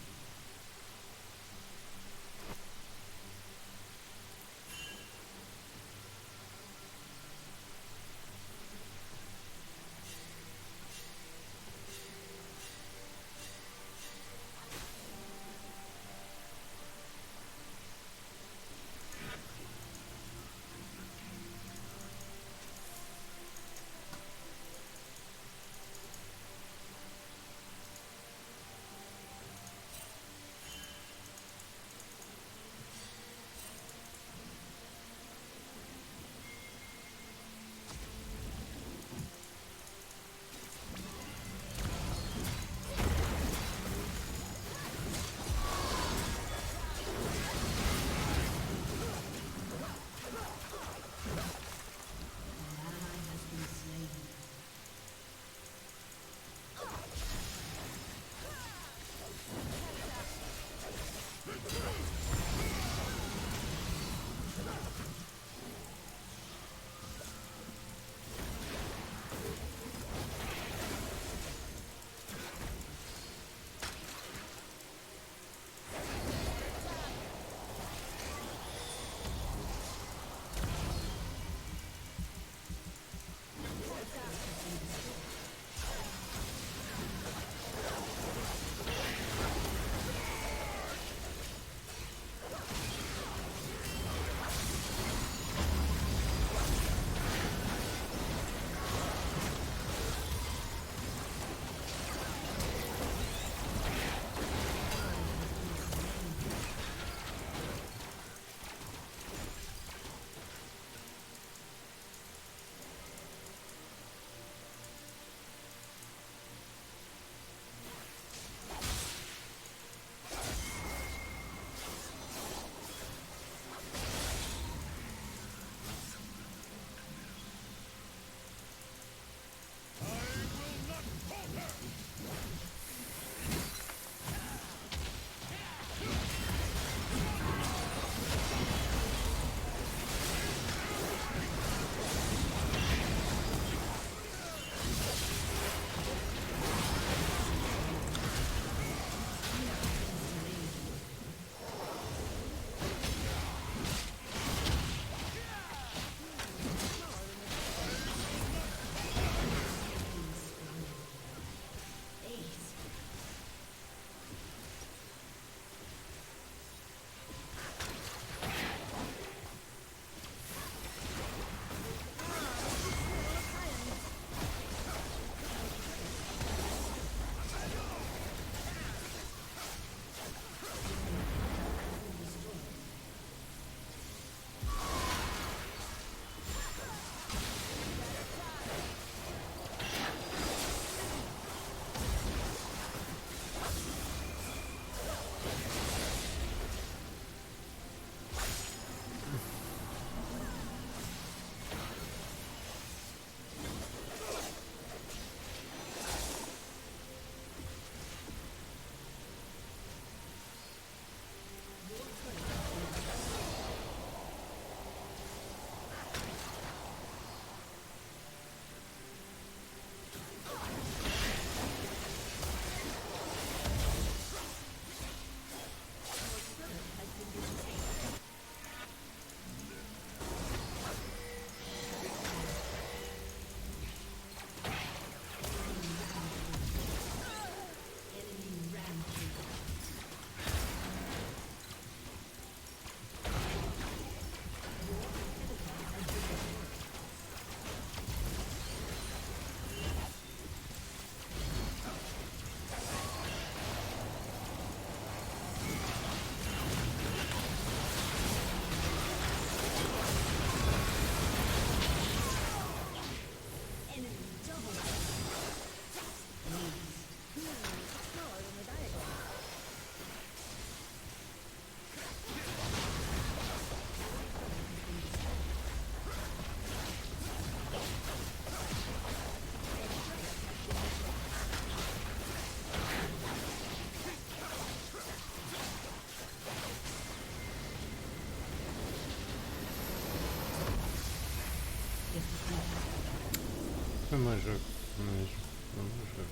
Foi mais jogo. Mesmo. Foi mais jogo.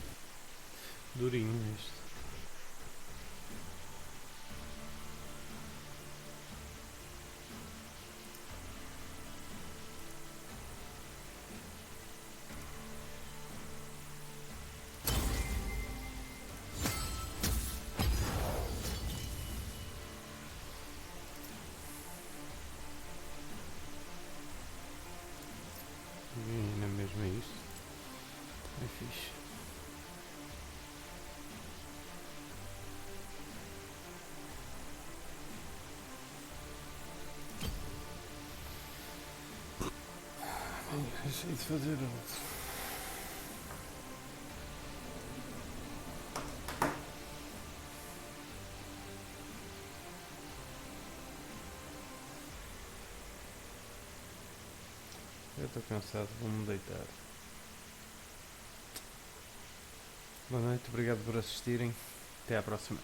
Durinho isto. E na mesma é isto. É fixe. Deixei de fazer outro. Eu estou cansado, vou-me deitar. Boa noite, obrigado por assistirem. Até à próxima.